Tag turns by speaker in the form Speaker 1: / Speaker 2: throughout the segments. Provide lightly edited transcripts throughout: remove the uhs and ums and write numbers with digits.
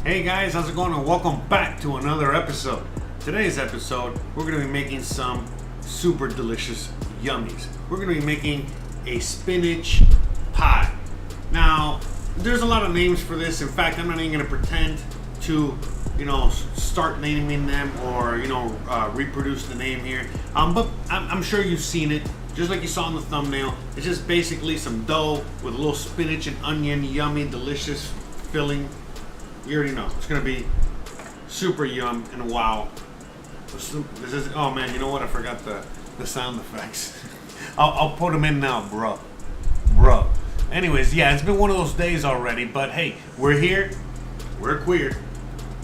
Speaker 1: Hey guys, how's it going? And welcome back to another episode. Today's episode, we're going to be making some super delicious yummies. We're going to be making a spinach pie. Now, there's a lot of names for this. In fact, I'm not even going to pretend to, start naming them or, reproduce the name here. But I'm sure you've seen it. Just like you saw in the thumbnail, it's just basically some dough with a little spinach and onion, yummy, delicious filling. You already know it's gonna be super yum and wow. This is, oh man, you know what? I forgot the sound effects. I'll put them in now, bro. Anyways, yeah, it's been one of those days already, but hey, we're here. We're queer.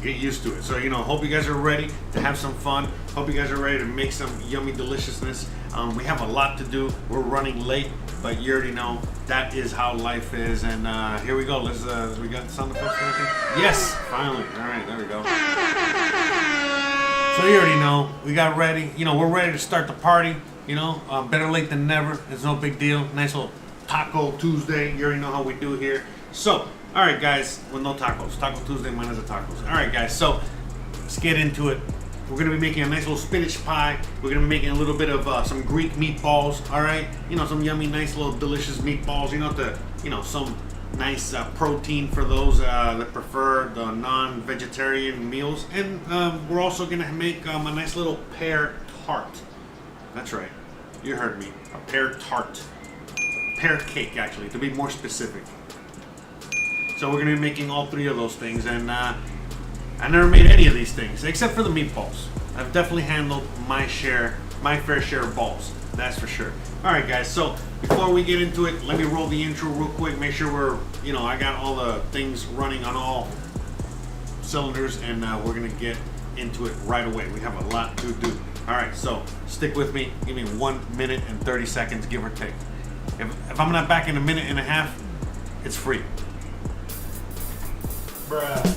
Speaker 1: Get used to it. So hope you guys are ready to have some fun. Hope you guys are ready to make some yummy deliciousness. We have a lot to do. We're running late, but you already know that is how life is. And here we go. We got the sound effects and everything. Yes, finally. All right, there we go. So you already know we got ready. We're ready to start the party. Better late than never. It's no big deal. Nice little Taco Tuesday. You already know how we do here. So, all right, guys. Well, no tacos. Taco Tuesday minus the tacos. All right, guys. So let's get into it. We're going to be making a nice little spinach pie. We're going to be making a little bit of some Greek meatballs, all right? Some yummy, nice little delicious meatballs. Some nice protein for those that prefer the non-vegetarian meals. And we're also going to make a nice little pear tart. That's right. You heard me. A pear tart. Pear cake, actually, to be more specific. So we're going to be making all three of those things. And I never made any of these things, except for the meatballs. I've definitely handled my fair share of balls, that's for sure. Alright guys, so before we get into it, let me roll the intro real quick, make sure I got all the things running on all cylinders, and we're going to get into it right away. We have a lot to do. Alright, so stick with me, give me 1 minute and 30 seconds, give or take. If I'm not back in a minute and a half, it's free. Bruh.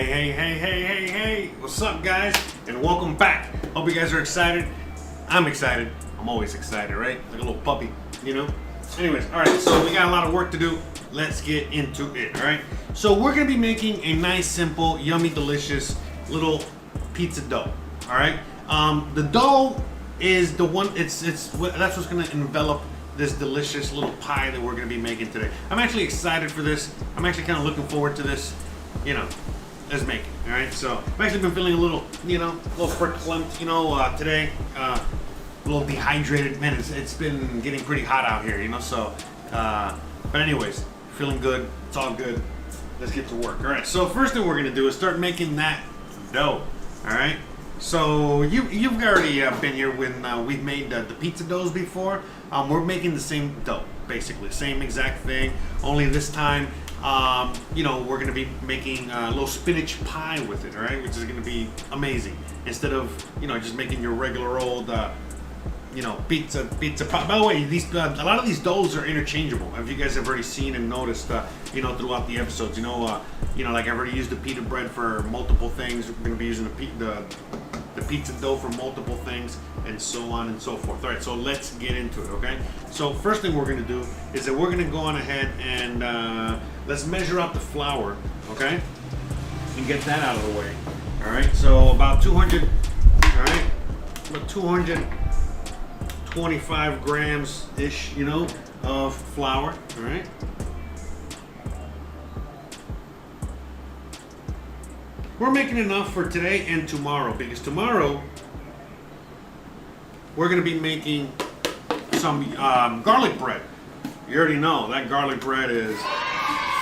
Speaker 1: Hey, what's up, guys? And welcome back. Hope you guys are excited. I'm excited. I'm always excited, right? Like a little puppy, you know? Anyways, all right, so we got a lot of work to do. Let's get into it, all right? So we're gonna be making a nice, simple, yummy, delicious little pizza dough, all right? The dough is the one, that's what's gonna envelop this delicious little pie that we're gonna be making today. I'm actually excited for this. I'm actually kind of looking forward to this. You know, let's make it, all right? So I've actually been feeling a little, you know, a little verklempt, you know, today. A little dehydrated. Man, it's been getting pretty hot out here, you know, so, but anyways, feeling good. It's all good. Let's get to work. All right, so first thing we're gonna do is start making that dough, all right? So you've already been here when we've made the pizza doughs before. We're making the same dough, basically, same exact thing, only this time, you know, we're gonna be making a little spinach pie with it, all right, which is gonna be amazing. Instead of, you know, just making your regular old, you know, pizza pie. By the way, these a lot of these doughs are interchangeable. If you guys have already seen and noticed, you know, throughout the episodes, you know, like I've already used the pita bread for multiple things. We're gonna be using the pizza dough for multiple things, and so on and so forth. All right, so let's get into it, okay? So first thing we're gonna do is that we're gonna go on ahead and let's measure out the flour, okay? And get that out of the way. All right, so about 200, all right, about 225 grams-ish, you know, of flour, all right? We're making enough for today and tomorrow, because tomorrow we're going to be making some garlic bread. You already know that garlic bread is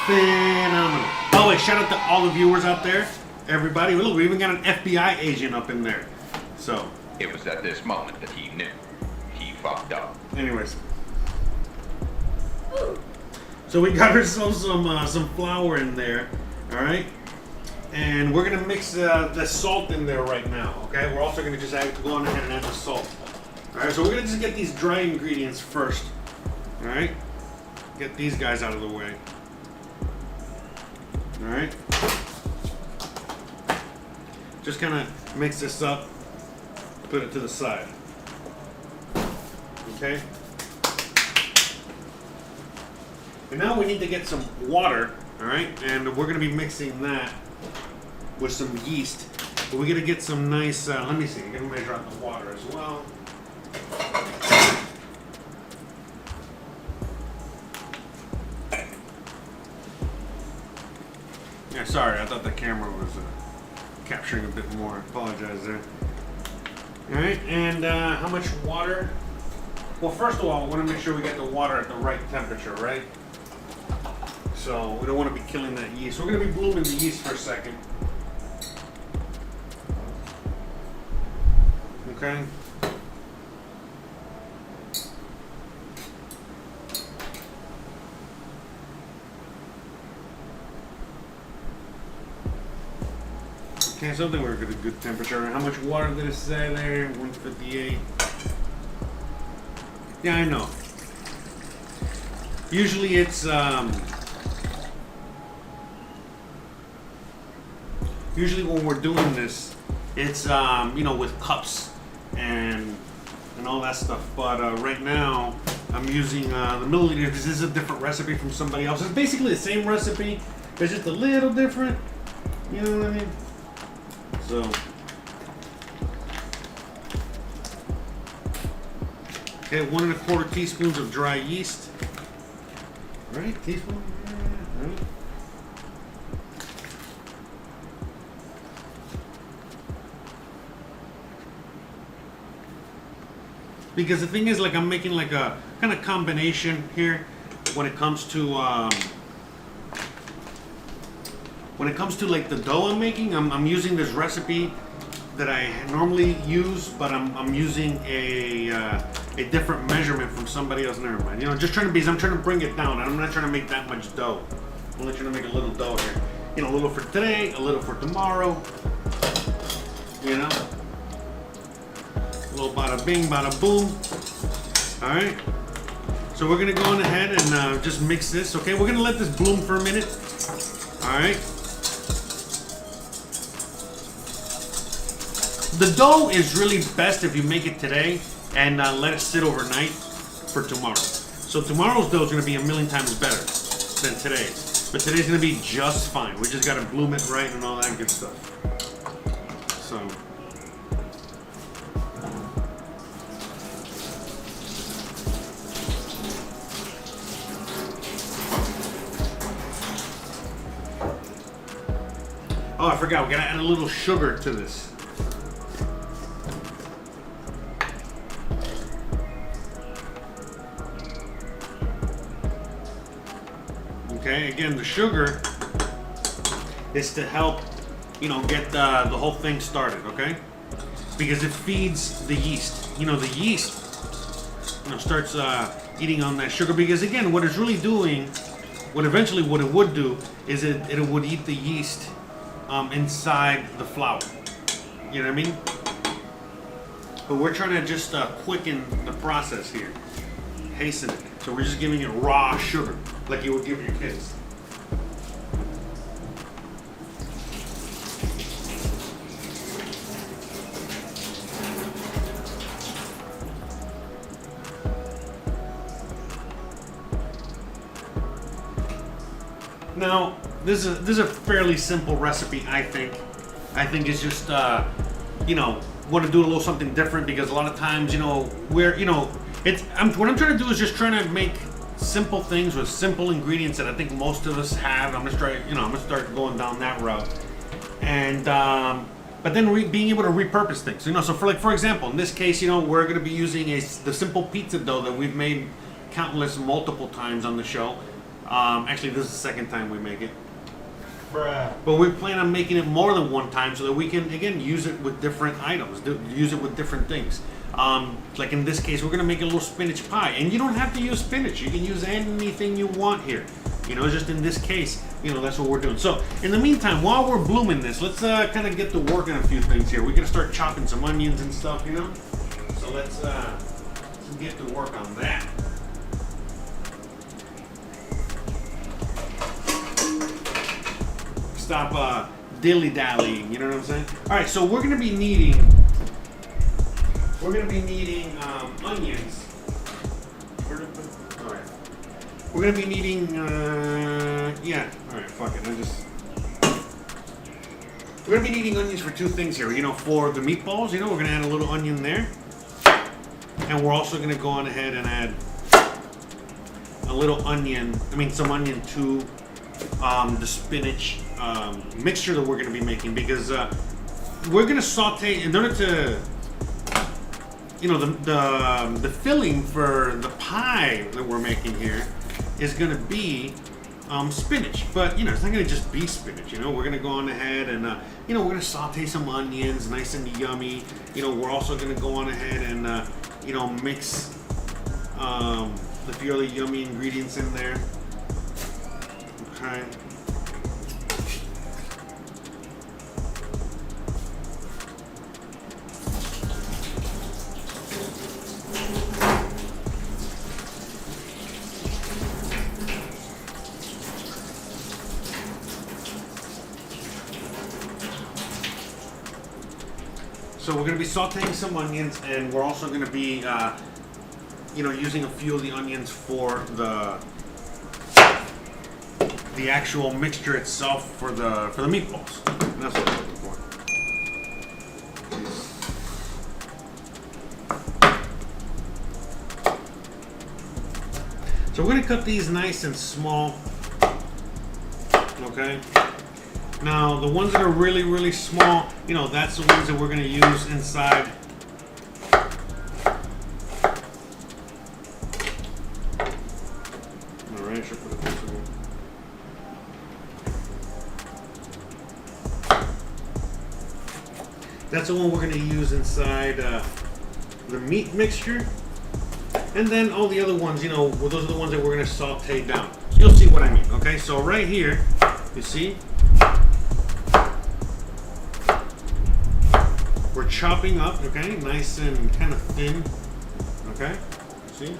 Speaker 1: phenomenal. By the way, shout out to all the viewers out there, everybody. Look, we even got an FBI agent up in there. So
Speaker 2: it was at this moment that he knew he fucked up.
Speaker 1: Anyways, so we got ourselves some flour in there, all right. And we're gonna mix the salt in there right now, okay? We're also gonna just go on ahead and add the salt. All right, so we're gonna just get these dry ingredients first, all right? Get these guys out of the way, all right? Just kind of mix this up, put it to the side, okay? And now we need to get some water, all right? And we're gonna be mixing that with some yeast. But we're gonna get some nice, let me see, I'm gonna measure out the water as well. Yeah, sorry, I thought the camera was capturing a bit more. I apologize there. All right, and how much water? Well, first of all, I wanna make sure we get the water at the right temperature, right? So we don't wanna be killing that yeast. We're gonna be blooming the yeast for a second. Okay. Okay, something we're at a good temperature. How much water did it say there? 158. Yeah, I know. Usually it's usually when we're doing this, it's you know, with cups and all that stuff, but right now I'm using the milliliters. This is a different recipe from somebody else. It's basically the same recipe, it's just a little different, you know what I mean? So okay, 1 1/4 teaspoons of dry yeast. All right, teaspoon, all right. Because the thing is, like, I'm making like a kind of combination here when it comes to like the dough I'm making. I'm using this recipe that I normally use, but I'm using a different measurement from somebody else. Never mind. You know, just I'm trying to bring it down. I'm not trying to make that much dough. I'm only trying to make a little dough here. You know, a little for today, a little for tomorrow. You know. A little bada bing, bada boom. All right. So we're gonna go on ahead and just mix this. Okay, we're gonna let this bloom for a minute. All right. the dough is really best if you make it today and let it sit overnight for tomorrow. So tomorrow's dough is going to be a million times better than today's. But today's going to be just fine. We just got to bloom it right and all that good stuff. So. Oh, I forgot. We got to add a little sugar to this. Okay, again, the sugar is to help, get the whole thing started, okay? Because it feeds the yeast. The yeast, starts eating on that sugar. Because again, what it's really doing, what it would do, is it would eat the yeast inside the flour. You know what I mean? But we're trying to just quicken the process here, hasten it. So we're just giving it raw sugar, like you would give your kids. Now, this is a fairly simple recipe, I think. I think it's just, want to do a little something different because a lot of times, what I'm trying to do is just trying to make simple things with simple ingredients that I think most of us have. I'm gonna start going down that route, and but then being able to repurpose things. So for example, in this case, we're gonna be using the simple pizza dough that we've made multiple times on the show. Actually, this is the second time we make it. Bruh. But we plan on making it more than one time so that we can, again, use it with different items, use it with different things. Like in this case, we're going to make a little spinach pie. And you don't have to use spinach. You can use anything you want here. Just in this case, that's what we're doing. So, in the meantime, while we're blooming this, let's kind of get to work on a few things here. We're going to start chopping some onions and stuff, So let's get to work on that. Stop dilly-dallying, you know what I'm saying? All right, so we're gonna be needing onions. All right, we're gonna be needing all right, fuck it. We're gonna be needing onions for two things here. For the meatballs, we're gonna add a little onion there, and we're also gonna go on ahead and add some onion to the spinach mixture that we're going to be making, because we're going to saute in order to, the filling for the pie that we're making here is going to be spinach, but it's not going to just be spinach. We're going to go on ahead and we're going to saute some onions, nice and yummy. We're also going to go on ahead and mix a few other yummy ingredients in there. Okay. So we're going to be sauteing some onions, and we're also going to be, using a few of the onions for the actual mixture itself for the meatballs. And that's what I'm looking for. So we're going to cut these nice and small. Okay. Now the ones that are really, really small, that's the ones that we're going to use inside. All right, I should put it this way. That's the one we're going to use inside the meat mixture. And then all the other ones, those are the ones that we're going to saute down. So you'll see what I mean, okay? So right here, you see? We're chopping up, okay? Nice and kind of thin, okay? See?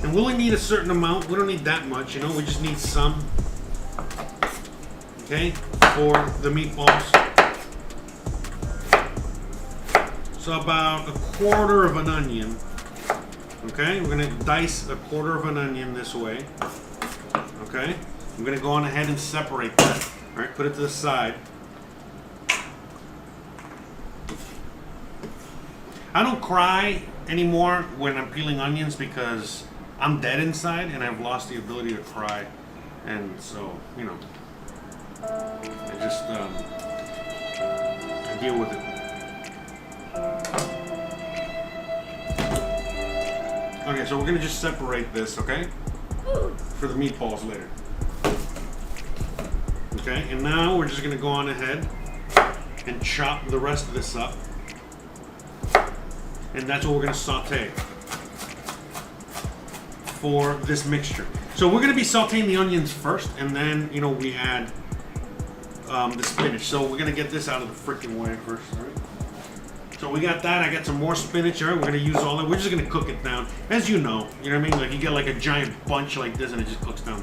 Speaker 1: And we only need a certain amount. We don't need that much, we just need some. Okay, for the meatballs. So about a quarter of an onion. Okay, we're gonna dice a quarter of an onion this way. Okay, I'm gonna go on ahead and separate that. All right, put it to the side. I don't cry anymore when I'm peeling onions because I'm dead inside and I've lost the ability to cry. And so, you know, I just I deal with it. Okay, so we're gonna just separate this, okay? For the meatballs later. Okay, and now we're just gonna go on ahead and chop the rest of this up. And that's what we're gonna saute for this mixture. So we're gonna be sauteing the onions first, and then, you know, we add the spinach. So we're gonna get this out of the freaking way first, all right? So we got that. I got some more spinach. All right, we're gonna use all that. We're just gonna cook it down, as you know. You know what I mean? Like you get like a giant bunch like this, and it just cooks down.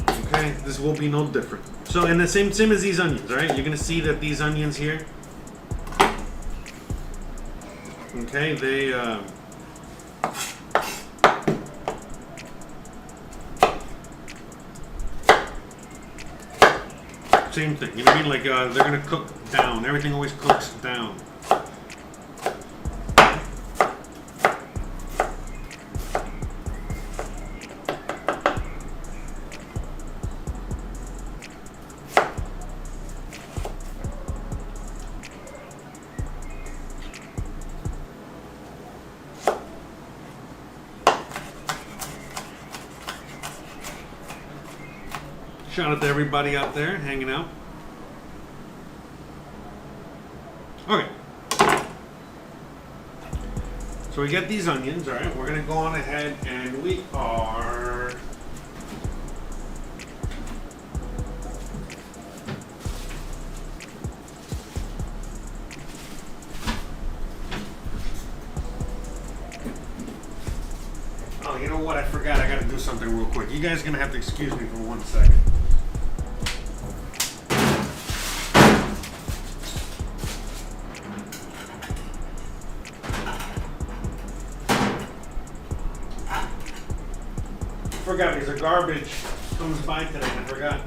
Speaker 1: Okay, this will be no different. So, and the same as these onions. All right, you're gonna see that these onions here. Okay, they. Same thing, you know what I mean? Like they're gonna cook down. Everything always cooks down. Shout out to everybody out there hanging out. Okay. So we get these onions, all right? We're gonna go on ahead and we are oh, you know what? I forgot. I gotta do something real quick. You guys are gonna have to excuse me for 1 second. Forgot because the garbage comes by today and I forgot.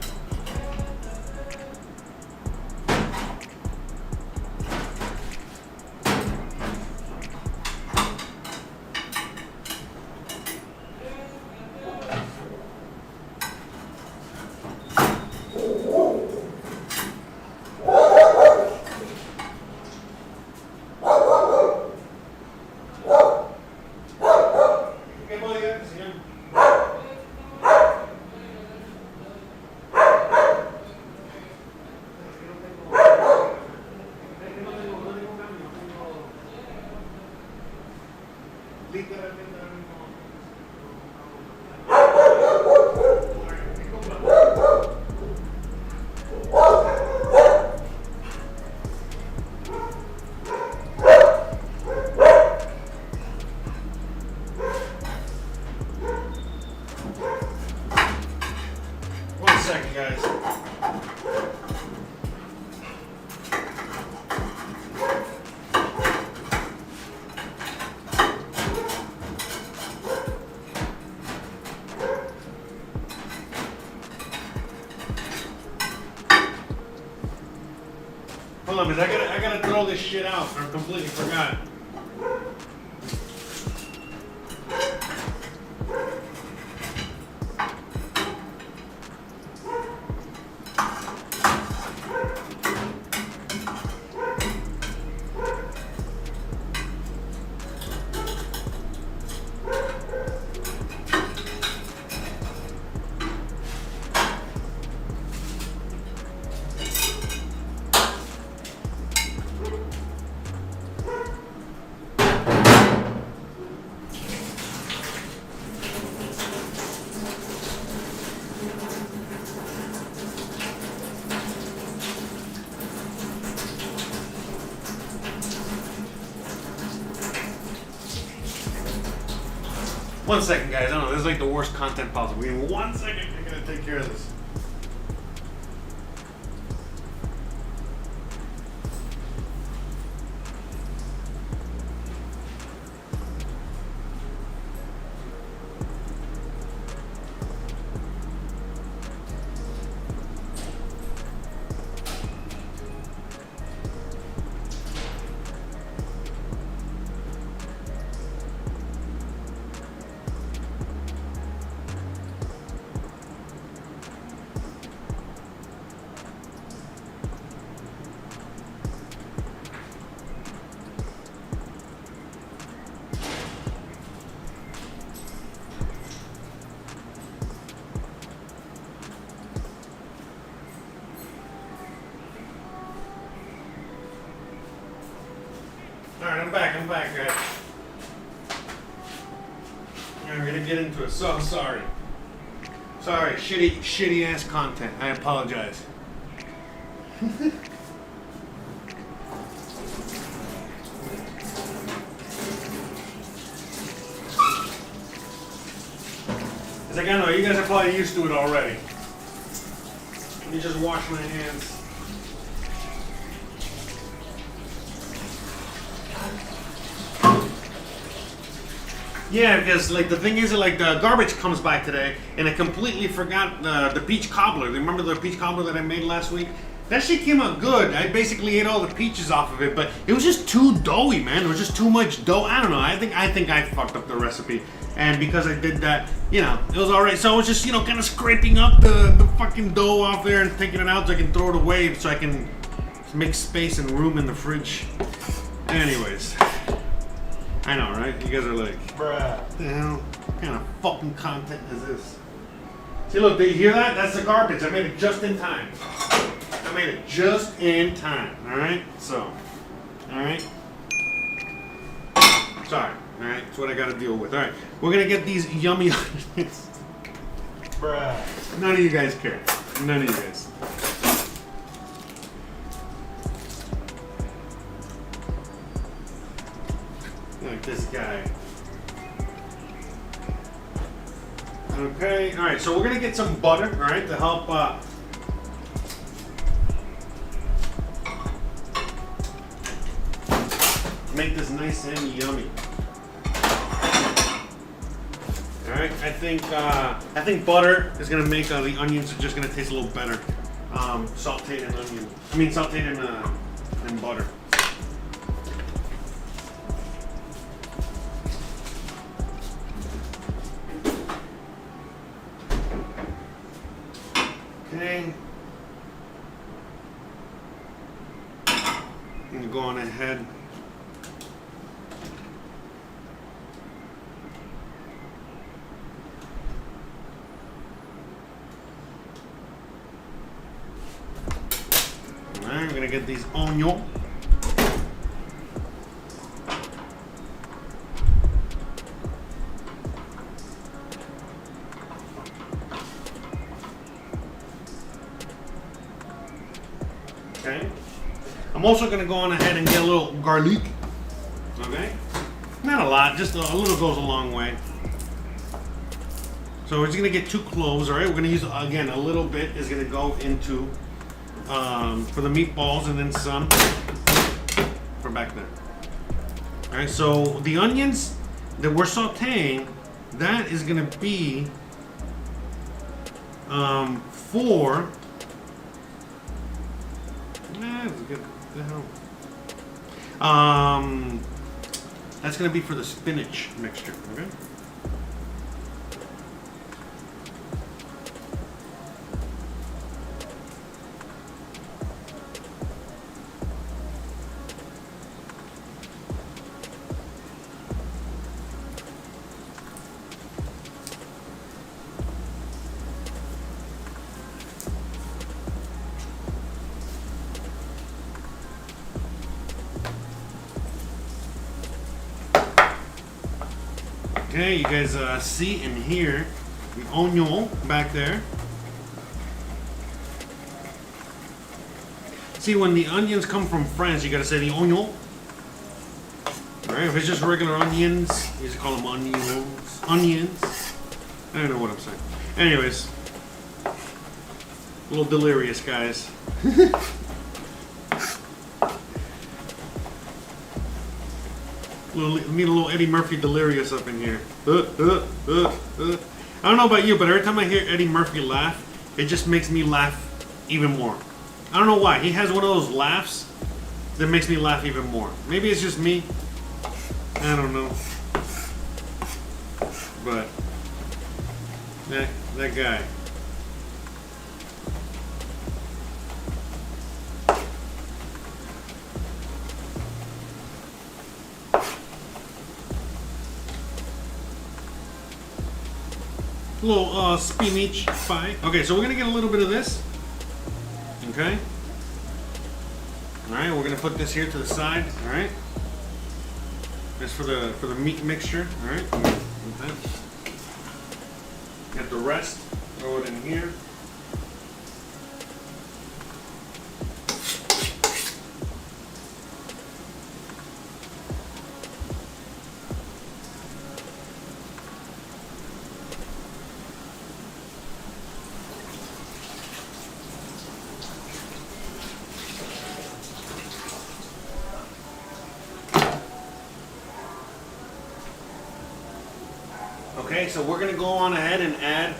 Speaker 1: Hold on, because I gotta throw this shit out. I completely forgot. One second, guys. I don't know. This is like the worst content possible. Give me 1 second. I gotta gonna take care of this. Alright, I'm back, guys. I'm gonna get into it. So sorry. Sorry, shitty ass content. I apologize. It's like, I know, you guys are probably used to it already. Let me just wash my hands. Yeah, because like the thing is, like the garbage comes by today, and I completely forgot the peach cobbler. Remember the peach cobbler that I made last week? That shit came out good. I basically ate all the peaches off of it, but it was just too doughy, man. There was just too much dough. I don't know. I think I fucked up the recipe, and because I did that, you know, it was all right. So I was just, you know, kind of scraping up the fucking dough off there and taking it out so I can throw it away, so I can make space and room in the fridge. Anyways. I know, right? You guys are like, bruh, what the hell? What kind of fucking content is this? See, look, do you hear that? That's the garbage. I made it just in time. I made it just in time, all right? So, all right? Sorry, all right? That's what I got to deal with. All right, we're going to get these yummy onions. Bruh. None of you guys care. None of you guys. Like this guy. Okay, all right, so we're gonna get some butter, all right, to help make this nice and yummy. All right, I think butter is gonna make the onions are just gonna taste a little better, sautéed in onion. I mean, sautéed in butter. Okay. I'm going ahead. Alright, I'm gonna get these onions. Okay. I'm also going to go on ahead and get a little garlic. Okay. Not a lot, just a little goes a long way. So we're just going to get 2 cloves, all right? We're going to use, again, a little bit is going to go into, for the meatballs, and then some for back there. All right, so the onions that we're sauteing, that is going to be for... Good. The hell? That's gonna be for the spinach mixture, okay? Okay, you guys see and hear the onion back there. See, when the onions come from France, you gotta say the onion. Alright, if it's just regular onions, you just call them onions. Onions. I don't know what I'm saying. Anyways, A little delirious, guys. Need a little Eddie Murphy delirious up in here. I don't know about you, but every time I hear Eddie Murphy laugh, it just makes me laugh even more. I don't know why. He has one of those laughs that makes me laugh even more. Maybe it's just me. I don't know. But that guy. A little spinach pie. Okay, so we're gonna get a little bit of this. Okay. All right, we're gonna put this here to the side. All right. That's for the meat mixture. All right. Okay. Get the rest. Throw it in here. Okay, so we're gonna go on ahead and add.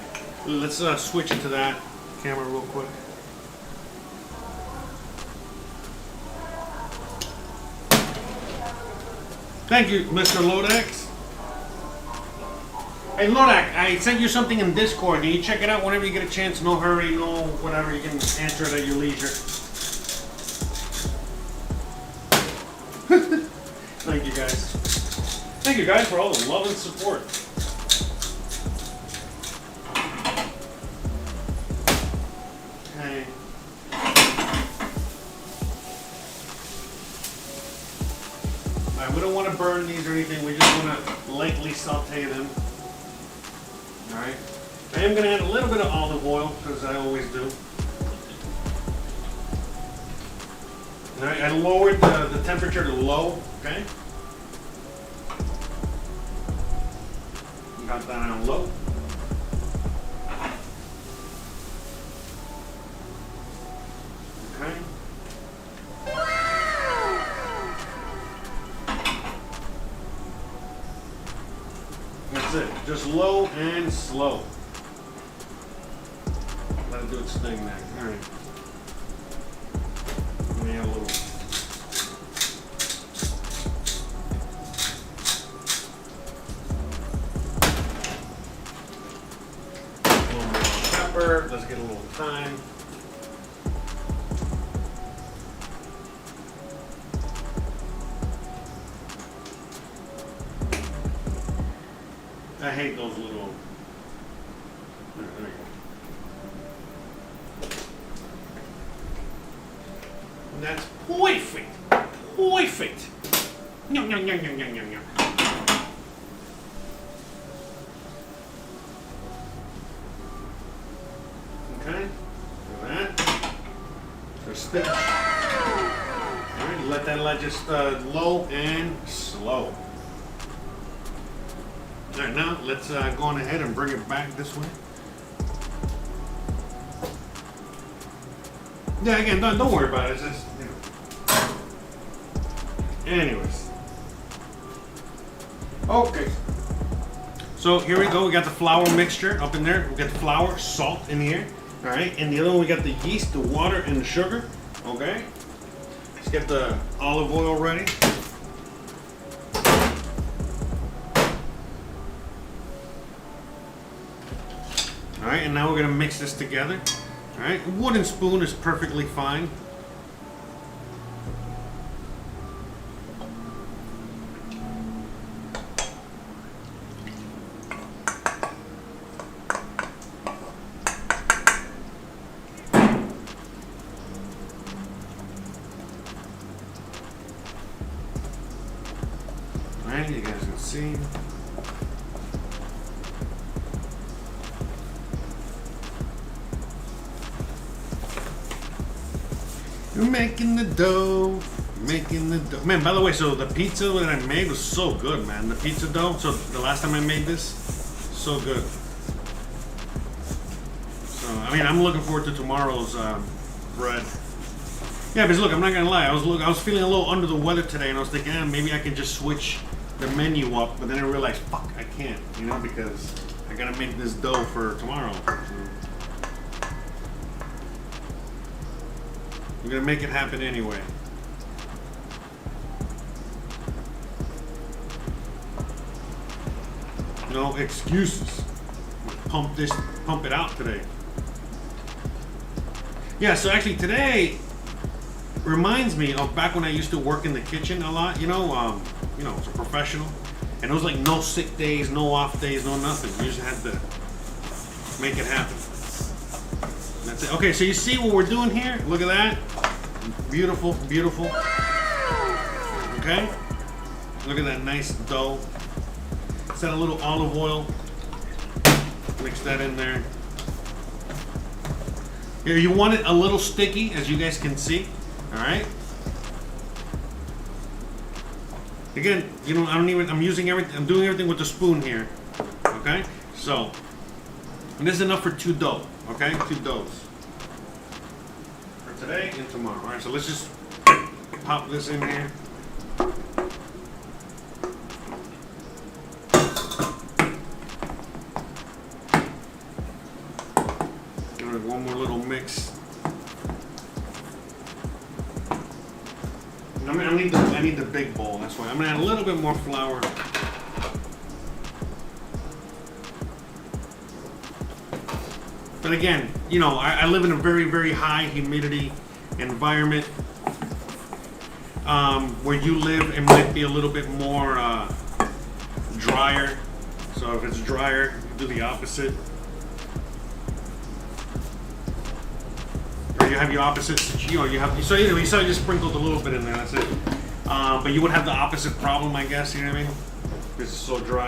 Speaker 1: Let's switch it to that camera real quick. Thank you, Mr. Lodax. Hey, Lodak, I sent you something in Discord. Can you check it out whenever you get a chance? No hurry, no whatever. You can answer it at your leisure. Thank you, guys. Thank you, guys, for all the love and support. Okay. Alright, we don't want to burn these or anything. We just want to lightly saute them. Alright. I am going to add a little bit of olive oil, because I always do. Alright, I lowered the temperature to low, okay? Got that on low. Okay. That's it. Just low and slow. Let it do its thing there. All right. Let me add a little. Let's get a little thyme. I hate those little. There you go. And that's perfect. Perfect. Yum, yum, yum, yum, yum, yum, yum. Okay, do that. So spinach. All right, let that just low and slow. All right, now let's go on ahead and bring it back this way. Yeah, again, don't worry about it. It's just, you know. Anyways. Okay. So here we go. We got the flour mixture up in there. We got the flour, salt in here. All right, and the other one we got the yeast, the water, and the sugar. Okay, let's get the olive oil ready. All right, and now we're gonna mix this together. All right, a wooden spoon is perfectly fine. You guys can see. You're making the dough. Making the dough. Man, by the way, so the pizza that I made was so good, man. The pizza dough. So the last time I made this, so good. So I mean, I'm looking forward to tomorrow's bread. Yeah, because look, I'm not gonna lie. I was feeling a little under the weather today, and I was thinking, maybe I can just switch the menu up. But then I realized, fuck, I can't. You know, because I gotta make this dough for tomorrow. So I'm gonna make it happen anyway. No excuses. Pump it out today. Yeah, so actually today reminds me of back when I used to work in the kitchen a lot. You know, as a professional, and it was like no sick days, no off days, no nothing. You just had to make it happen. That's it. Okay, so you see what we're doing here? Look at that. Beautiful, beautiful. Okay? Look at that nice dough. Set a little olive oil. Mix that in there. Here, you want it a little sticky, as you guys can see. Alright? Again, you know, I'm doing everything with the spoon here. Okay? So, and this is enough for 2 dough. Okay? 2 doughs. For today and tomorrow. Alright, so let's just pop this in here. One more little mix. I need the big bowl. That's why I'm gonna add a little bit more flour. But again, you know, I live in a very, very high humidity environment. Where you live, it might be a little bit more drier. So if it's drier, do the opposite. You have your opposite, you know, so anyway, you saw you just sprinkled a little bit in there, that's it. But you would have the opposite problem, I guess, you know what I mean? This is so dry.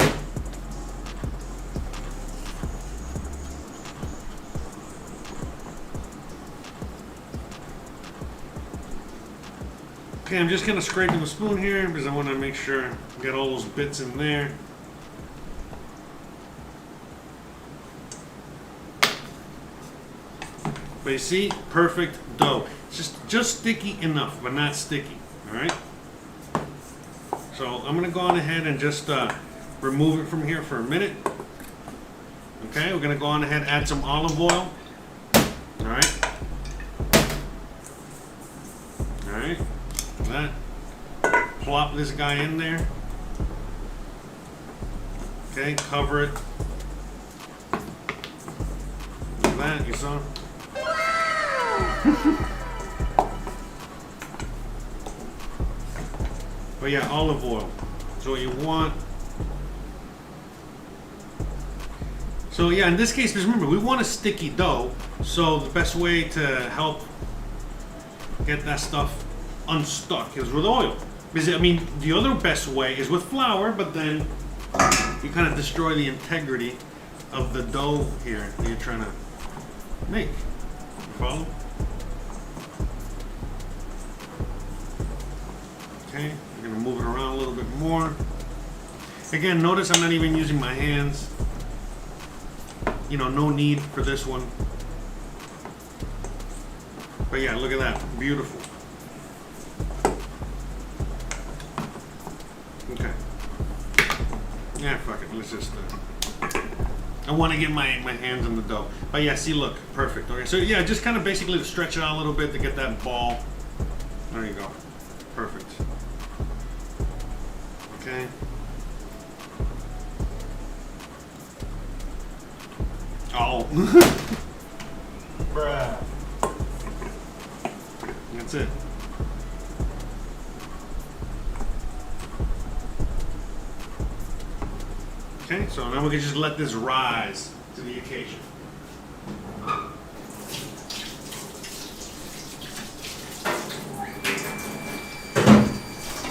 Speaker 1: Okay, I'm just kind of scraping the spoon here because I want to make sure I get all those bits in there. But you see, perfect dough. It's just sticky enough, but not sticky. All right. So I'm gonna go on ahead and just remove it from here for a minute. Okay, we're gonna go on ahead and add some olive oil. All right. All right. Like that. Plop this guy in there. Okay, cover it. Like that, you saw. But yeah, olive oil. So what you want. So yeah, in this case, because remember, we want a sticky dough. So the best way to help get that stuff unstuck is with oil. Because I mean, the other best way is with flour, but then you kind of destroy the integrity of the dough here that you're trying to make. You follow? Okay, we're gonna move it around a little bit more. Again, notice I'm not even using my hands. You know, no need for this one. But yeah, look at that, beautiful. Okay. Yeah, fuck it, let's just, I want to get my hands in the dough. But yeah, see, look, perfect. Okay, so yeah, just kind of basically to stretch it out a little bit to get that ball. There you go, perfect. Okay. Oh. Bruh. That's it. Okay, so now we can just let this rise to the occasion.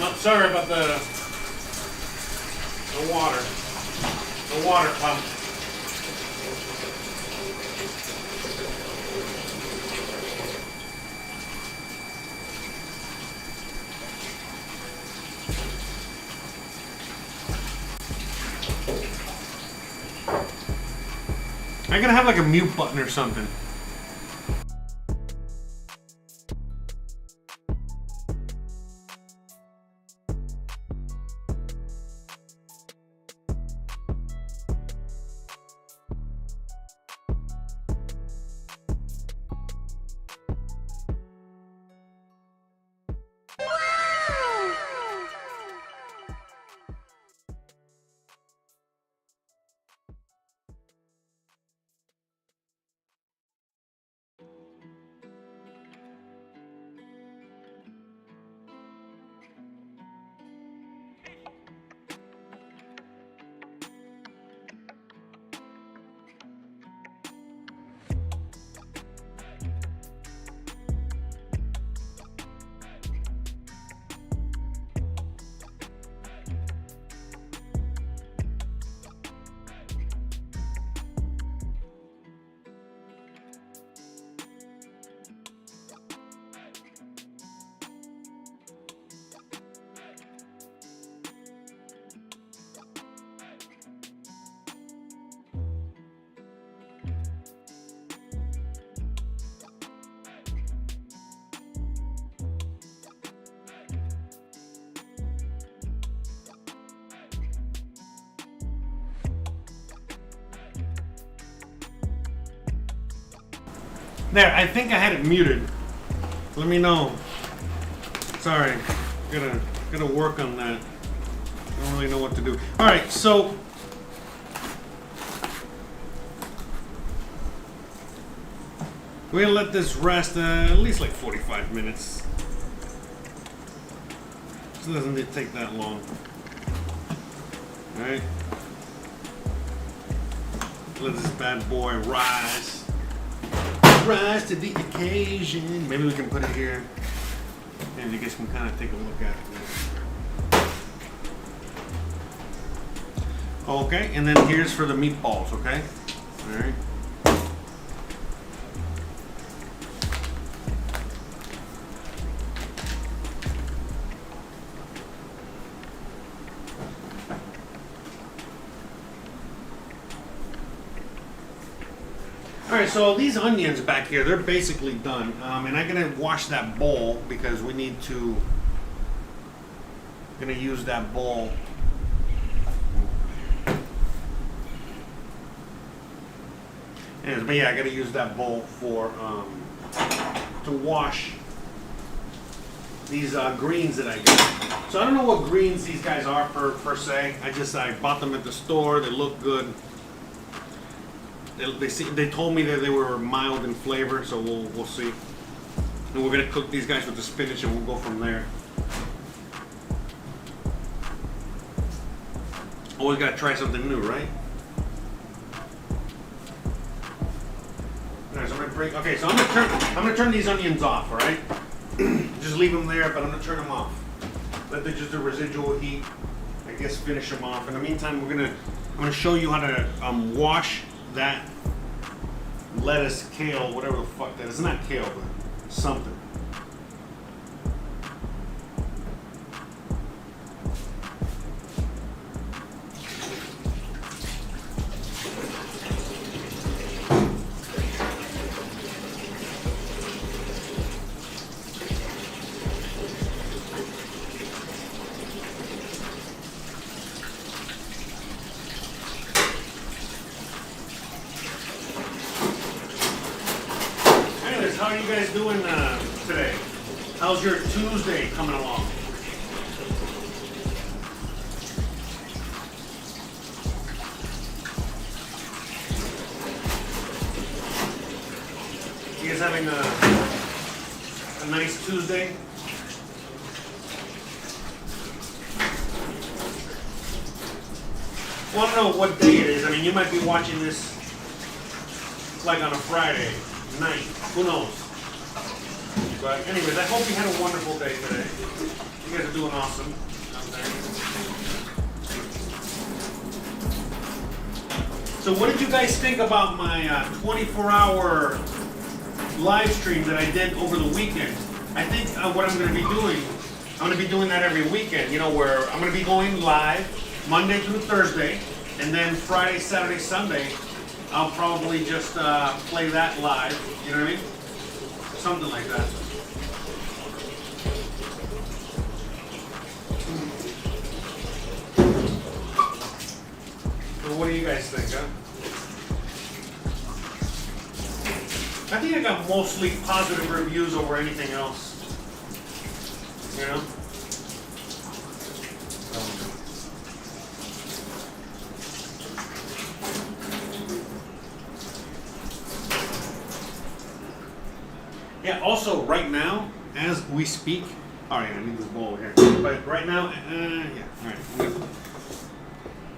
Speaker 1: Not sorry about the water pump. I gotta have like a mute button or something. There, I think I had it muted. Let me know. Sorry, gotta work on that. I don't really know what to do. All right, so we're gonna let this rest at least like 45 minutes. So it doesn't take that long. All right. Let this bad boy rise. Rise to the occasion. Maybe we can put it here. And you guys can kind of take a look at it. Okay, and then here's for the meatballs, okay? All right. Alright, so these onions back here, they're basically done. And I'm going to wash that bowl because we need to... going to use that bowl. Anyways, but yeah, I got to use that bowl for... to wash these greens that I got. So I don't know what greens these guys are per se. I bought them at the store. They look good. They told me that they were mild in flavor, so we'll see. And we're gonna cook these guys with the spinach, and we'll go from there. Always gotta try something new, right? All right, so I'm gonna bring. Okay, so I'm gonna turn these onions off. All right, just leave them there, but I'm gonna turn them off. Let just the residual heat, I guess, finish them off. In the meantime, I'm gonna show you how to wash that lettuce, kale, whatever the fuck that is. It's not kale, but something. How are you guys doing today? How's your Tuesday coming along? You guys having a nice Tuesday? Well, I don't know what day it is. I mean, you might be watching this like on a Friday night. Who knows? But anyways, I hope you had a wonderful day today. You guys are doing awesome out there. So what did you guys think about my 24-hour live stream that I did over the weekend? I think what I'm going to be doing, I'm going to be doing that every weekend, you know, where I'm going to be going live Monday through Thursday, and then Friday, Saturday, Sunday, I'll probably just play that live, you know what I mean? Something like that. So what do you guys think, huh? I think I got mostly positive reviews over anything else. You know? Yeah, also, right now, as we speak, all right, I need this bowl here. But right now, yeah, all right.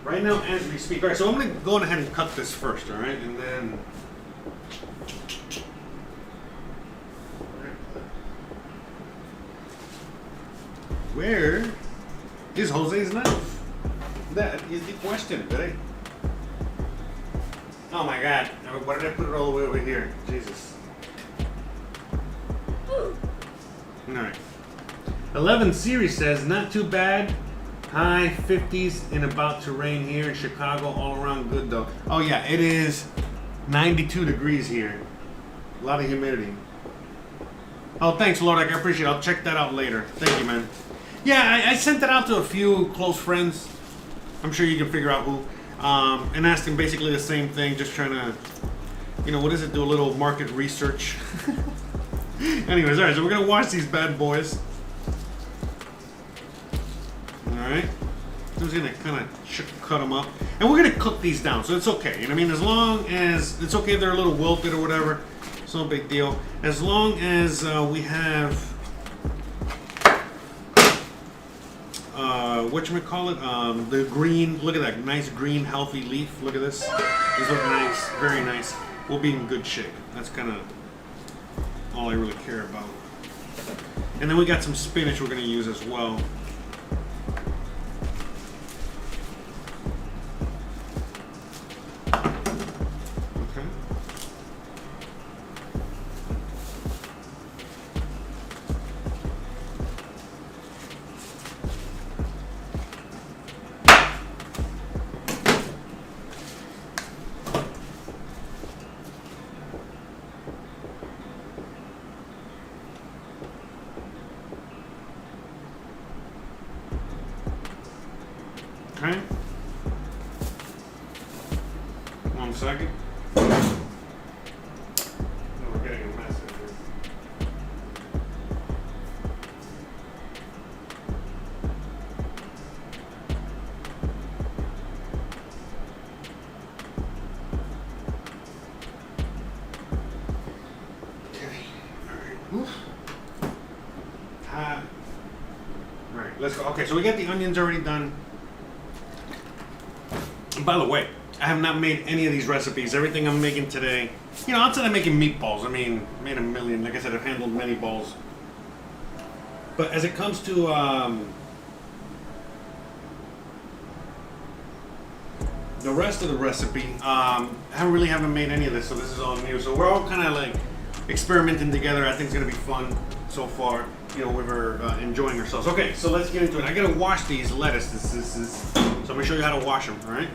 Speaker 1: Right now, as we speak, all right, so I'm going to go ahead and cut this first, all right? And then, where is Jose's knife? That is the question, right? Oh my God, why did I put it all the way over here? Jesus. Alright. 11 series says, not too bad. High 50s and about to rain here in Chicago. All around good though. Oh yeah, it is 92 degrees here. A lot of humidity. Oh, thanks, Lord. I appreciate it. I'll check that out later. Thank you, man. Yeah, I sent it out to a few close friends. I'm sure you can figure out who. And asked them basically the same thing, just trying to, you know, what does it do? A little market research. Anyways, all right, so we're gonna wash these bad boys. All right. I'm just gonna kind of cut them up, and we're gonna cook these down, so it's okay. You know what I mean? As long as it's okay if they're a little wilted or whatever, it's no big deal. As long as we have whatchamacallit, the green. Look at that nice green healthy leaf. Look at this. These look nice, very nice. We'll be in good shape. That's kind of all I really care about. And then we got some spinach we're gonna use as well. Okay. 1 second. Oh, we're getting a mess in here. Okay. All right. All right. Let's go. Okay. So we got the onions already done. By the way, I have not made any of these recipes. Everything I'm making today, you know, outside of making meatballs, I mean, made a million. Like I said, I've handled many balls. But as it comes to the rest of the recipe, I haven't made any of this, so this is all new. So we're all kind of like experimenting together. I think it's gonna be fun so far. You know, we're enjoying ourselves. Okay, so let's get into it. I gotta wash these lettuces. So I'm gonna show you how to wash them, all right?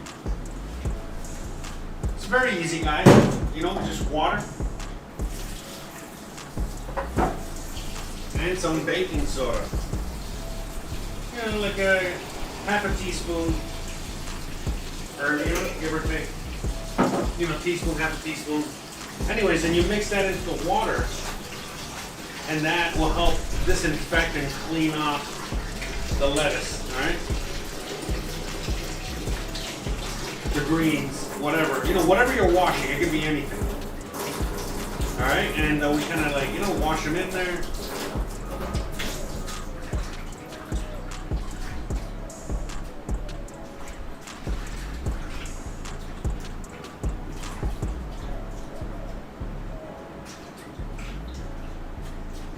Speaker 1: It's very easy, guys. You know, just water and some baking soda. You know, like a half a teaspoon, or you know, give or take. You know, teaspoon, half a teaspoon. Anyways, and you mix that into the water, and that will help disinfect and clean off the lettuce, all right? The greens, whatever, you know, whatever you're washing, it could be anything. All right, and we kind of like, you know, wash them in there.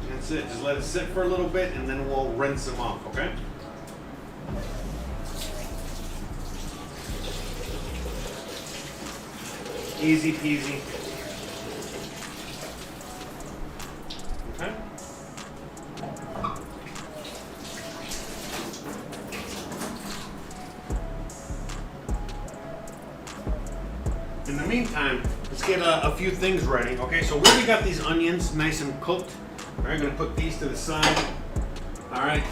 Speaker 1: That's it, just let it sit for a little bit and then we'll rinse them off, okay? Easy peasy. Okay. In the meantime, let's get a few things ready. Okay, so we already got these onions nice and cooked. All right, gonna put these to the side. All right,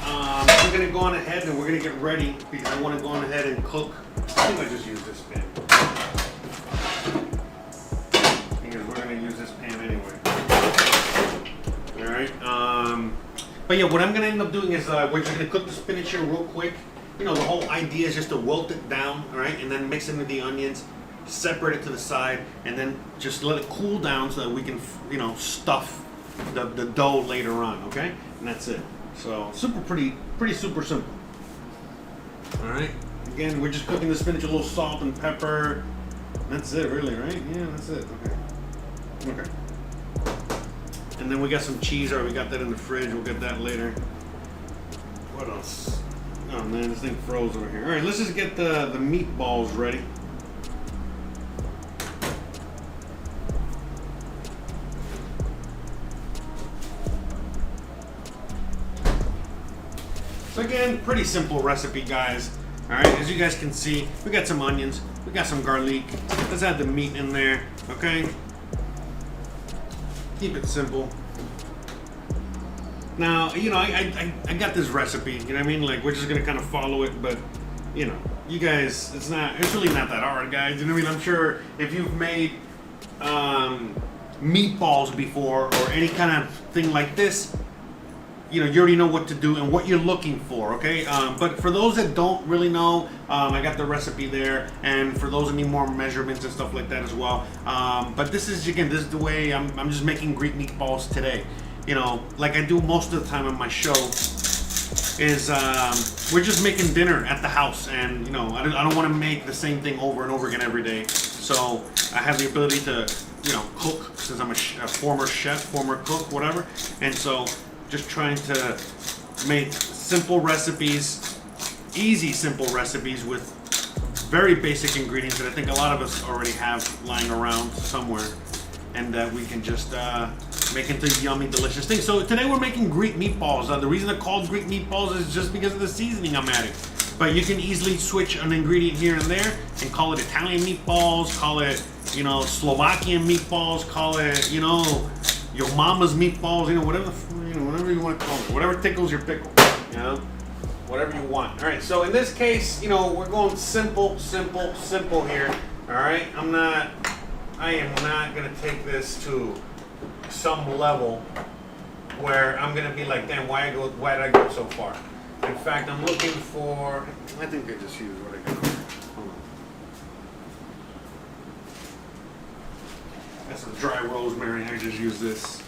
Speaker 1: we're gonna go on ahead and we're gonna get ready because I want to go on ahead and cook. I think I just use this pan. Use this pan anyway. All right. But yeah, what I'm gonna end up doing is we're just gonna cook the spinach here real quick. You know, the whole idea is just to wilt it down, all right, and then mix it with the onions, separate it to the side, and then just let it cool down so that we can, you know, stuff the dough later on. Okay, and that's it. So pretty super simple. All right. Again, we're just cooking the spinach, a little salt and pepper. That's it, really, right? Yeah, that's it. Okay. Okay. And then we got some cheese, or we got that in the fridge. We'll get that later. What else? Oh man, this thing froze over here. All right, let's just get the meatballs ready. So again, pretty simple recipe, guys. All right, as you guys can see, we got some onions, we got some garlic. Let's add the meat in there, okay? Keep it simple. Now, you know, I got this recipe, you know what I mean? Like, we're just gonna kind of follow it, but, you know, you guys, it's really not that hard, guys. You know what I mean? I'm sure if you've made meatballs before or any kind of thing like this, you know, you already know what to do and what you're looking for, okay? But for those that don't really know, I got the recipe there, and for those that need more measurements and stuff like that as well. But this is, again, this is the way I'm just making Greek meatballs today. You know, like I do most of the time on my show, is we're just making dinner at the house, and you know, I don't want to make the same thing over and over again every day. So I have the ability to, you know, cook, since I'm a former chef, former cook, whatever, and so just trying to make simple recipes, easy simple recipes with very basic ingredients that I think a lot of us already have lying around somewhere, and that we can just make into yummy, delicious things. So today we're making Greek meatballs. The reason they're called Greek meatballs is just because of the seasoning I'm adding. But you can easily switch an ingredient here and there and call it Italian meatballs, call it, you know, Slovakian meatballs, call it, you know, your mama's meatballs, you know, whatever you want to call it, whatever tickles your pickle, you know, whatever you want. All right, so in this case, you know, we're going simple here. All right, I am not gonna take this to some level where I'm gonna be like, damn, why did I go so far? In fact, I'm looking for, I think I just used what I got. Hold on. Got some dry rosemary. I just used this.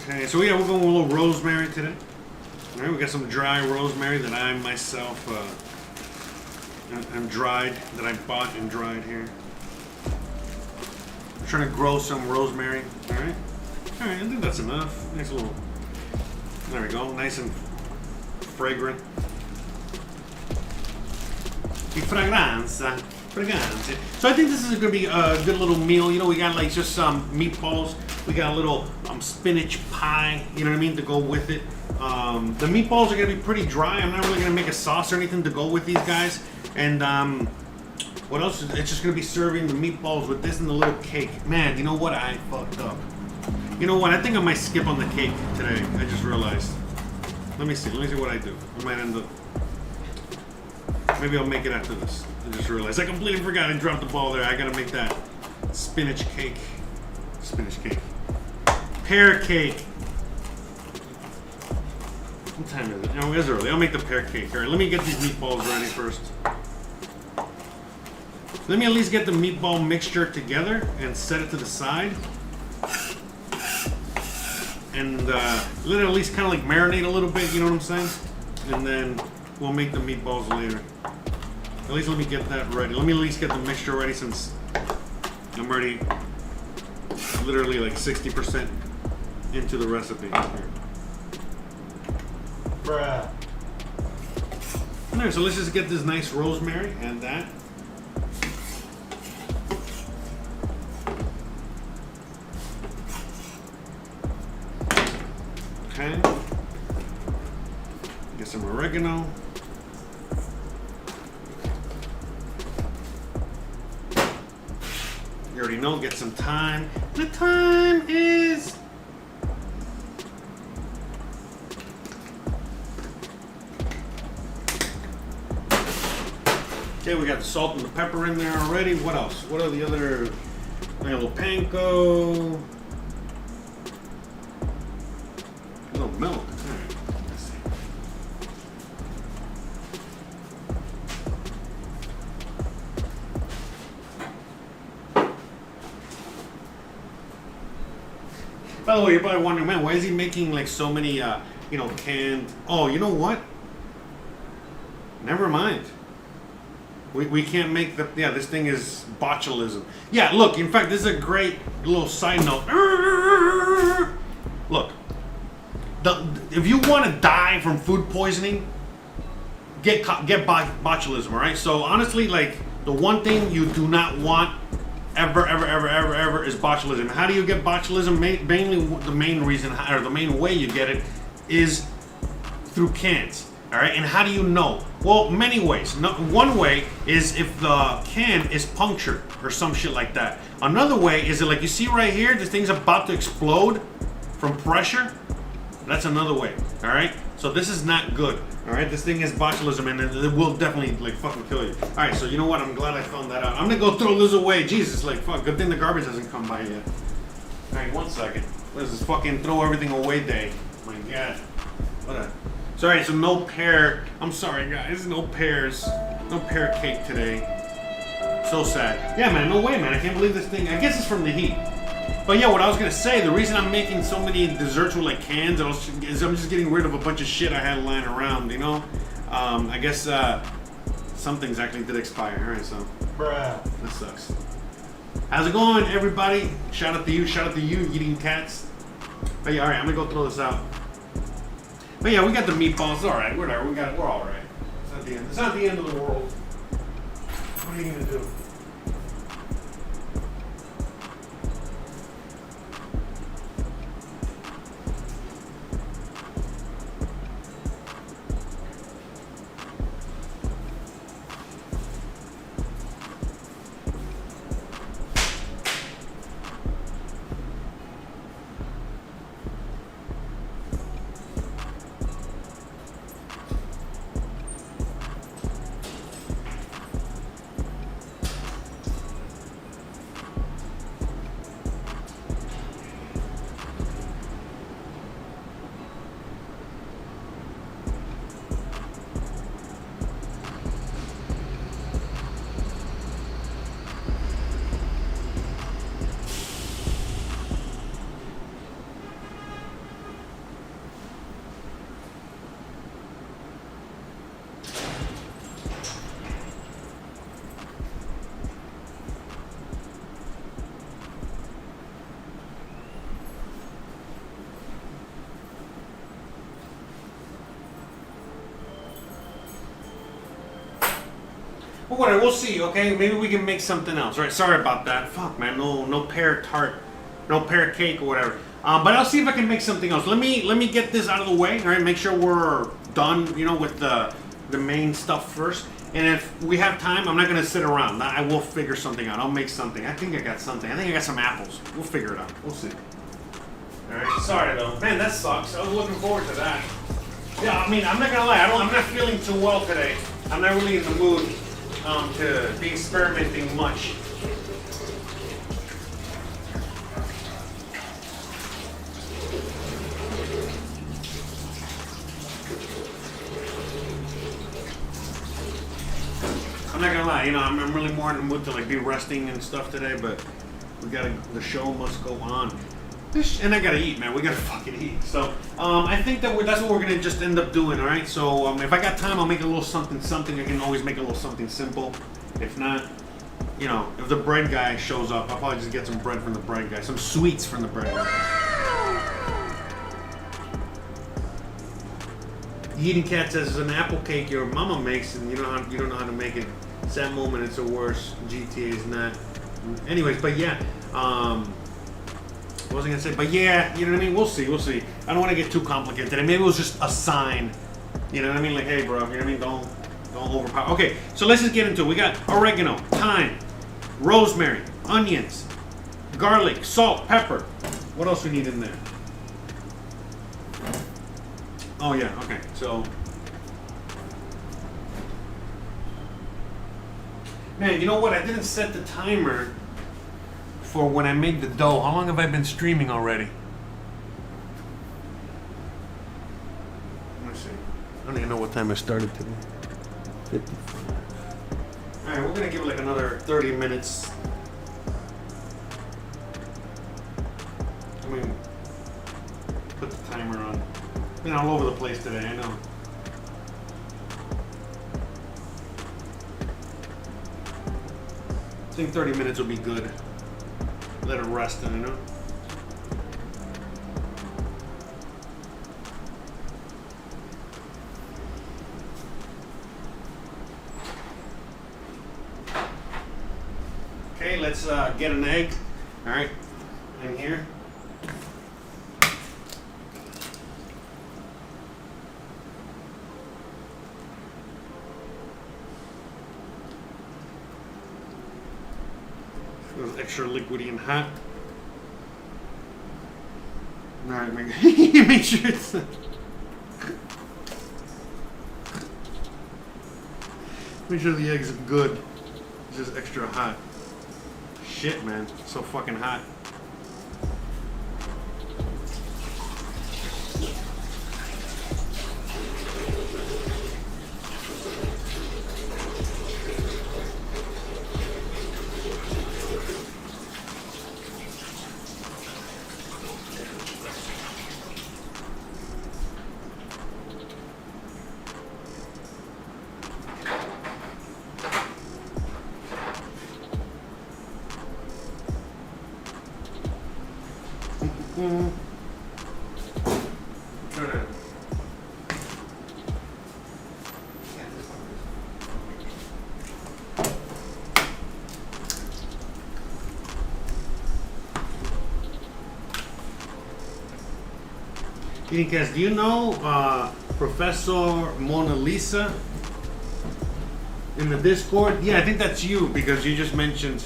Speaker 1: Okay, so yeah, we're going with a little rosemary today. All right, we got some dry rosemary that I myself am dried, that I bought and dried here. I'm trying to grow some rosemary. All right, I think that's enough. Nice little. There we go, nice and fragrant. Fragranza. So I think this is going to be a good little meal. You know, we got like just some meatballs. We got a little spinach pie, you know what I mean, to go with it. The meatballs are going to be pretty dry. I'm not really going to make a sauce or anything to go with these guys. And what else? It's just going to be serving the meatballs with this and the little cake. Man, you know what? I fucked up. You know what? I think I might skip on the cake today. I just realized. Let me see what I do. I might end up. Maybe I'll make it after this. I just realized. I completely forgot. I dropped the ball there. I gotta make that spinach cake. Spinach cake. Pear cake. What time is it? No, it's early. I'll make the pear cake. All right, let me get these meatballs ready first. Let me at least get the meatball mixture together and set it to the side. And let it at least kind of like marinate a little bit, you know what I'm saying? And then we'll make the meatballs later. At least let me get that ready. Let me at least get the mixture ready, since I'm already literally like 60% into the recipe here. Bruh. Alright, so let's just get this nice rosemary and that. Okay. Get some oregano. You already know, get some thyme. The thyme is... Okay, we got the salt and the pepper in there already. What else? What are the other... A little panko. A little milk. Alright, let's see. By the way, you're probably wondering, man, why is he making like so many, you know, canned... Oh, you know what? Never mind. We can't make the... Yeah, this thing is botulism. Yeah, look, in fact, this is a great little side note. Look. If you want to die from food poisoning, get botulism, all right? So honestly, like, the one thing you do not want ever is botulism. How do you get botulism? Mainly, the main reason, or the main way you get it, is through cans, all right? And how do you know? Well, many ways. One way is if the can is punctured or some shit like that. Another way is that, like you see right here, this thing's about to explode from pressure. That's another way. All right. So this is not good. All right. This thing has botulism and it will definitely like fucking kill you. All right. So you know what? I'm glad I found that out. I'm gonna go throw this away. Jesus, like fuck. Good thing the garbage hasn't come by yet. All right. 1 second. What is this fucking throw everything away day? My God. What a. Sorry. So no pear. I'm sorry, guys. No pears. No pear cake today. So sad. Yeah, man. No way, man. I can't believe this thing. I guess it's from the heat. But yeah, what I was gonna say, the reason I'm making so many desserts with like cans is I'm just getting rid of a bunch of shit I had lying around, you know? I guess some things actually did expire. Alright, so bruh, that sucks. How's it going, everybody? Shout out to you eating cats. But yeah, alright, I'm gonna go throw this out. But yeah, we got the meatballs, alright, whatever, we're alright. It's not the end of the world. What are you gonna do? Well, whatever, we'll see, okay? Maybe we can make something else. All right, sorry about that. Fuck, man, no pear tart, no pear cake or whatever. But I'll see if I can make something else. Let me get this out of the way, all right? Make sure we're done, you know, with the main stuff first. And if we have time, I'm not gonna sit around. I will figure something out. I'll make something. I think I got something. I think I got some apples. We'll figure it out. We'll see. All right. Sorry though, man. That sucks. I was looking forward to that. Yeah, I mean, I'm not gonna lie. I'm not feeling too well today. I'm not really in the mood to be experimenting much. I'm not gonna lie, you know, I'm really more in the mood to like be resting and stuff today, but the show must go on. And I gotta eat, man. We gotta fucking eat. So, I think that's what we're gonna just end up doing, alright? So, if I got time, I'll make a little something. I can always make a little something simple. If not, you know, if the bread guy shows up, I'll probably just get some bread from the bread guy. Some sweets from the bread guy. Eating cat says it's an apple cake your mama makes and you don't know how to make it. Sad moment, it's the worst. GTA is not. Anyways, but yeah, what was I gonna say? But yeah, you know what I mean? We'll see. I don't want to get too complicated. And maybe it was just a sign. You know what I mean? Like, hey, bro, you know what I mean? Don't overpower. Okay, so let's just get into it. We got oregano, thyme, rosemary, onions, garlic, salt, pepper. What else we need in there? Oh yeah, okay. So, man, you know what? I didn't set the timer for when I made the dough. How long have I been streaming already? Let me see. I don't even know what time I started today. 55. Alright, we're gonna give it like another 30 minutes. I mean, put the timer on. Been all over the place today, I know. I think 30 minutes will be good. Let it rest, you know? Okay, let's get an egg. All right, in here. Feels extra liquidy and hot. Alright, make sure it's... Make sure the eggs are good. It's just extra hot. Shit, man. It's so fucking hot. Do you know Professor Mona Lisa in the Discord? Yeah, I think that's you because you just mentioned.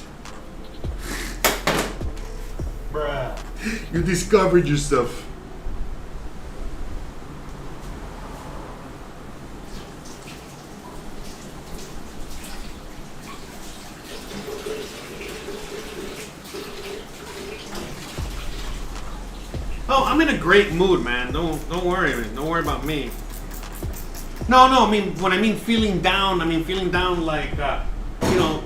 Speaker 1: Bruh. You discovered yourself. Oh, I'm in a great mood, man. Don't worry, man. Don't worry about me. No. I mean, when I mean feeling down, like, you know,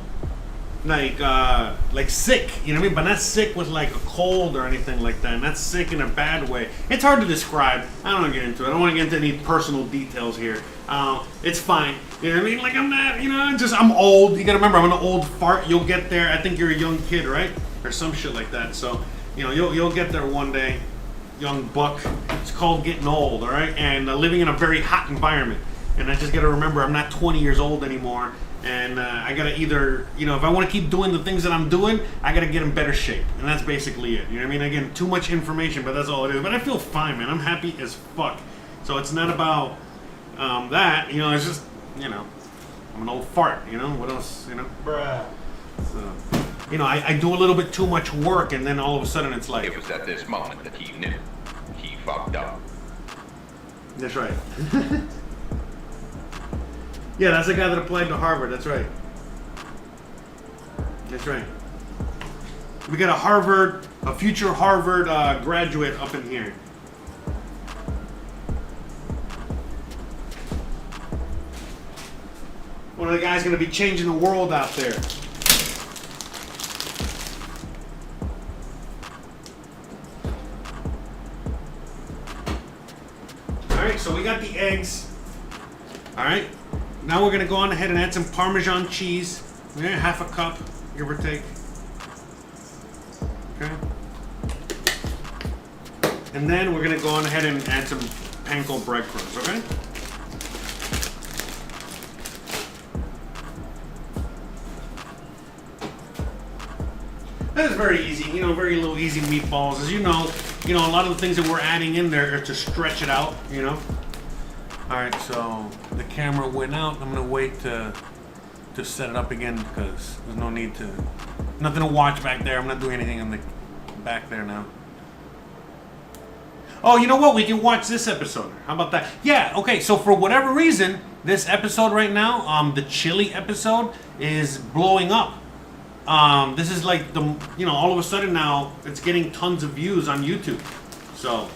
Speaker 1: like sick. You know what I mean? But not sick with like a cold or anything like that. Not sick in a bad way. It's hard to describe. I don't want to get into it. I don't want to get into any personal details here. It's fine. You know what I mean? Like I'm not. You know, I'm old. You gotta remember, I'm an old fart. You'll get there. I think you're a young kid, right? Or some shit like that. So, you know, you'll get there one day. Young buck. It's called getting old, all right? And living in a very hot environment. And I just got to remember I'm not 20 years old anymore. And I got to either, you know, if I want to keep doing the things that I'm doing, I got to get in better shape. And that's basically it. You know what I mean? Again, too much information, but that's all it is. But I feel fine, man. I'm happy as fuck. So it's not about that. You know, it's just, you know, I'm an old fart, you know? What else, you know? Bruh. So... You know, I do a little bit too much work, and then all of a sudden it's like...
Speaker 2: It was at this moment that he knew. He fucked up.
Speaker 1: That's right. Yeah, that's the guy that applied to Harvard. That's right. That's right. We got a future Harvard graduate up in here. One of the guys going to be changing the world out there. Alright, so we got the eggs. Alright, now we're going to go on ahead and add some Parmesan cheese. Yeah, half a cup, give or take. Okay. And then we're going to go on ahead and add some panko breadcrumbs, okay? That is very easy, you know, very little easy meatballs. As you know, a lot of the things that we're adding in there are to stretch it out, you know. All right, so the camera went out. I'm gonna wait to set it up again because there's nothing to watch back there. I'm not doing anything in the back there now. Oh, you know what? We can watch this episode. How about that? Yeah, okay, so for whatever reason, this episode right now, the chili episode, is blowing up. This is like all of a sudden now it's getting tons of views on YouTube. So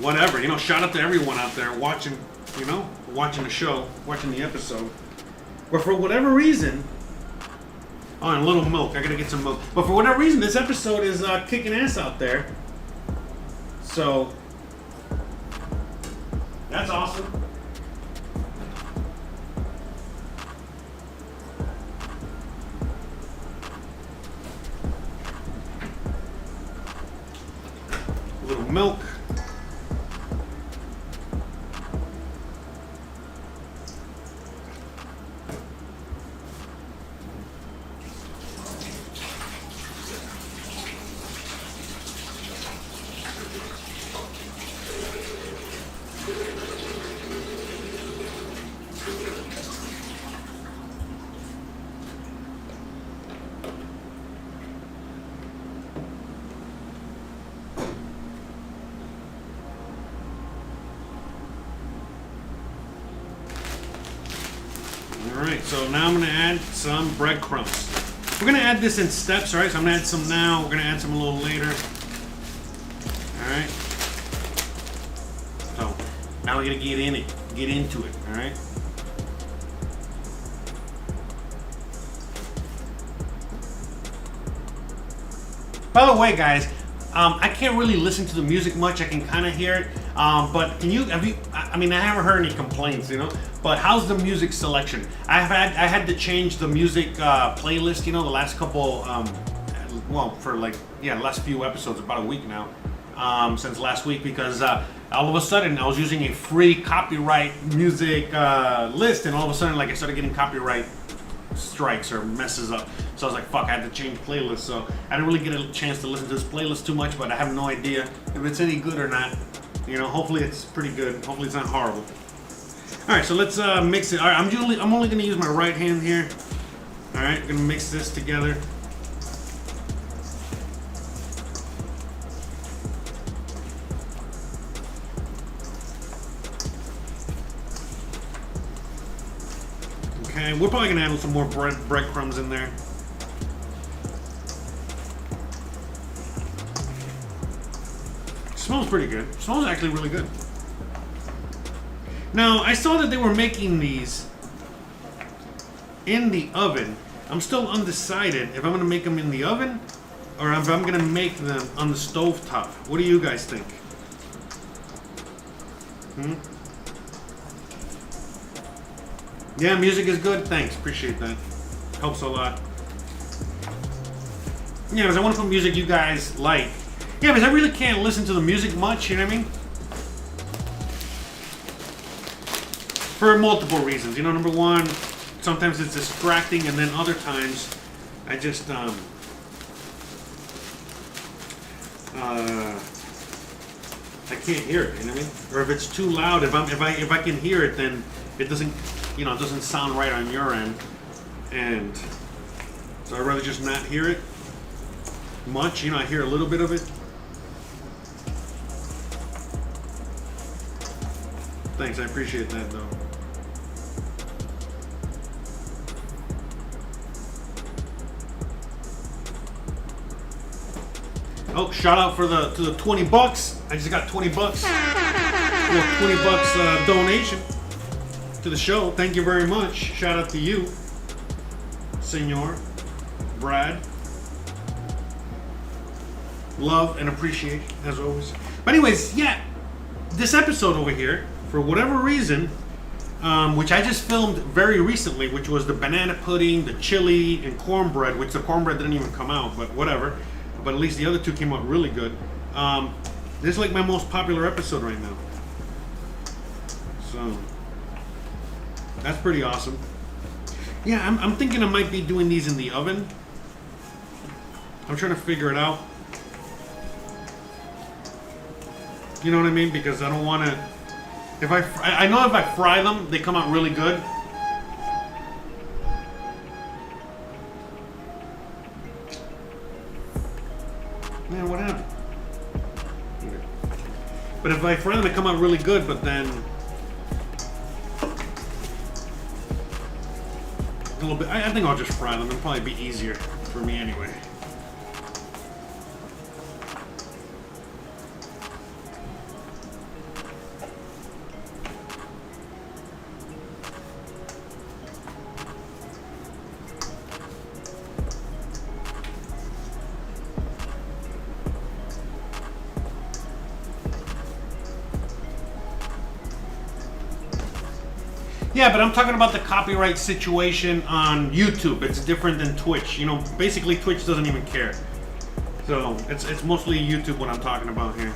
Speaker 1: whatever, shout out to everyone out there watching, watching the show, watching the episode. But for whatever reason, and a little milk, I gotta get some milk. But for whatever reason, this episode is kicking ass out there. So that's awesome. A little milk. Alright, so now I'm gonna add some breadcrumbs. We're gonna add this in steps, alright? So I'm gonna add some now, we're gonna add some a little later. Alright. So now we're gonna get into it, alright? By the way, guys, I can't really listen to the music much. I can kind of hear it, but I mean, I haven't heard any complaints, you know. But how's the music selection? I had to change the music playlist, you know, the last couple, for like last few episodes, about a week now, since last week, because all of a sudden I was using a free copyright music list, and all of a sudden, like, I started getting copyright strikes or messes up. So I was like, fuck, I had to change playlists. So I didn't really get a chance to listen to this playlist too much, but I have no idea if it's any good or not. You know, hopefully it's pretty good. Hopefully it's not horrible. All right, so let's mix it. All right, I'm only gonna use my right hand here. All right, I'm gonna mix this together. Okay, we're probably gonna add some more breadcrumbs in there. Smells pretty good. Smells actually really good. Now, I saw that they were making these in the oven. I'm still undecided if I'm gonna make them in the oven or if I'm gonna make them on the stove top. What do you guys think? Yeah, music is good. Thanks, appreciate that. Helps a lot. Yeah, because I want to put music you guys like. Yeah, because I really can't listen to the music much, you know what I mean? For multiple reasons. You know, number one, sometimes it's distracting, and then other times I just I can't hear it, you know what I mean? Or if it's too loud, if I can hear it, then it doesn't, you know, it doesn't sound right on your end. And so I'd rather just not hear it much. You know, I hear a little bit of it. Thanks, I appreciate that though. Oh, shout out to the $20. I just got $20. $20 donation to the show. Thank you very much. Shout out to you, Senor Brad. Love and appreciate, as always. But anyways, yeah, this episode over here, for whatever reason, which I just filmed very recently, which was the banana pudding, the chili, and cornbread, which the cornbread didn't even come out, but whatever. But at least the other two came out really good. This is like my most popular episode right now. So that's pretty awesome. Yeah, I'm thinking I might be doing these in the oven. I'm trying to figure it out. You know what I mean? Because I don't want to. I know if I fry them, they come out really good. Man, what happened? Okay. But if I fry them, they come out really good. But then a little bit. I think I'll just fry them. It'll probably be easier for me anyway. Yeah, but I'm talking about the copyright situation on YouTube. It's different than Twitch. You know, basically Twitch doesn't even care. So it's mostly YouTube what I'm talking about here.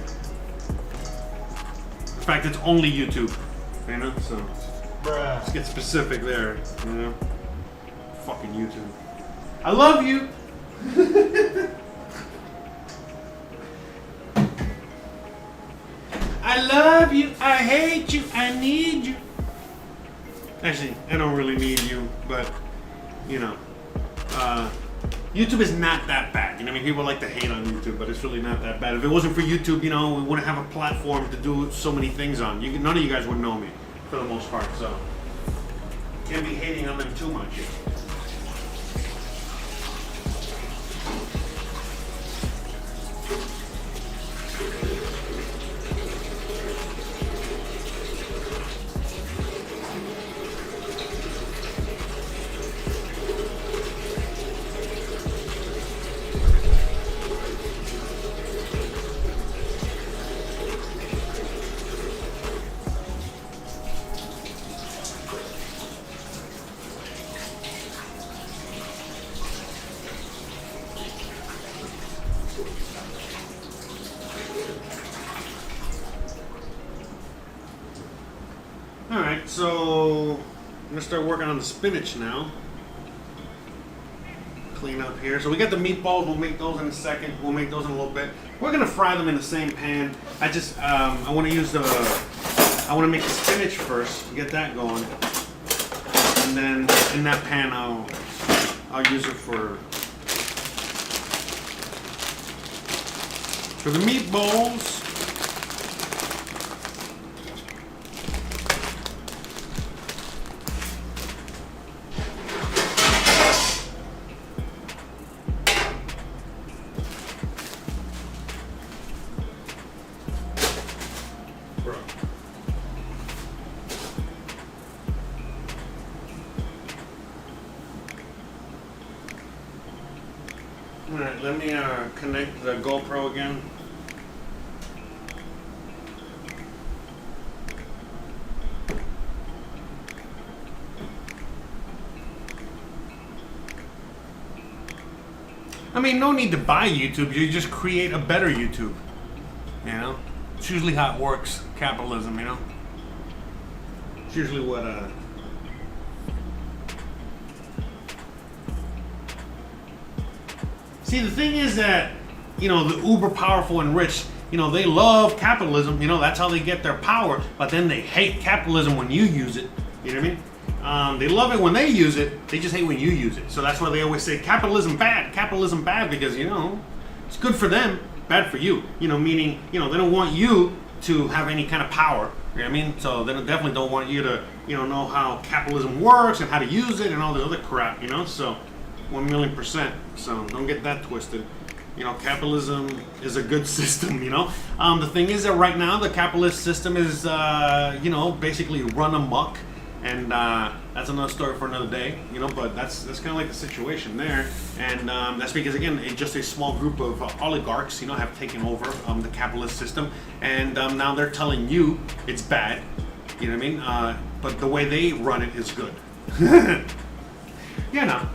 Speaker 1: In fact, it's only YouTube. You know, so let's get specific there. You know, fucking YouTube. I love you. I love you. I hate you. I need you. Actually, I don't really need you, but, you know, YouTube is not that bad. You know, I mean, people like to hate on YouTube, but it's really not that bad. If it wasn't for YouTube, you know, we wouldn't have a platform to do so many things on. None of you guys would know me, for the most part, so. Can't be hating on them too much. Alright, so I'm gonna start working on the spinach now. Clean up here. So we got the meatballs, we'll make those in a second. We'll make those in a little bit. We're gonna fry them in the same pan. I wanna use I wanna make the spinach first, get that going. And then in that pan I'll use it for the meatballs. Alright, let me connect the GoPro again. I mean, no need to buy YouTube, you just create a better YouTube. You know? It's usually how it works, capitalism, you know? It's usually what, See, the thing is that, you know, the uber powerful and rich, you know, they love capitalism, you know, that's how they get their power, but then they hate capitalism when you use it, you know what I mean? They love it when they use it, they just hate when you use it. So that's why they always say capitalism bad, because, you know, it's good for them, bad for you, you know, meaning, you know, they don't want you to have any kind of power, you know what I mean? So they definitely don't want you to, you know how capitalism works and how to use it and all the other crap, you know, so 1,000,000%. So don't get that twisted. You know, capitalism is a good system, you know. The thing is that right now the capitalist system is, you know, basically run amok. And that's another story for another day, you know, but that's kind of like the situation there. And that's because, again, just a small group of oligarchs, you know, have taken over the capitalist system. And now they're telling you it's bad, you know what I mean? But the way they run it is good. You know.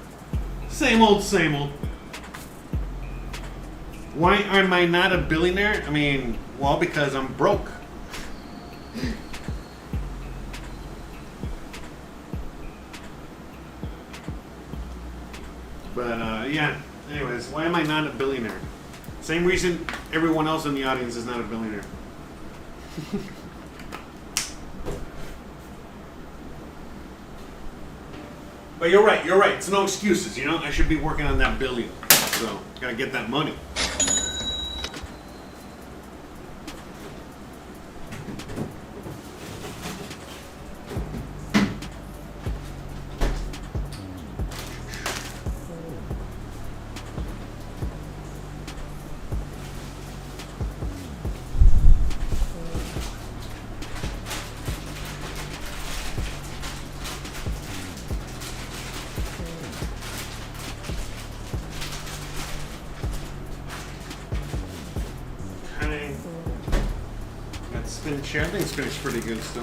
Speaker 1: Same old, same old. Why am I not a billionaire? I mean, well, because I'm broke. But, yeah. Anyways, why am I not a billionaire? Same reason everyone else in the audience is not a billionaire. But you're right, it's no excuses, you know? I should be working on that billion. So, gotta get that money. Spinach, I think spinach is pretty good still.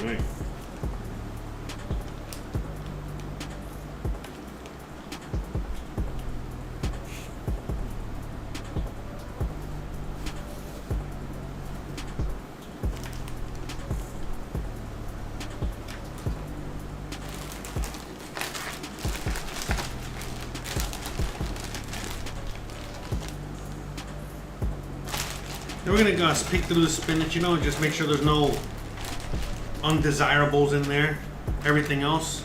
Speaker 1: Alright. Then we're gonna go peek through the spinach, you know, and just make sure there's no undesirables in there. Everything else,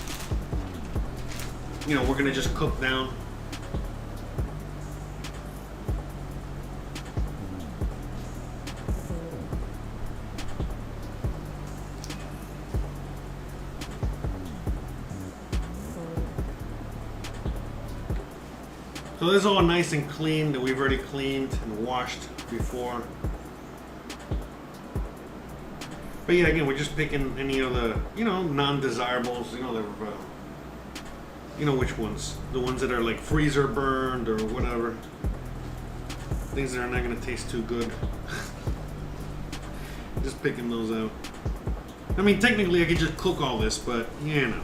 Speaker 1: you know, we're gonna just cook down. So this is all nice and clean that we've already cleaned and washed before. But yeah, again, we're just picking any of the, you know, non-desirables. You know, you know which ones? The ones that are like freezer burned or whatever. Things that are not gonna taste too good. Just picking those out. I mean, technically, I could just cook all this, but you know.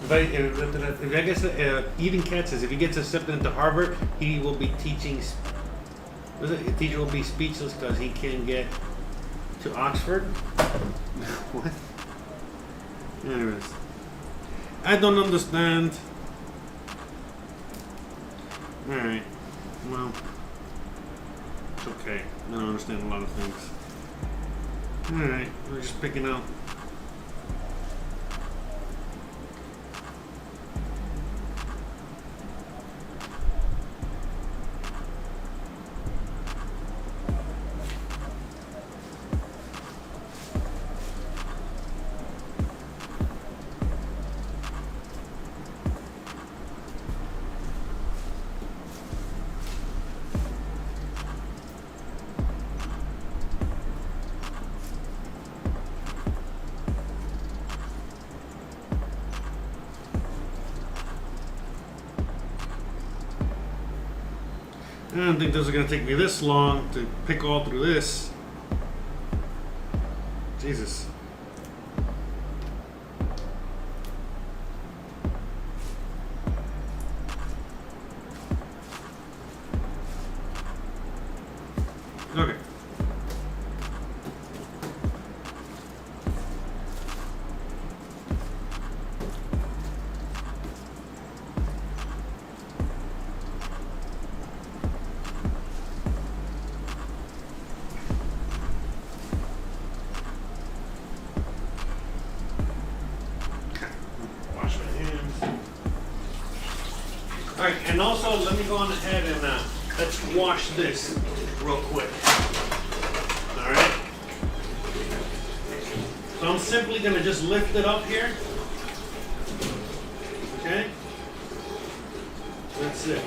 Speaker 1: If I guess Eden Cat says if he gets accepted into Harvard, he will be teaching. The teacher will be speechless because he can't get to Oxford. What? Anyways, I don't understand. All right, well, it's okay. I don't understand a lot of things. All right, we're just picking out. I don't think those are going to take me this long to pick all through this. Jesus. Okay. Alright, and also let me go on ahead and let's wash this real quick. Alright? So I'm simply going to just lift it up here. Okay? That's it.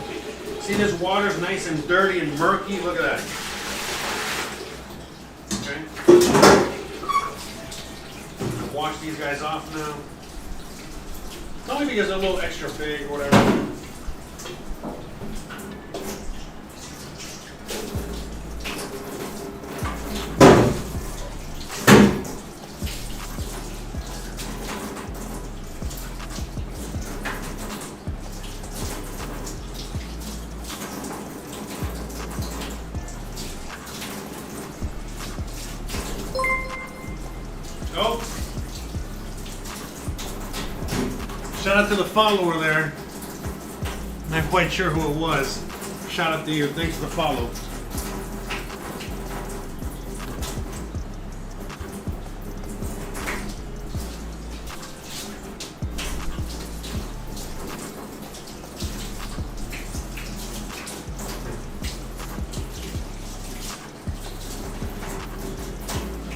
Speaker 1: See, this water's nice and dirty and murky? Look at that. Okay? I'll wash these guys off now. It's only because they're a little extra big or whatever. Oh. Shout out to the follower there. Not quite sure who it was. Shout out to you. Thanks for the follow.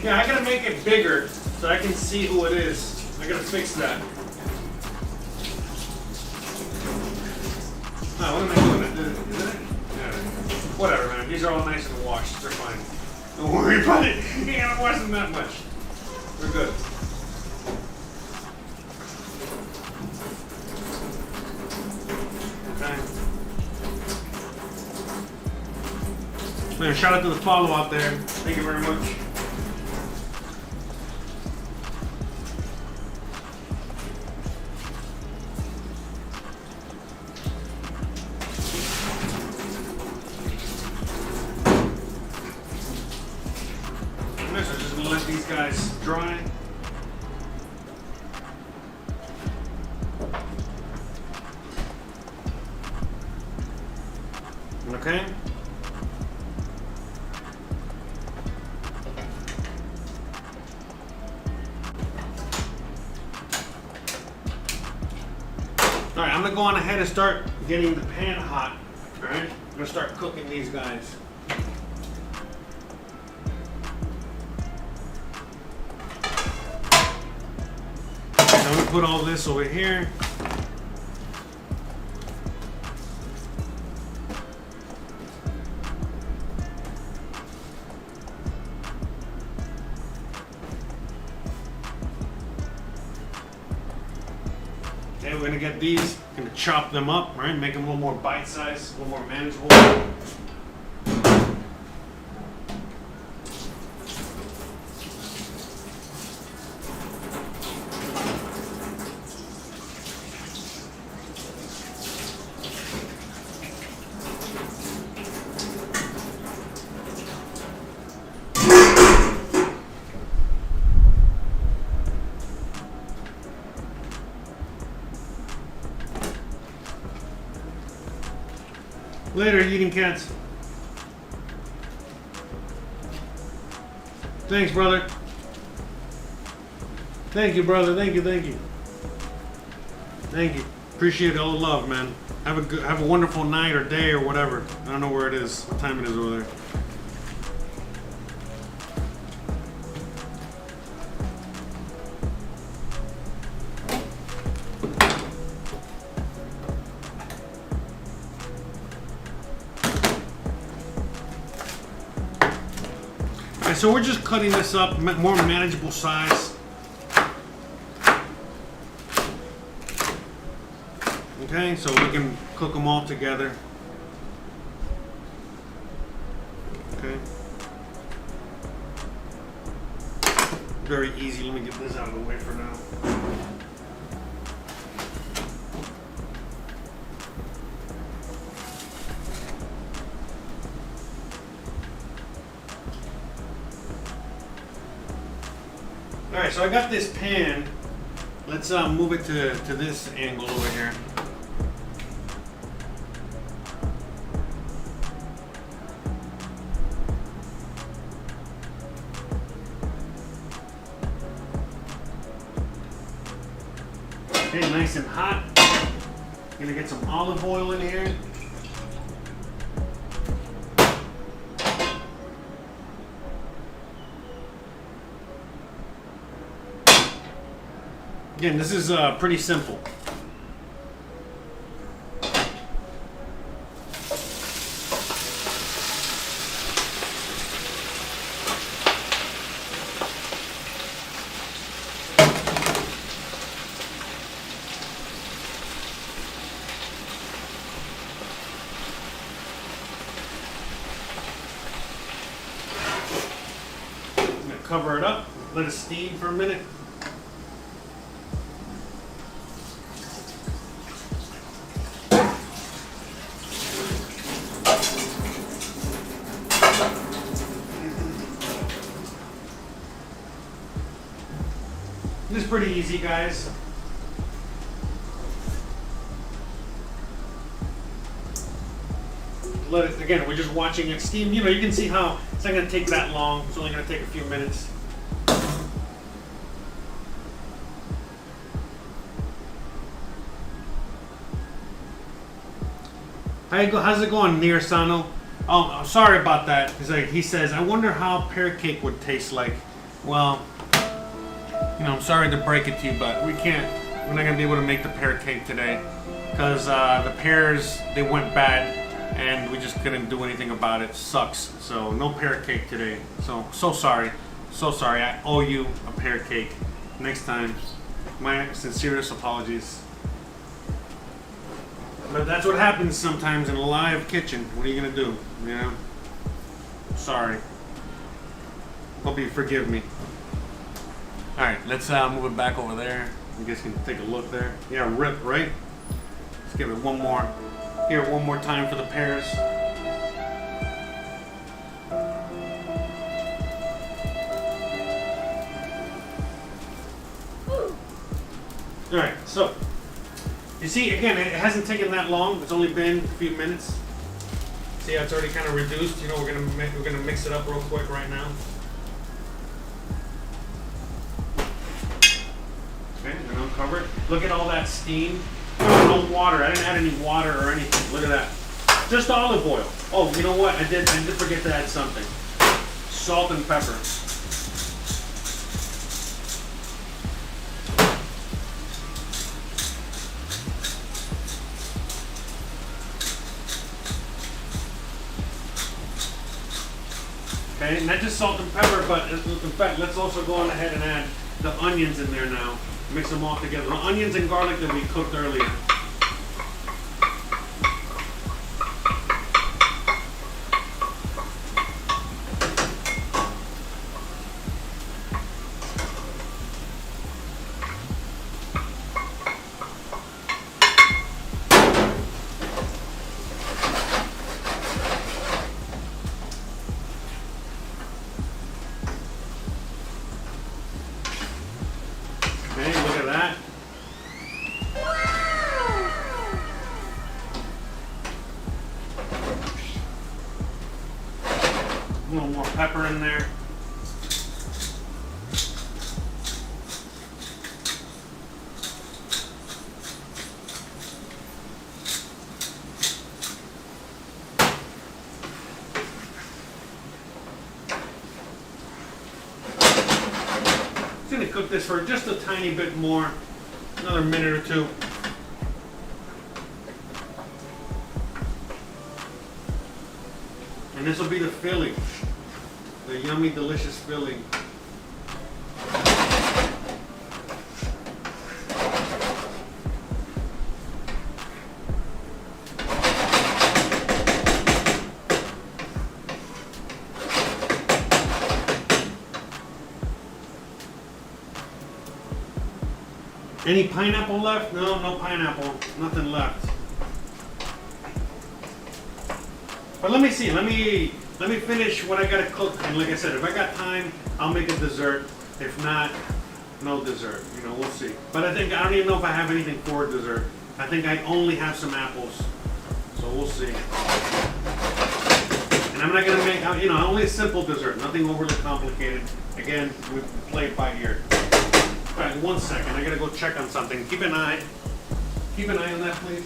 Speaker 1: Yeah, I gotta make it bigger so I can see who it is. I gotta fix that. Oh, what am I doing? Is it? Yeah. Whatever, man. These are all nice and washed. They're fine. Don't worry about it. You can't wash them that much. They're good. Okay. Man, shout out to the follow out there. Thank you very much. So just gonna let these guys dry. Okay. All right, I'm gonna go on ahead and start getting the pan hot. All right, I'm gonna start cooking these guys. I'm gonna put all this over here. Okay, we're gonna get these, gonna chop them up, right? Make them a little more bite-sized, a little more manageable. Later, eating cats. Thanks, brother. Thank you, brother. Thank you, thank you. Thank you. Appreciate all the love, man. Have a wonderful night or day or whatever. I don't know where it is, what time it is over there. So we're just cutting this up, more manageable size. Okay, so we can cook them all together. Okay. Very easy. Let me get this out of the way for now. Alright, so I got this pan. Let's move it to this angle over here. Okay, nice and hot. Gonna get some olive oil in here. Again, this is pretty simple. I'm gonna cover it up, let it steam for a minute. This is pretty easy, guys. Let it, again, we're just watching it steam. You know, you can see how it's not going to take that long. It's only going to take a few minutes. How's it going, Nir Sano? Oh, I'm sorry about that. He says, I wonder how pear cake would taste like. Well, you know, I'm sorry to break it to you, but we're not gonna be able to make the pear cake today because the pears, they went bad and we just couldn't do anything about it. Sucks. So no pear cake today. So sorry. I owe you a pear cake next time. My sincerest apologies. But that's what happens sometimes in a live kitchen. What are you gonna do? You know? Sorry. Hope you forgive me. All right, let's move it back over there. You guys can take a look there. Yeah, rip, right? Let's give it one more. Here, one more time for the pears. All right, so you see, again, it hasn't taken that long. It's only been a few minutes. See how it's already kind of reduced. You know, we're gonna mix it up real quick right now. Okay, and uncover it. Look at all that steam. No water. I didn't add any water or anything. Look at that. Just olive oil. Oh, you know what? I did forget to add something. Salt and pepper. Okay, not just salt and pepper, but in fact, let's also go on ahead and add the onions in there now. Mix them all together. The onions and garlic that we cooked earlier. Okay, look at that. A little more pepper in there. Just gonna cook this for just a tiny bit more, another minute or two. And this will be the filling, the yummy, delicious filling. Any pineapple left? No, no pineapple. Nothing left. But let me see. Let me finish what I gotta cook. And like I said, if I got time, I'll make a dessert. If not, no dessert. You know, we'll see. But I don't even know if I have anything for a dessert. I think I only have some apples. So we'll see. And I'm not gonna make, you know, only a simple dessert. Nothing overly complicated. Again, we play it by ear. All right, 1 second. I gotta go check on something. Keep an eye on that, please.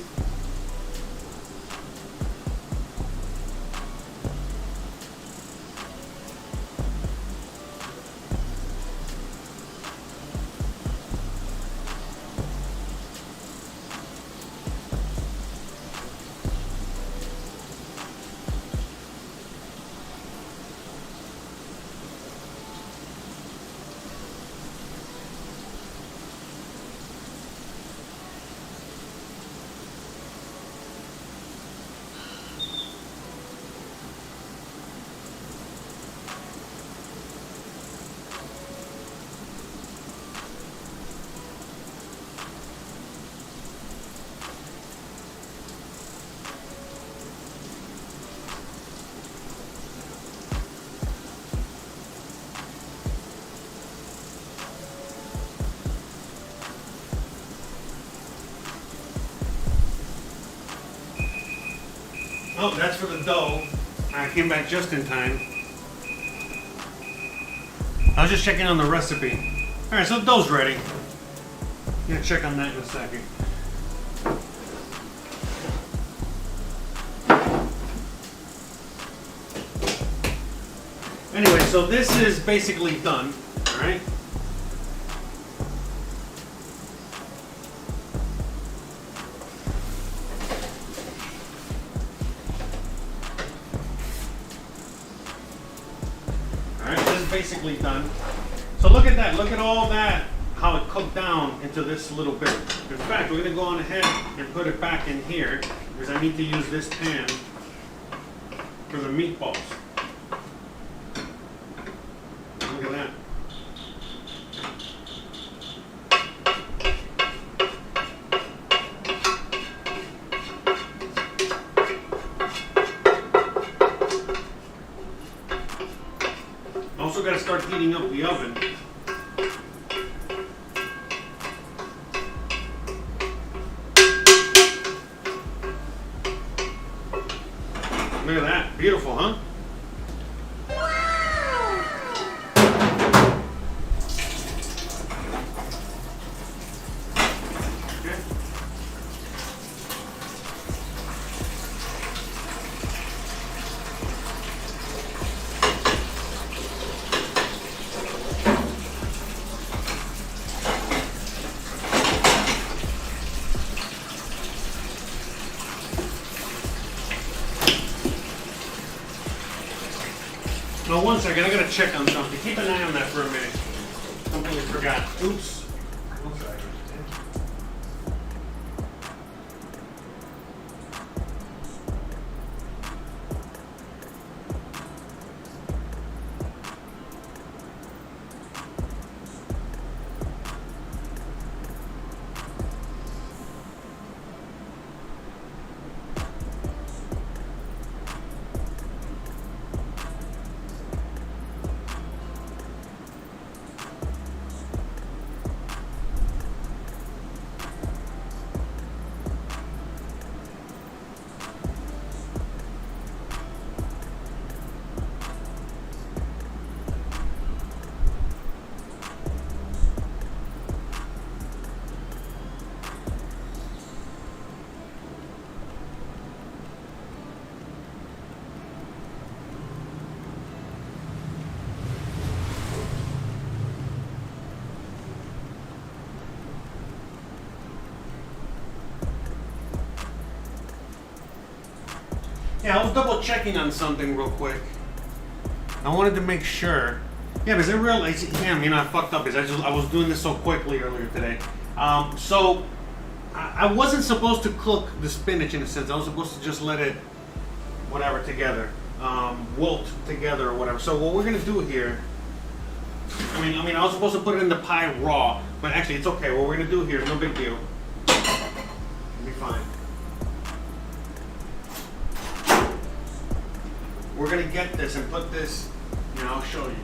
Speaker 1: Oh, that's for the dough. I came back just in time. I was just checking on the recipe. All right, so the dough's ready. I'm gonna check on that in a second. Anyway, so this is basically done, all right? Basically done. So look at that. Look at all that, how it cooked down into this little bit. In fact, we're going to go on ahead and put it back in here because I need to use this pan for the meatballs. Also got to start heating up the oven. Look at that. Beautiful, huh? Okay. Now, one second, I gotta check on something. Keep an eye on that for a minute. Completely forgot. Oops. One second. Yeah, I was double checking on something real quick. I wanted to make sure. Yeah, because I realized, damn, I fucked up because I was doing this so quickly earlier today. So I wasn't supposed to cook the spinach in a sense. I was supposed to just let it, whatever, together, wilt together or whatever. So what we're gonna do here, I was supposed to put it in the pie raw, but actually it's okay. What we're gonna do here is no big deal. It'll be fine. We're gonna get this and put this, I'll show you.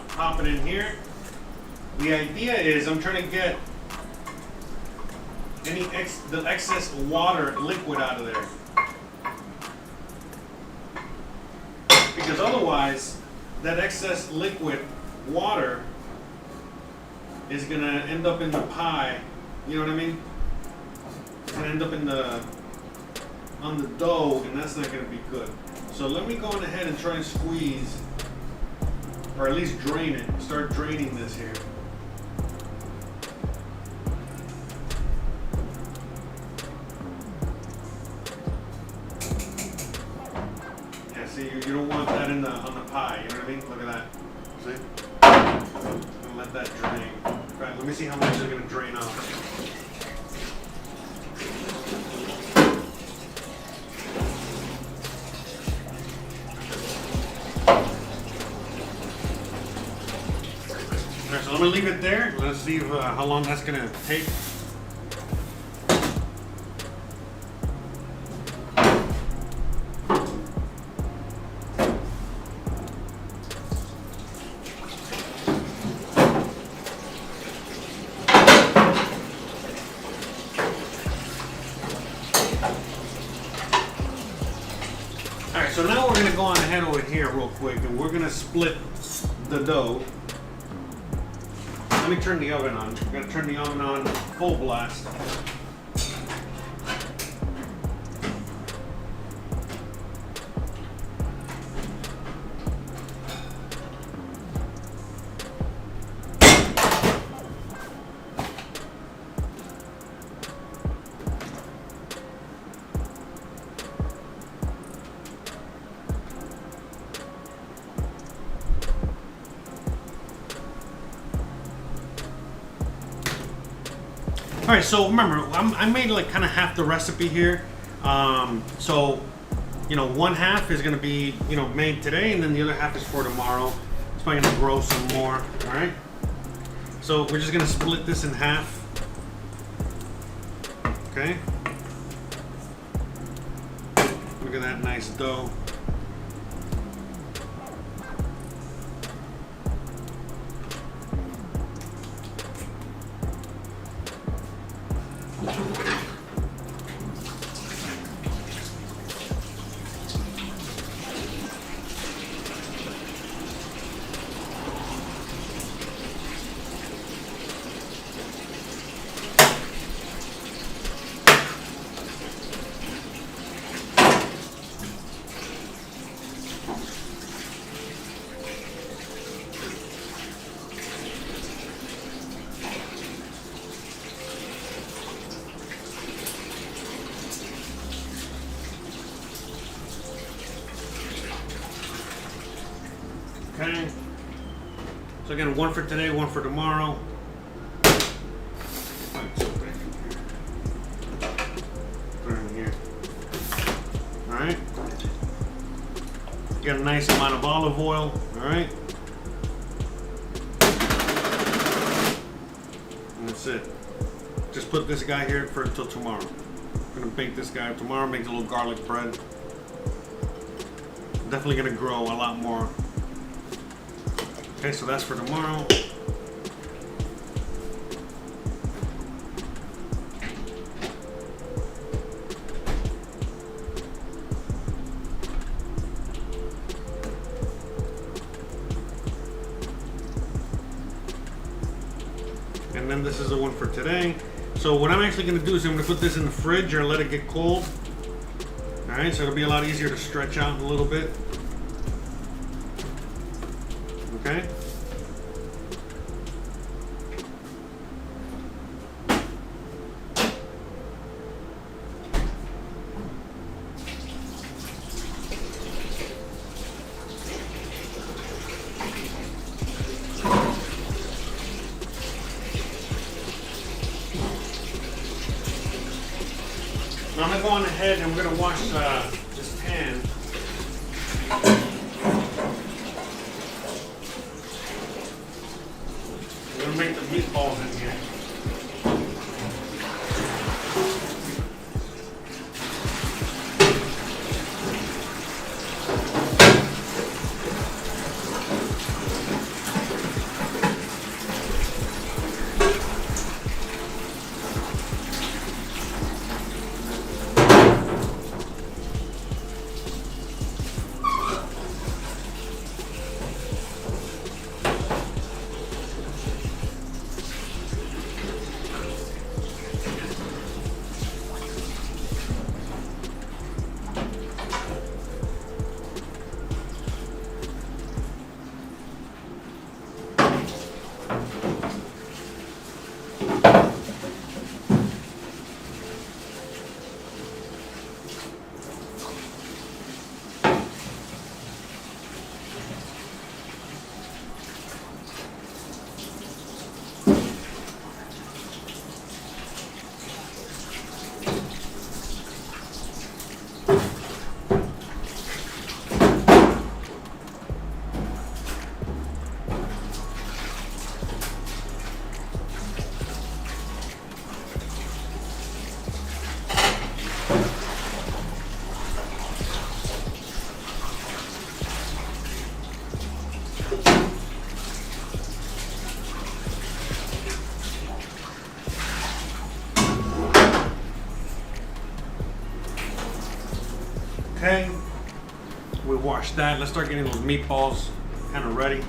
Speaker 1: Pop it in here. The idea is I'm trying to get the excess water liquid out of there, because otherwise that excess liquid water is gonna end up in the pie. You know what I mean? It's gonna end up on the dough, and that's not gonna be good. So let me go on ahead and try and squeeze, or at least drain it. Start draining this here. Yeah, see, you don't want that on the pie. You know what I mean? Look at that. See? I'm gonna let that drain. Right, let me see how much is gonna drain off. Alright, so let me leave it there. Let's see how long that's gonna take. Alright, so now we're gonna go on ahead over here real quick, and we're gonna split the dough. Let me turn the oven on. I'm gonna turn the oven on full blast. All right, so remember, I made like kind of half the recipe here. So, you know, one half is gonna be, you know, made today, and then the other half is for tomorrow. It's probably gonna grow some more. All right. So we're just gonna split this in half. Okay. Look at that nice dough. Okay. So again, one for today, one for tomorrow. Put it in here. All right. Get a nice amount of olive oil. All right. And that's it. Just put this guy here for until tomorrow. I'm gonna bake this guy tomorrow. Make a little garlic bread. Definitely gonna grow a lot more. Okay, so that's for tomorrow. And then this is the one for today. So what I'm actually going to do is I'm going to put this in the fridge or let it get cold. All right, so it'll be a lot easier to stretch out a little bit. Okay. Now I'm going to go on ahead and we're going to wash this pan. We're going to make the meatballs in here. Okay, we washed that. Let's start getting those meatballs kind of ready.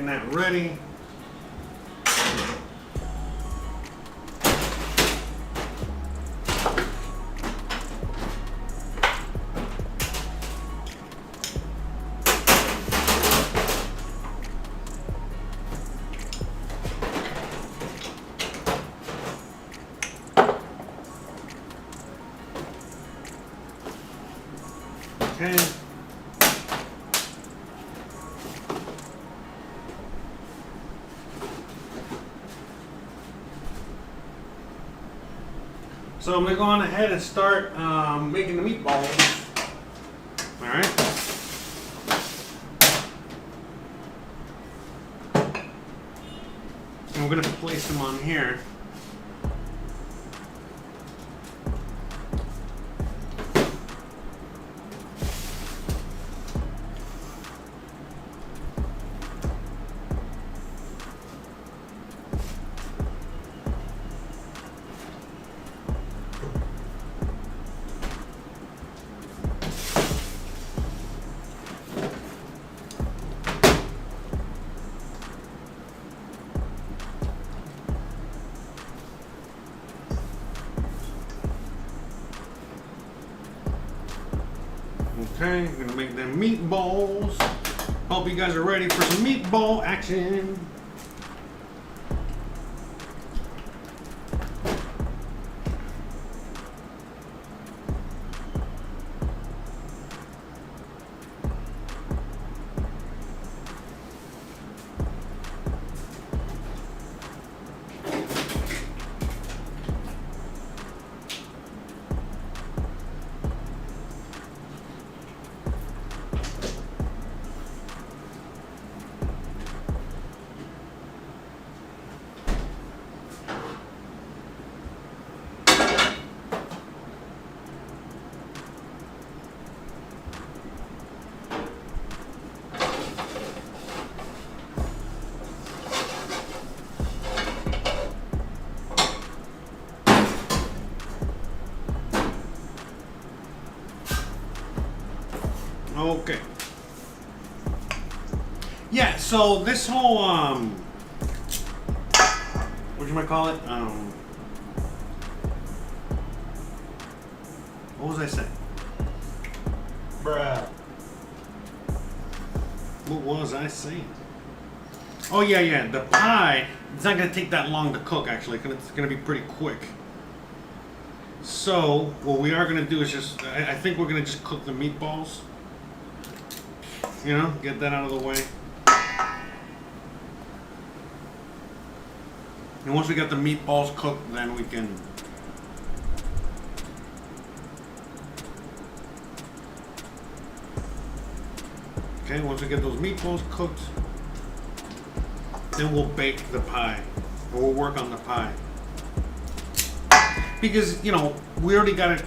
Speaker 1: getting that ready. Okay. So I'm gonna go on ahead and start making the meatballs. All right. And we're gonna place them on here. Okay, I'm gonna make them meatballs. Hope you guys are ready for some meatball action. Okay. Yeah, so this whole what you might call it? What was I saying?
Speaker 3: Bruh.
Speaker 1: What was I saying? Oh yeah, the pie, it's not gonna take that long to cook actually, it's gonna be pretty quick. So what we are gonna do is just, I think we're gonna just cook the meatballs. You know, get that out of the way. And once we got the meatballs cooked, then we can okay, once we get those meatballs cooked, then we'll bake the pie. Or we'll work on the pie. Because, you know, we already got it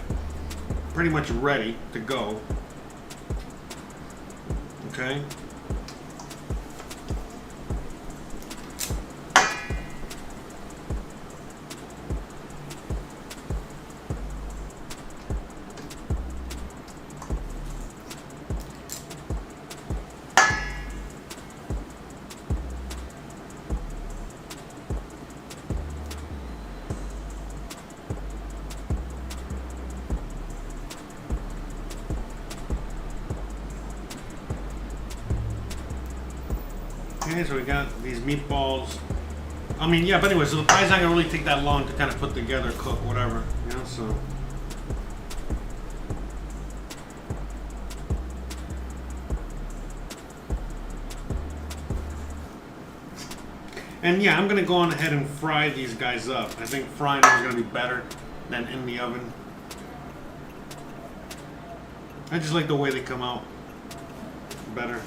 Speaker 1: pretty much ready to go. Okay. Okay, so we got these meatballs. I mean, yeah, but anyway, so the pie's not gonna really take that long to kind of put together, cook, whatever, you know, so. And yeah, I'm gonna go on ahead and fry these guys up. I think frying them is gonna be better than in the oven. I just like the way they come out better.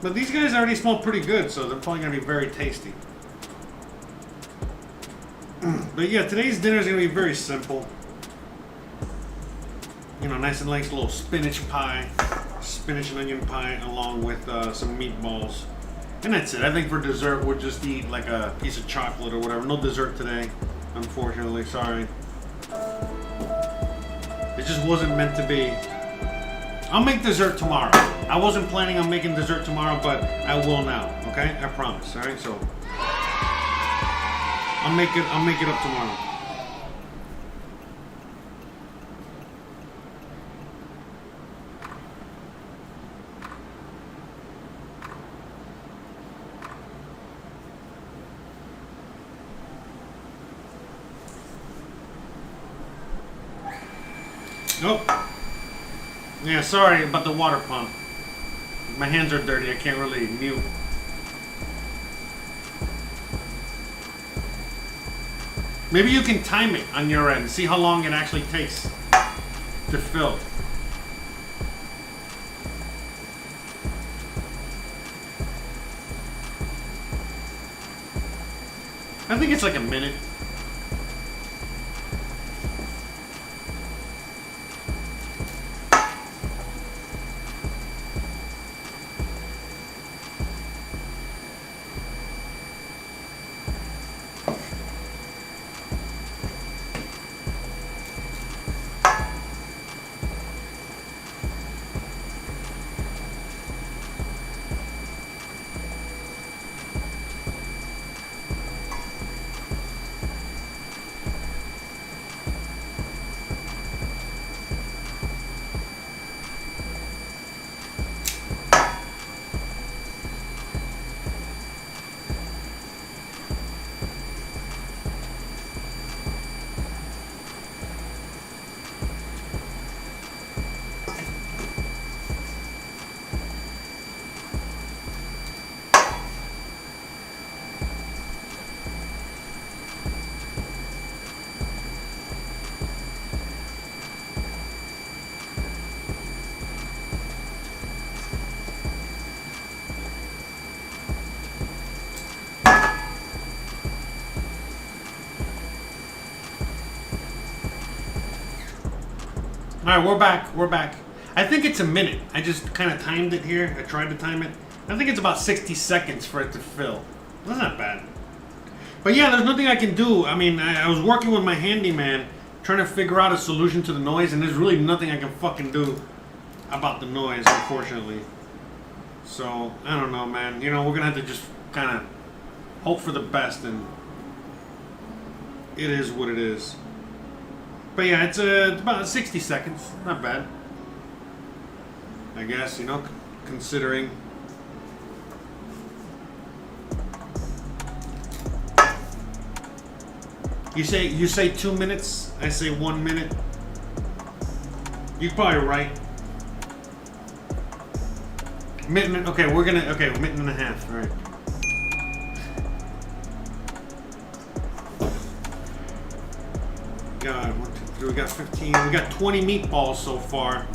Speaker 1: But these guys already smell pretty good, so they're probably gonna be very tasty. But yeah, today's dinner is gonna be very simple. You know, nice and nice little spinach pie, spinach and onion pie, along with some meatballs. And that's it. I think for dessert, we'll just eat like a piece of chocolate or whatever. No dessert today, unfortunately, sorry. It just wasn't meant to be. I'll make dessert tomorrow. I wasn't planning on making dessert tomorrow, but I will now. Okay, I promise. All right, so I'll make it up tomorrow. Nope. Yeah, sorry about the water pump. My hands are dirty. I can't really mute. Maybe you can time it on your end. See how long it actually takes to fill. I think it's like a minute. All right, we're back. We're back. I think it's a minute. I just kind of timed it here. I tried to time it. I think it's about 60 seconds for it to fill. That's not bad. But yeah, there's nothing I can do. I mean, I was working with my handyman trying to figure out a solution to the noise, and there's really nothing I can fucking do about the noise, unfortunately. So, I don't know, man. You know, we're going to have to just kind of hope for the best, and it is what it is. But yeah, it's about 60 seconds. Not bad. I guess, you know, considering. You say 2 minutes, I say 1 minute. You're probably right. Minute, okay, a minute and a half, all right. God, 1, 2, 3, we got 15, we got 20 meatballs so far.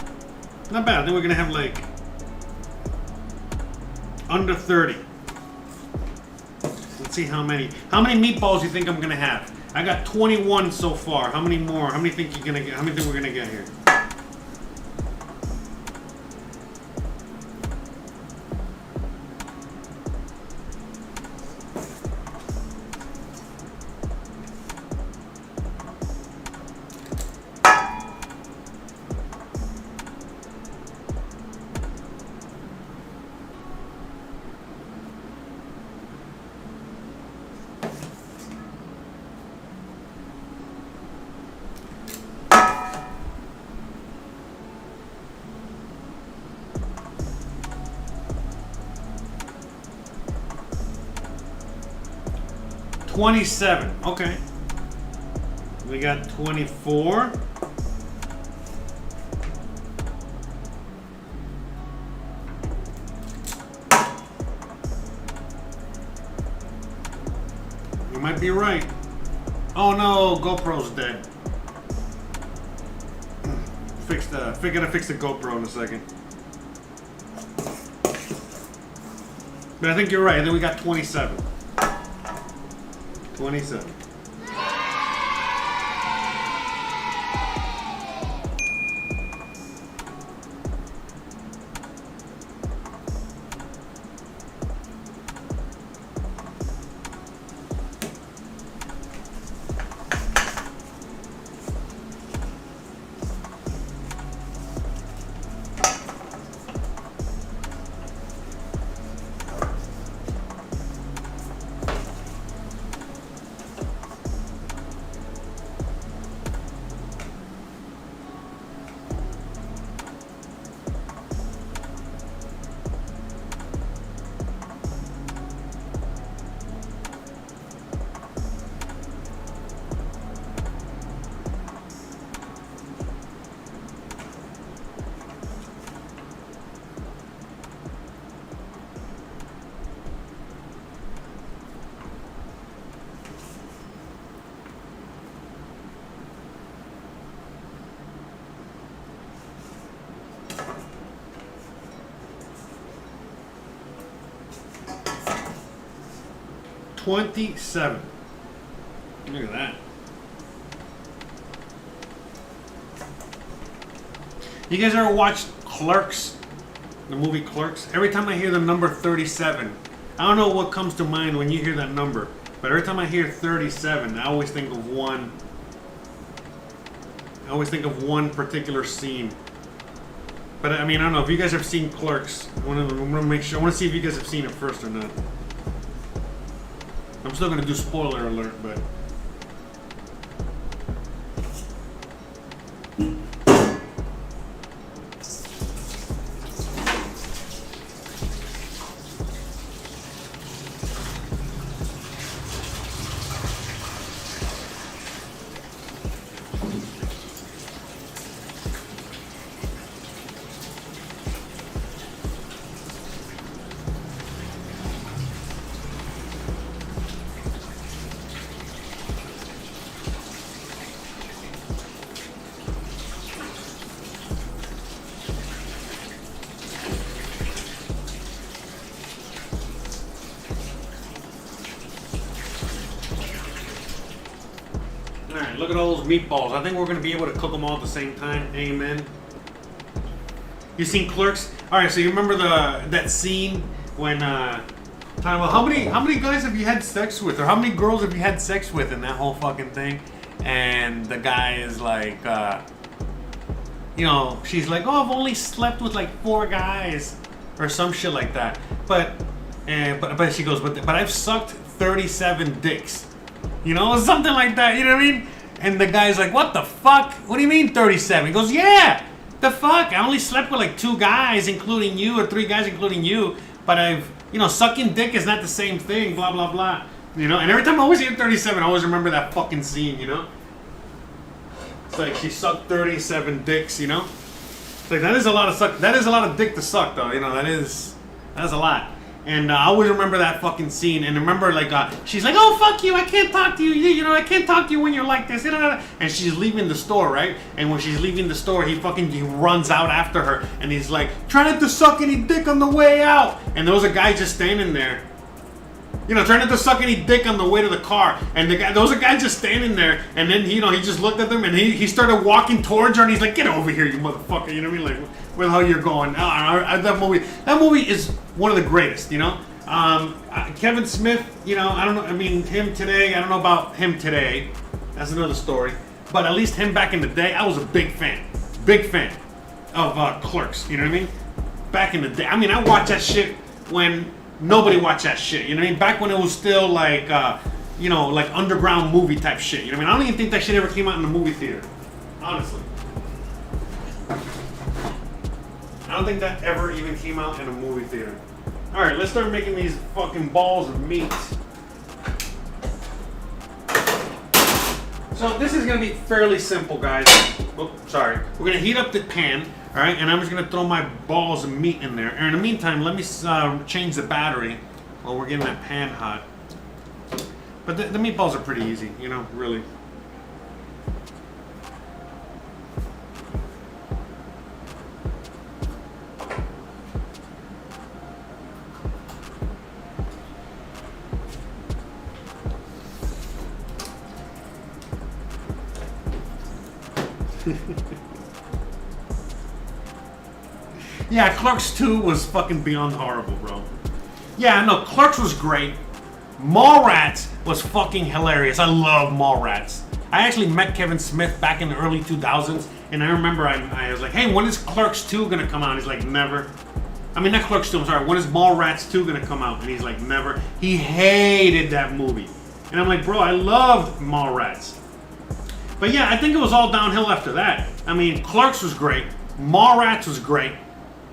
Speaker 1: Not bad, I think we're gonna have like under 30. Let's see how many meatballs you think I'm gonna have. I got 21 so far. How many more? How many think you're gonna get? How many think we're gonna get here? $27. Okay. We got 24. You might be right. Oh no, GoPro's dead. Gotta fix the GoPro in a second. But I think you're right. I think we got 27. 27. 27. Look at that. You guys ever watched Clerks? The movie Clerks? Every time I hear the number 37, I don't know what comes to mind when you hear that number, but every time I hear 37, I always think of one. I always think of one particular scene. But I mean, I don't know if you guys have seen Clerks. I want to make sure. I want to see if you guys have seen it first or not. I'm still gonna do spoiler alert, but. Alright, look at all those meatballs. I think we're going to be able to cook them all at the same time. Amen. You seen Clerks? Alright, so you remember that scene when talking about how many guys have you had sex with, or how many girls have you had sex with in that whole fucking thing? And the guy is like, you know, she's like, oh, I've only slept with like 4 guys or some shit like that. But she goes, but I've sucked 37 dicks. You know, something like that, you know what I mean? And the guy's like, what the fuck? What do you mean 37? He goes, yeah, the fuck? I only slept with like 2 guys, including you, or 3 guys, including you. But I've, you know, sucking dick is not the same thing, blah, blah, blah. You know, and every time I always hear 37, I always remember that fucking scene, you know? It's like she sucked 37 dicks, you know? It's like, that is a lot of dick to suck, though, you know, that's a lot. And I always remember that fucking scene. And remember, like, she's like, oh, fuck you, I can't talk to you. You know, I can't talk to you when you're like this. And she's leaving the store, right? And when she's leaving the store, he runs out after her. And he's like, try not to suck any dick on the way out. And there was a guy just standing there. You know, trying not to suck any dick on the way to the car. And there was a guy just standing there. And then, you know, he just looked at them. And he started walking towards her. And he's like, get over here, you motherfucker. You know what I mean? Like, where the hell you're going? That movie is one of the greatest, you know? Kevin Smith, you know, I don't know, I mean, him today, I don't know about him today. That's another story. But at least him back in the day, I was a big fan of Clerks, you know what I mean? Back in the day. I mean, I watched that shit when nobody watched that shit, you know what I mean? Back when it was still like, you know, like underground movie type shit, you know what I mean? I don't even think that shit ever came out in the movie theater, honestly. I don't think that ever even came out in a movie theater. Alright, let's start making these fucking balls of meat. So this is going to be fairly simple, guys. Oh, sorry. We're going to heat up the pan, alright, and I'm just going to throw my balls of meat in there. And in the meantime, let me change the battery while we're getting that pan hot. But the meatballs are pretty easy, you know, really. Yeah, Clerks 2 was fucking beyond horrible, bro. Yeah, no, Clerks was great. Mallrats was fucking hilarious. I love Mallrats. I actually met Kevin Smith back in the early 2000s, and I remember I was like, hey, when is Clerks 2 gonna come out? He's like, never. I mean, not Clerks 2, I'm sorry. When is Mallrats 2 gonna come out? And he's like, never. He hated that movie. And I'm like, bro, I loved Mallrats. But yeah, I think it was all downhill after that. I mean, Clerks was great. Mallrats was great.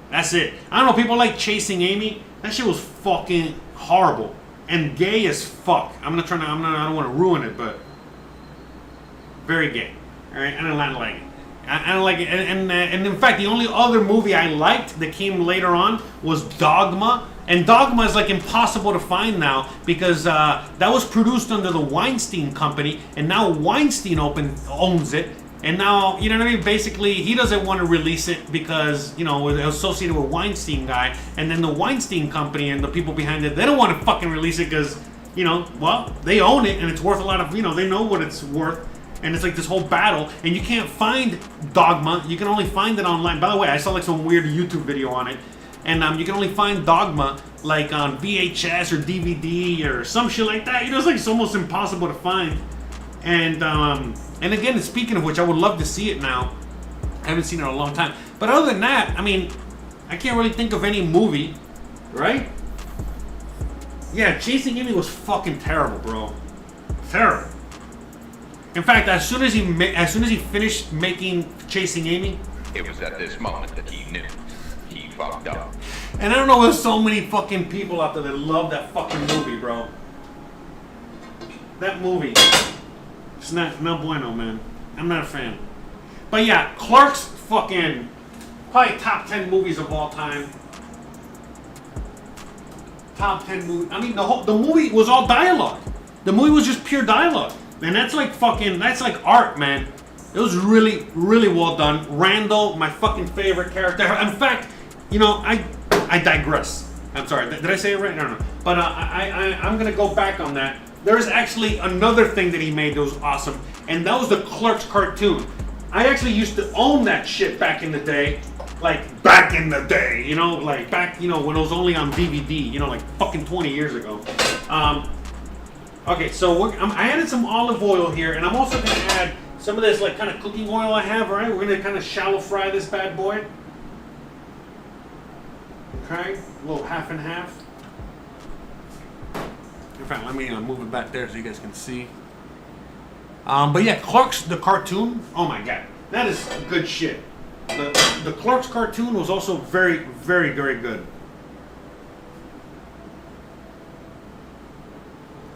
Speaker 1: That's it. I don't know, people like Chasing Amy. That shit was fucking horrible. And gay as fuck. I don't want to ruin it, but very gay. Alright, I don't like it. I don't like it. And in fact, the only other movie I liked that came later on was Dogma. And Dogma is like impossible to find now because that was produced under the Weinstein Company, and now Weinstein owns it. And now, you know what I mean? Basically, he doesn't want to release it because, you know, it's associated with Weinstein guy. And then the Weinstein Company and the people behind it, they don't want to fucking release it because you know, well, they own it and it's worth a lot of, you know, they know what it's worth. And it's like this whole battle, and you can't find Dogma. You can only find it online. By the way, I saw like some weird YouTube video on it, and you can only find Dogma like on VHS or DVD or some shit like that. You know, it's almost impossible to find. And again, speaking of which, I would love to see it now. I haven't seen it in a long time. But other than that, I mean, I can't really think of any movie, right? Yeah, Chasing Amy was fucking terrible, bro. Terrible. In fact, as soon as he finished making Chasing Amy,
Speaker 2: It was at this moment that he knew he fucked up.
Speaker 1: and I don't know, there's so many fucking people out there that love that fucking movie, bro. That movie, it's not bueno, man. I'm not a fan. But yeah, Clerks, fucking probably top 10 movies of all time. Top 10 movie. I mean, the movie was all dialogue. The movie was just pure dialogue. And that's like art, man. It was really, really well done. Randall, my fucking favorite character. In fact, you know, I digress. I'm sorry. Did I say it right? No. But I'm gonna go back on that. There's actually another thing that he made that was awesome, and that was the Clerks cartoon. I actually used to own that shit back in the day. Like, back in the day, you know, like back, you know, when it was only on DVD, you know, like fucking 20 years ago. Okay, so I added some olive oil here, and I'm also going to add some of this, like, kind of cooking oil I have, all right? We're going to kind of shallow fry this bad boy. Okay, a little half and half. In fact, let me move it back there so you guys can see. But yeah, Clerks, the cartoon, oh my god, that is good shit. The Clerks cartoon was also very, very, very good.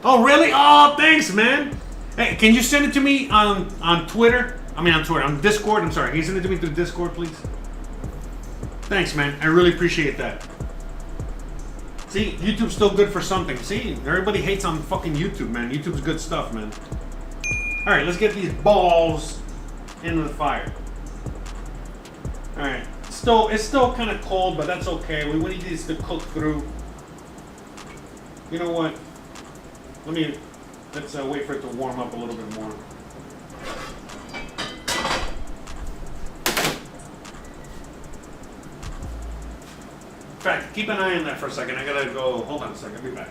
Speaker 1: Oh, really? Oh, thanks, man. Hey, can you send it to me on Twitter? I mean, on Twitter, on Discord. I'm sorry. Can you send it to me through Discord, please? Thanks, man. I really appreciate that. See, YouTube's still good for something. See, everybody hates on fucking YouTube, man. YouTube's good stuff, man. All right, let's get these balls into the fire. All right. It's still kind of cold, but that's okay. We need these to cook through. You know what? Let's wait for it to warm up a little bit more. In fact, keep an eye on that for a second. I gotta go. Hold on a second. I'll be back.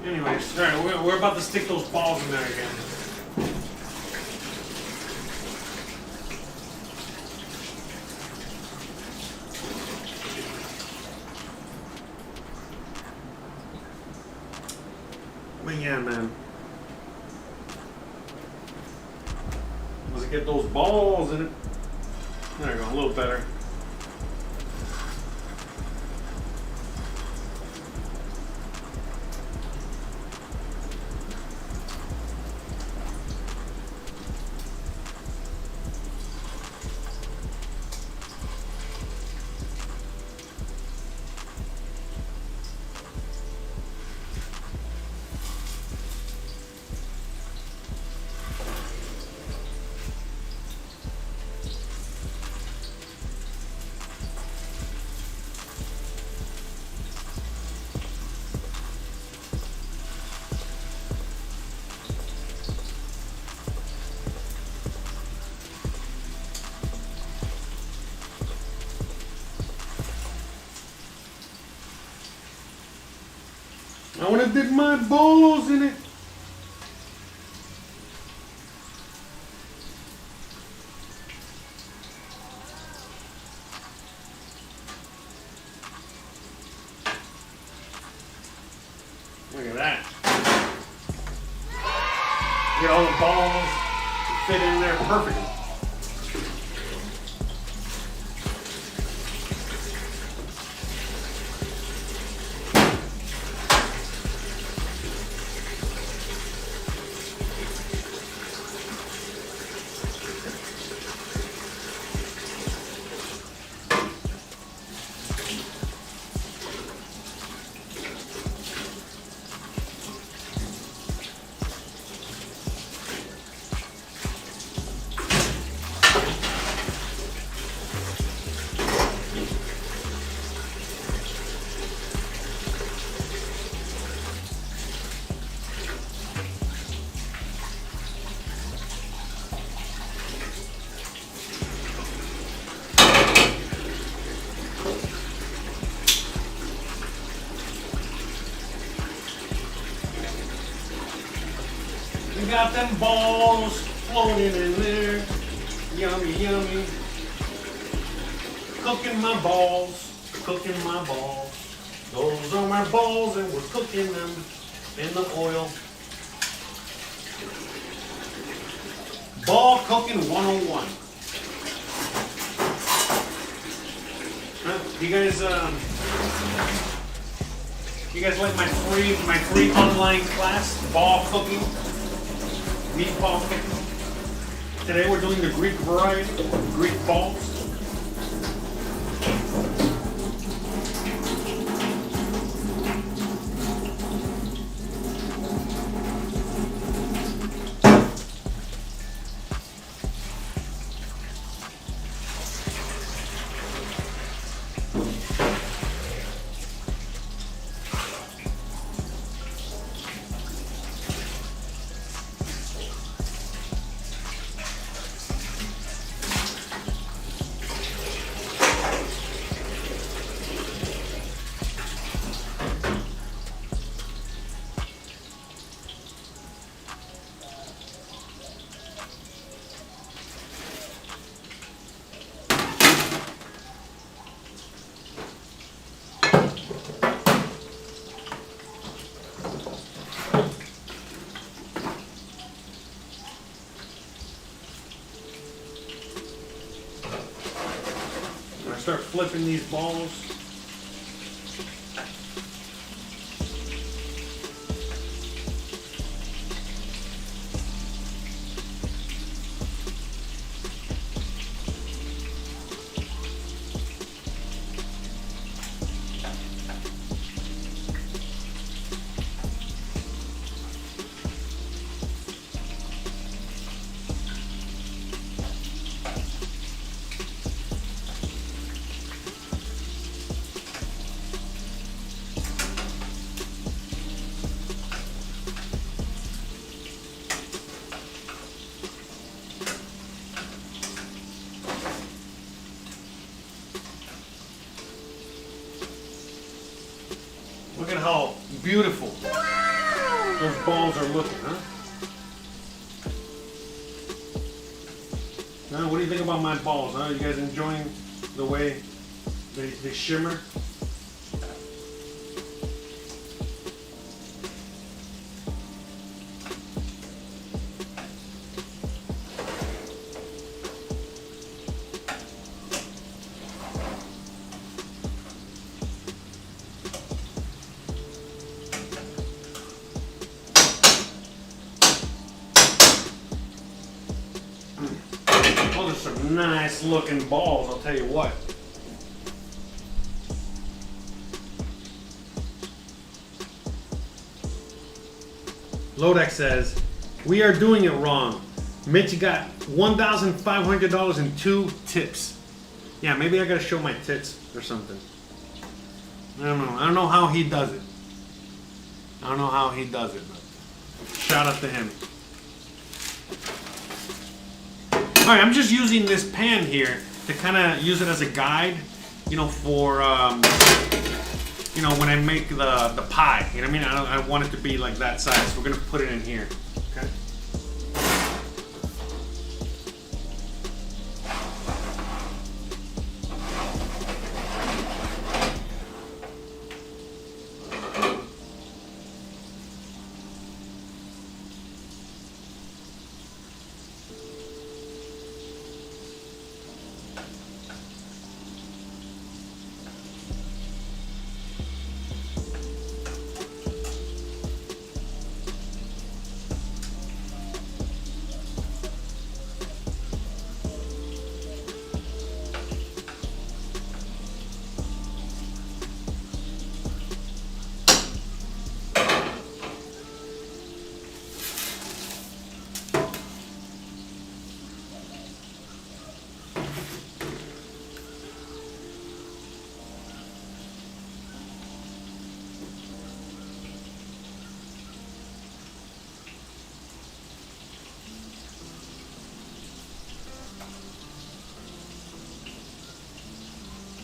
Speaker 1: Anyways, all right, we're about to stick those balls in there again. But yeah, man. Let's get those balls in it. There we go, a little better. I want to dip my balls in it. Look at that. Get all the balls to fit in there perfectly. We got them balls floating in there. Yummy, yummy. Cooking my balls, cooking my balls. Those are my balls and we're cooking them in the oil. Ball cooking 101. You guys like my free online class, ball cooking? Meatball cooking. Today we're doing the Greek variety, Greek balls. Start flipping these balls. Look at how beautiful those balls are looking, huh? Now, what do you think about my balls, huh? You guys enjoying the way they shimmer? Those are some nice looking balls, I'll tell you what. Lodex says, we are doing it wrong. Mitch got $1,500 in 2 tips. Yeah, maybe I gotta show my tits or something. I don't know. I don't know how he does it. I don't know how he does it, but shout out to him. Alright, I'm just using this pan here to kind of use it as a guide, you know, for you know, when I make the pie. You know what I mean? I want it to be like that size. So we're gonna put it in here. Okay.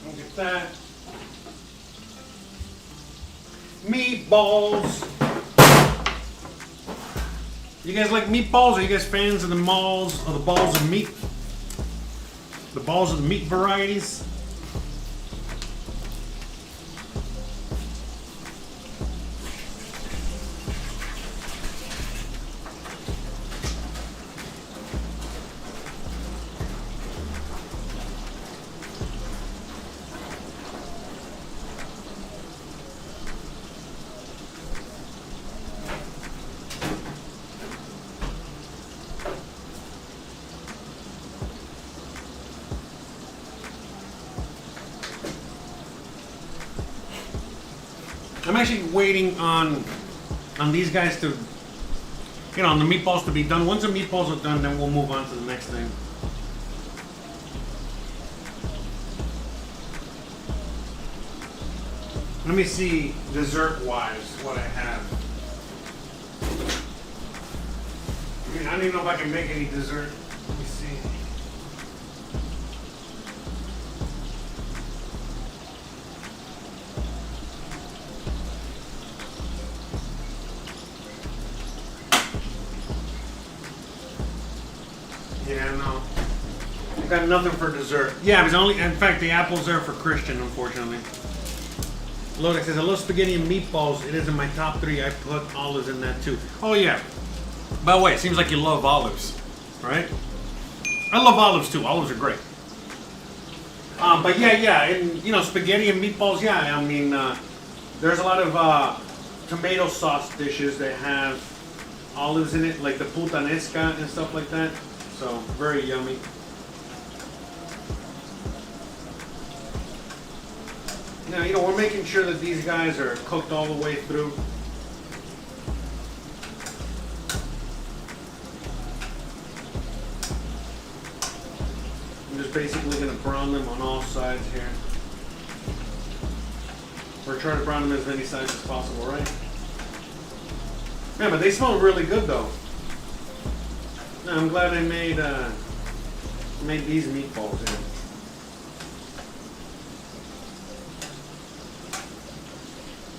Speaker 1: Look at that. Meatballs. You guys like meatballs? Are you guys fans of the balls of meat? The balls of the meat varieties? I'm actually waiting on these guys to, you know, on the meatballs to be done. Once the meatballs are done, then we'll move on to the next thing. Let me see dessert-wise what I have. I mean, I don't even know if I can make any dessert. Let me see. Yeah, no. I got nothing for dessert. Yeah, it was only, in fact, the apple's there for Christian, unfortunately. Lodex says, I love spaghetti and meatballs. It is in my top 3. I put olives in that too. Oh, yeah. By the way, it seems like you love olives, right? I love olives too. Olives are great. But yeah, and you know, spaghetti and meatballs, yeah, I mean, there's a lot of tomato sauce dishes that have olives in it, like the putanesca and stuff like that. So, very yummy. Now, you know, we're making sure that these guys are cooked all the way through. I'm just basically going to brown them on all sides here. Or try to brown them as many sides as possible, right? Yeah, but they smell really good though. I'm glad I made these meatballs here.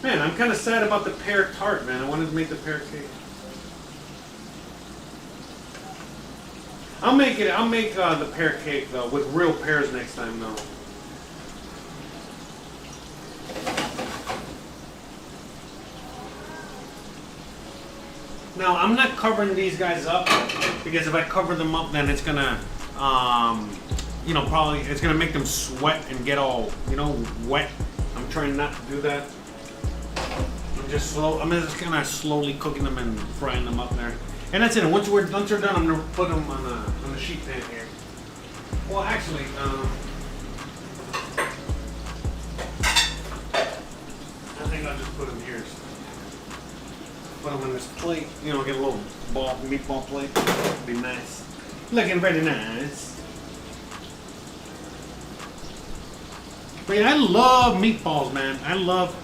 Speaker 1: Man, I'm kind of sad about the pear tart, man. I wanted to make the pear cake. I'll make the pear cake though with real pears next time though. Now I'm not covering these guys up because if I cover them up, then it's gonna, you know, probably it's gonna make them sweat and get all, you know, wet. I'm trying not to do that. I'm just kind of slowly cooking them and frying them up there. And that's it. Once they're done, I'm gonna put them on the sheet pan here. Well, actually, I think I'll just put them here. Put them on this plate. You know, get a little meatball plate. Be nice. Looking very nice. But yeah, I love meatballs, man. I love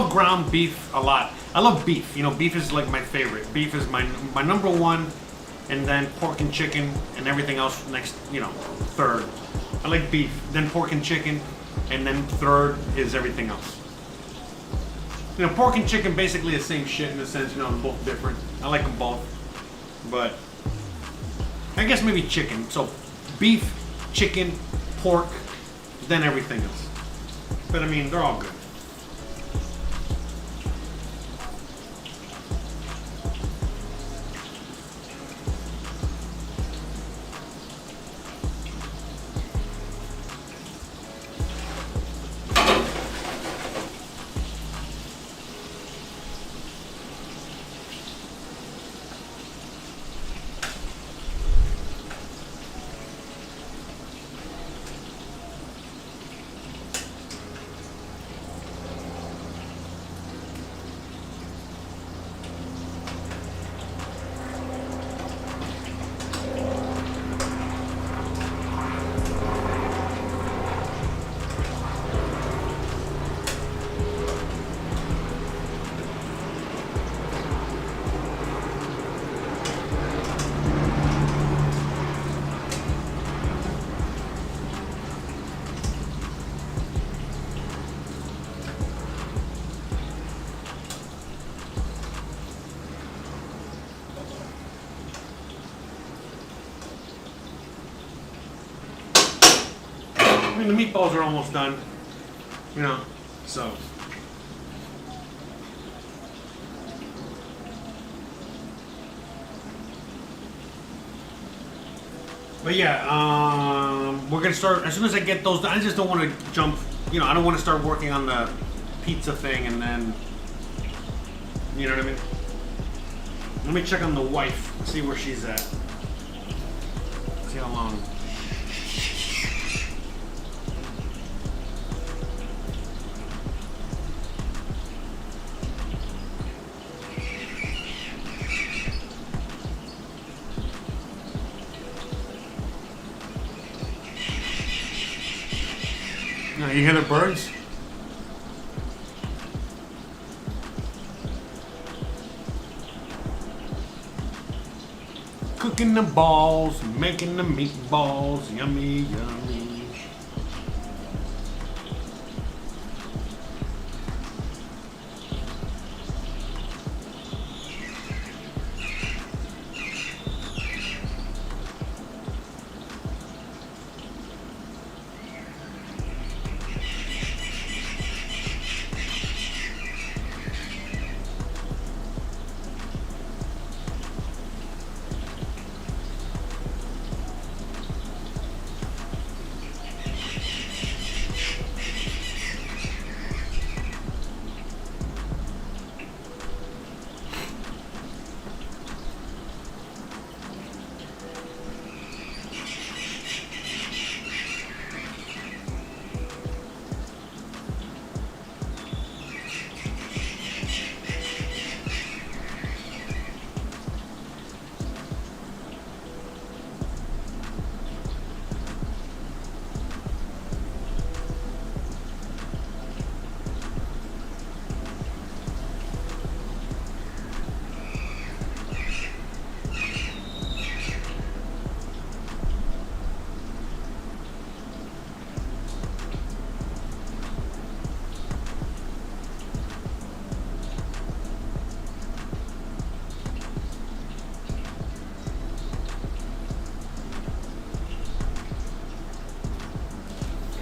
Speaker 1: ground beef a lot. I love beef. You know, beef is like my favorite. Beef is my number one, and then pork and chicken, and everything else next. You know, third. I like beef, then pork and chicken, and then third is everything else. You know, pork and chicken basically the same shit in a sense. You know, they're both different. I like them both, but I guess maybe chicken. So beef, chicken, pork, then everything else. But I mean, they're all good. I mean, the meatballs are almost done, you know, so. But yeah, we're gonna start, as soon as I get those done. I just don't want to jump, you know, I don't want to start working on the pizza thing and then, you know what I mean? Let me check on the wife, see where she's at. See how long. No, you hear the birds? Cooking the balls, making the meatballs, yummy, yummy.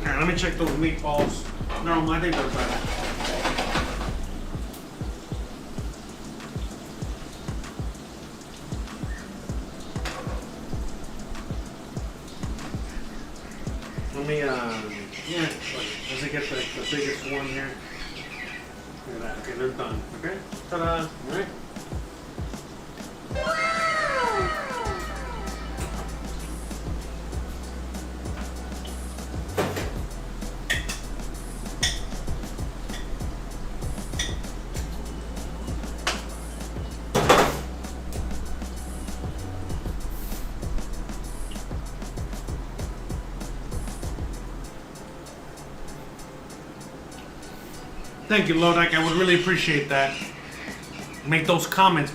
Speaker 1: Let me check those meatballs. No, I think they're better. Let me, yeah, let's get the biggest one here. Look at that. Okay, they're done. Okay? Ta-da! All right. Thank you, Lodek. I would really appreciate that. Make those comments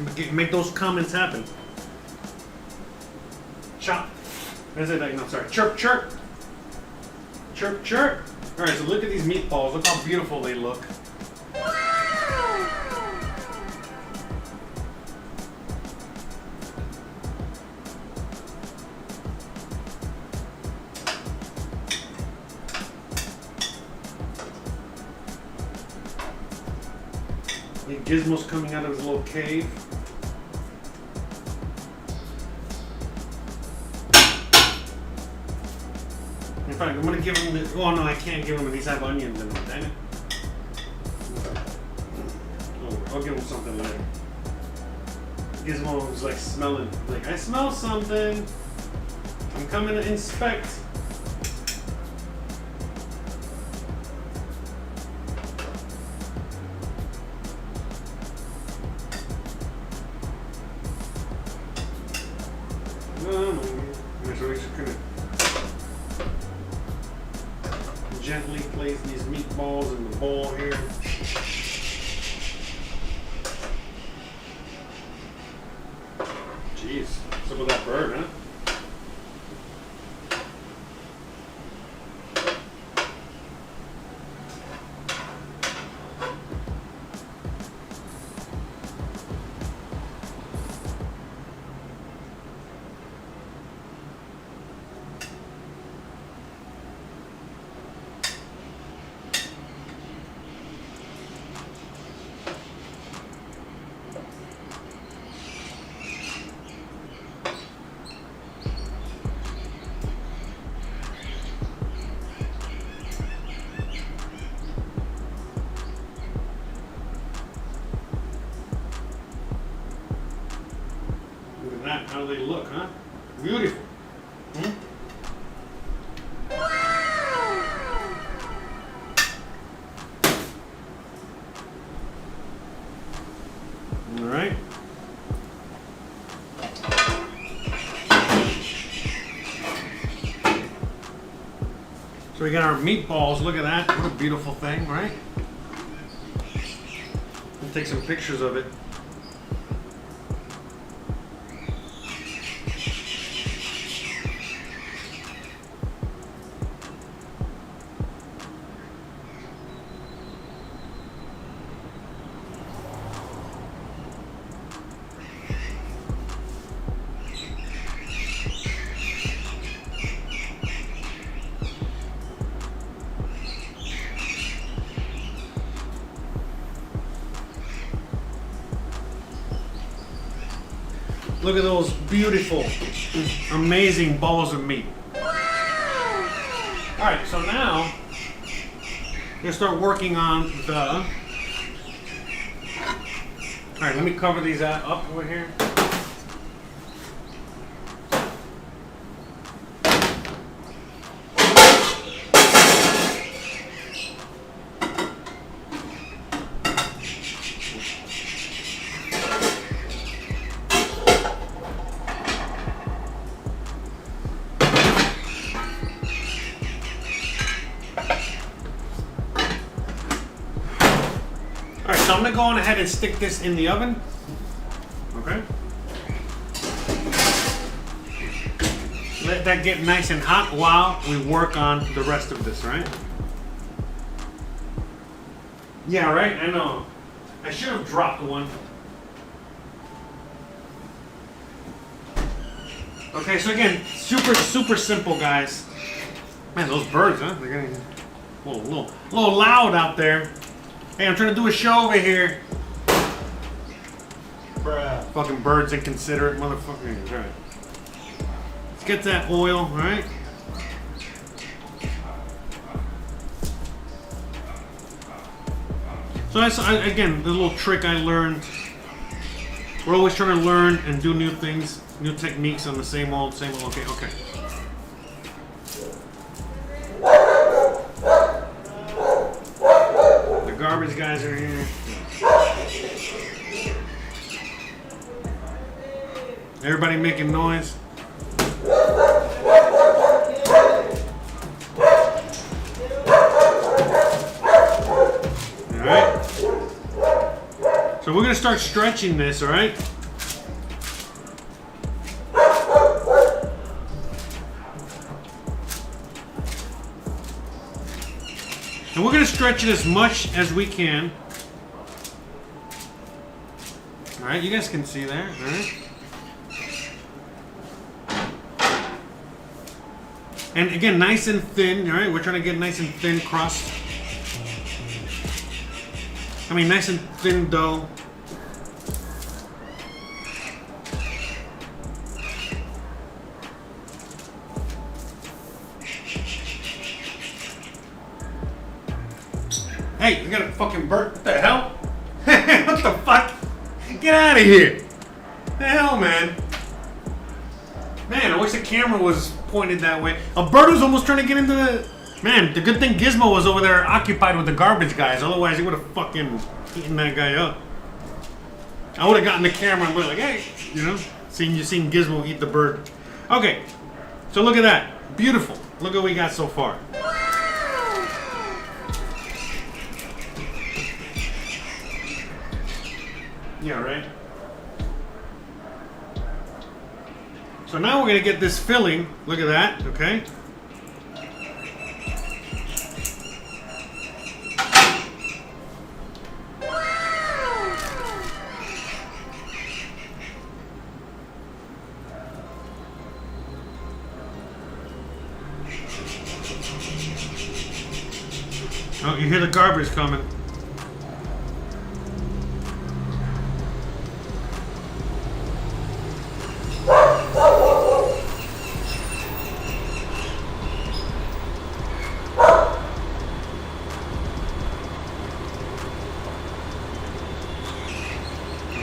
Speaker 1: happen. Chop. Is it? No, sorry. Chirp, chirp. Chirp, chirp. All right. So look at these meatballs. Look how beautiful they look. Gizmo's coming out of his little cave. In fact, I'm gonna give him the. Oh no, I can't give him. These have onions in them. Damn it. Oh, I'll give him something later. Gizmo was like smelling. Like, I smell something. I'm coming to inspect. So he's gonna gently place these meatballs in the bowl here. Jeez, what's up with that bird, huh? How do they look, huh? Beautiful. Hmm? All right. So we got our meatballs. Look at that. What a beautiful thing, right? We'll take some pictures of it. Look at those beautiful, amazing balls of meat. Alright, so now I'm gonna start working on the. Alright, let me cover these up over here. So I'm going to go on ahead and stick this in the oven. Okay. Let that get nice and hot while we work on the rest of this, right? Yeah, right? I know. I should have dropped one. Okay, so again, super simple, guys. Man, those birds, huh? They're getting a little loud out there. Hey, I'm trying to do a show over here. Bruh. Fucking birds inconsiderate motherfuckers. Alright. Let's get that oil, alright? So that's, again, the little trick I learned. We're always trying to learn and do new things, new techniques on the same old. Okay. Garbage guys are here. Everybody making noise. Alright. So we're going to start stretching this, alright? And we're going to stretch it as much as we can. Alright, you guys can see there. Alright. And again, nice and thin. Alright, we're trying to get nice and thin crust. I mean, nice and thin dough. Hey, you got a fucking burnt. What the hell? What the fuck? Get out of here. The hell, man. Man, I wish the camera was pointed that way. Alberto's almost trying to get into the... Man, the good thing Gizmo was over there occupied with the garbage guys. Otherwise, he would have fucking eaten that guy up. I would have gotten the camera and been like, hey, you know, seen Gizmo eat the bird. Okay, so look at that. Beautiful. Look what we got so far. Yeah, right? So now we're going to get this filling. Look at that, okay? Oh, you hear the garbage coming.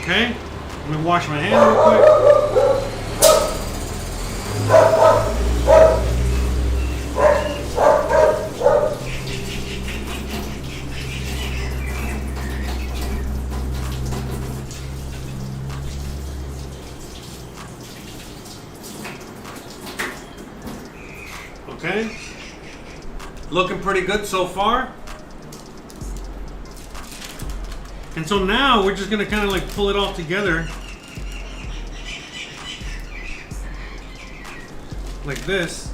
Speaker 1: Okay, let me wash my hands real quick. Okay, looking pretty good so far. And so now we're just gonna kind of like pull it all together like this.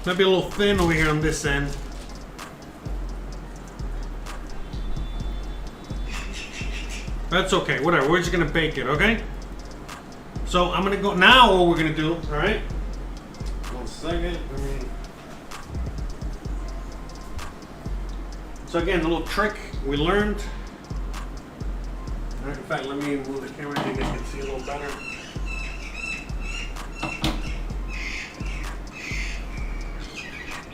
Speaker 1: Might be a little thin over here on this end. That's okay, whatever, we're just gonna bake it, okay? So I'm gonna go, now what we're gonna do, all right? 1 second, So again, a little trick we learned. All right, in fact, let me move the camera so you guys can see a little better.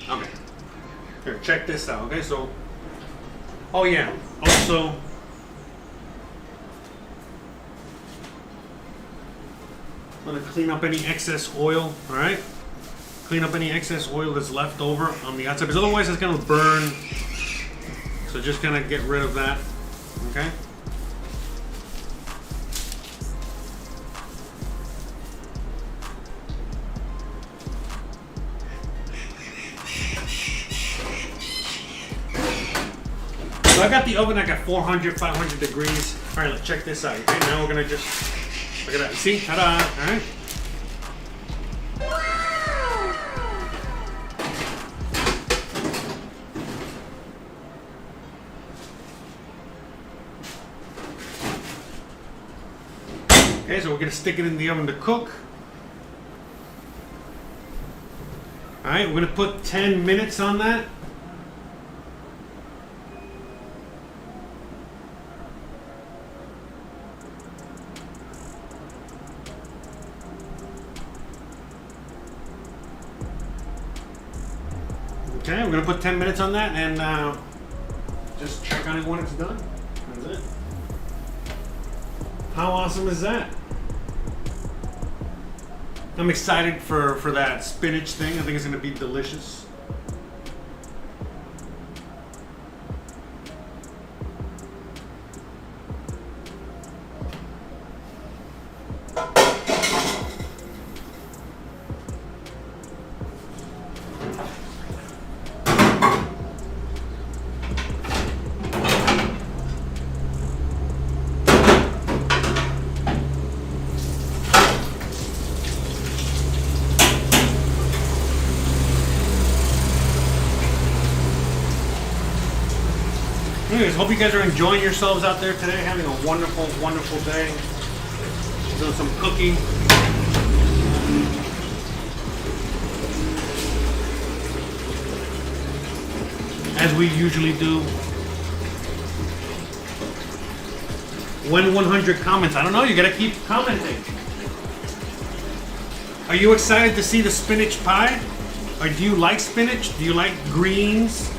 Speaker 1: Okay, here, check this out, okay? So, oh yeah, also, I'm gonna clean up any excess oil, all right? Clean up any excess oil that's left over on the outside, because otherwise it's gonna burn. So just kind of get rid of that, okay? So I got the oven like at 400, 500 degrees. All right, let's check this out. Okay, now we're gonna just, look at that. See, ta-da, all right? Okay, so we're gonna stick it in the oven to cook. All right, we're gonna put 10 minutes on that. Okay, we're gonna put 10 minutes on that and just check on it when it's done. That's it. How awesome is that? I'm excited for that spinach thing. I think it's gonna be delicious. Anyways, hope you guys are enjoying yourselves out there today, having a wonderful, wonderful day. Doing some cooking. As we usually do. When 100 comments? I don't know, you gotta keep commenting. Are you excited to see the spinach pie? Or do you like spinach? Do you like greens?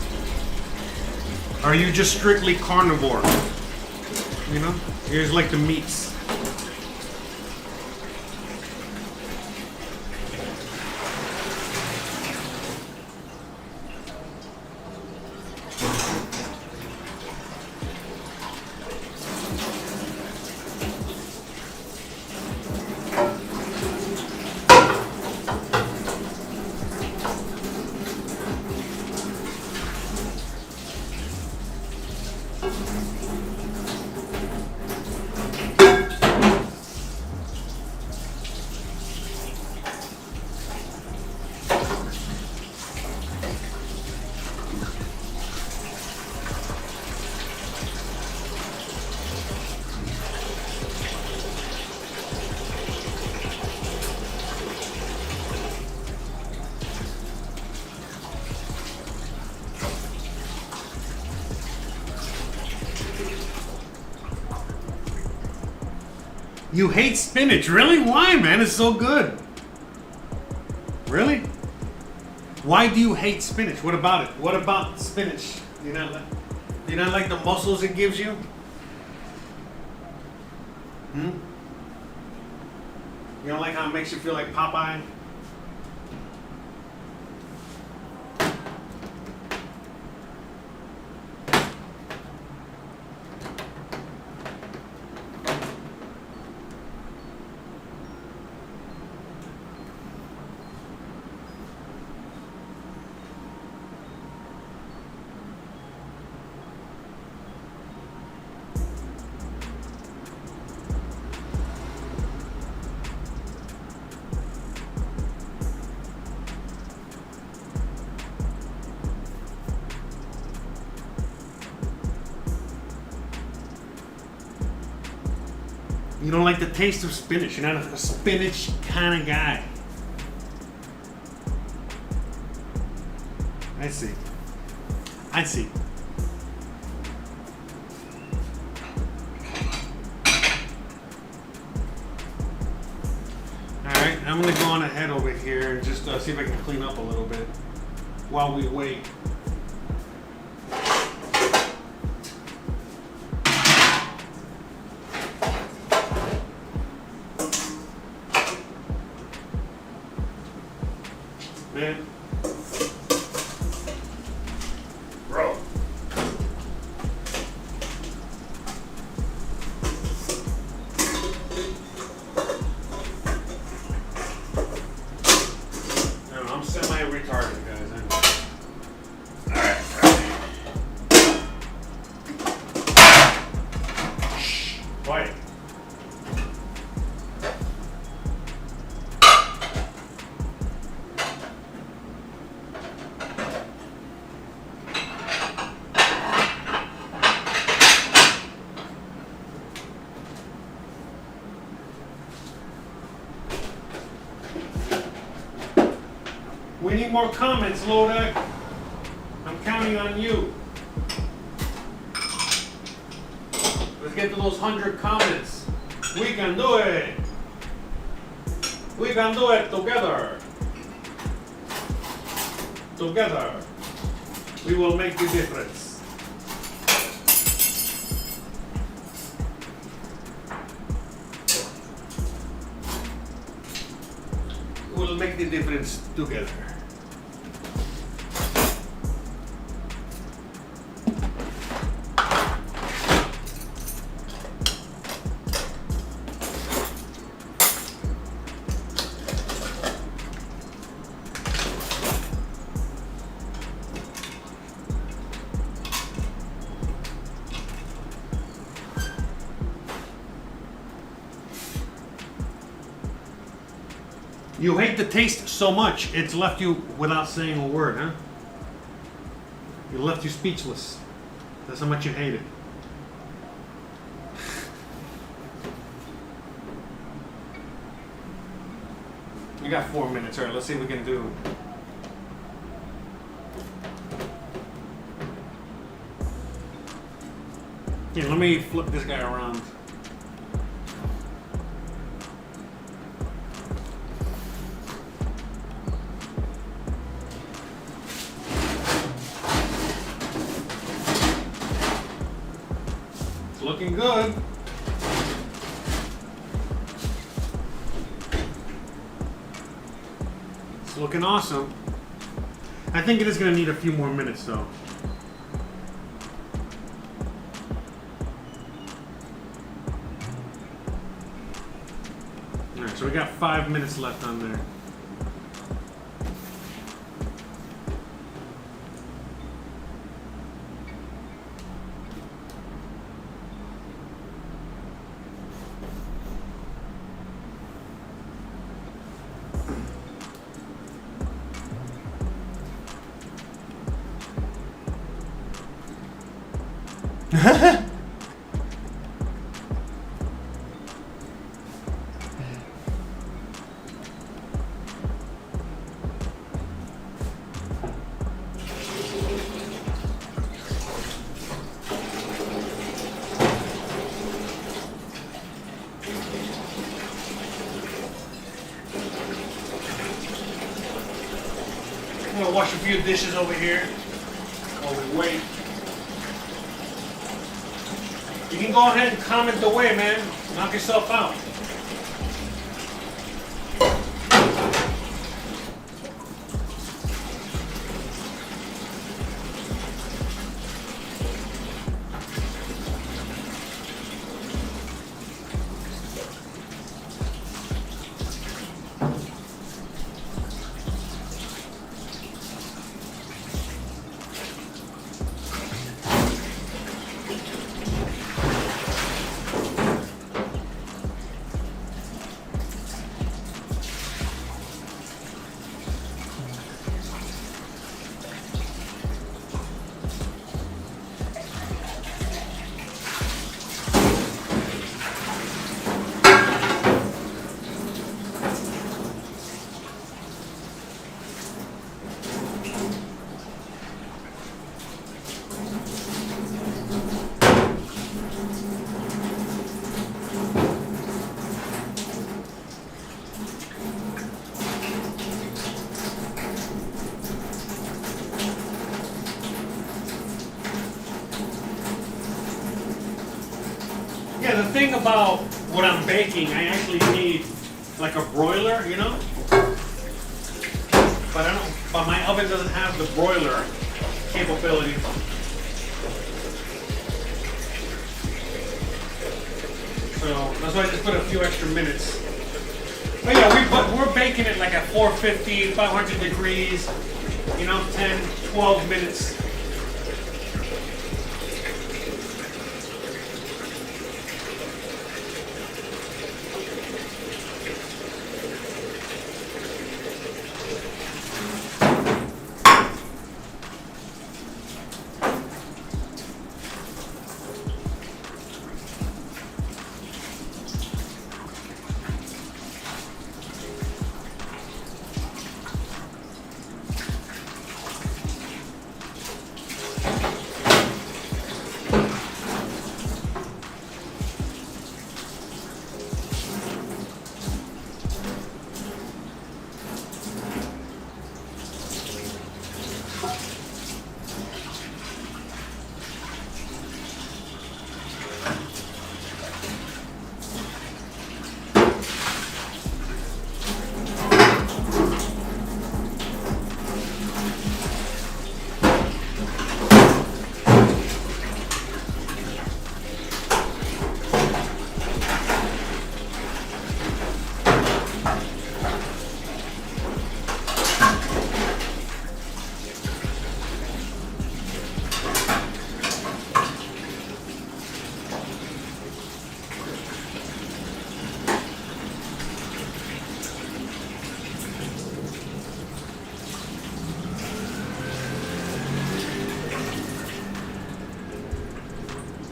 Speaker 1: Or are you just strictly carnivore? You know? You just like the meats. You hate spinach? Really? Why, man? It's so good. Really? Why do you hate spinach? What about it? What about spinach? Do you not like the muscles it gives you? You don't like how it makes you feel like Popeye? You don't like the taste of spinach. You're not a spinach kind of guy. I see. I see. Alright, I'm going to go on ahead over here and just see if I can clean up a little bit while we wait. Man. Bro. No, I'm semi-retarded, guys. Alright. Shh. Quiet. We need more comments, Lodek. I'm counting on you. Let's get to those 100 comments. We can do it. We can do it together. Together, we will make the difference. We'll make the difference together. You hate the taste so much, it's left you without saying a word, huh? It left you speechless. That's how much you hate it. We got 4 minutes. All right, let's see what we can do. Here, let me flip this guy around. It's looking good. It's looking awesome. I think it is going to need a few more minutes though. Alright, so we got 5 minutes left on there. I'm gonna wash a few dishes over here while we wait. You can go ahead and comment away, man. Knock yourself out. Yeah, the thing about what I'm baking, I actually need like a broiler, you know? But my oven doesn't have the broiler capability. So that's why I just put a few extra minutes. But yeah, we're baking it like at 450, 500 degrees, you know, 10, 12 minutes.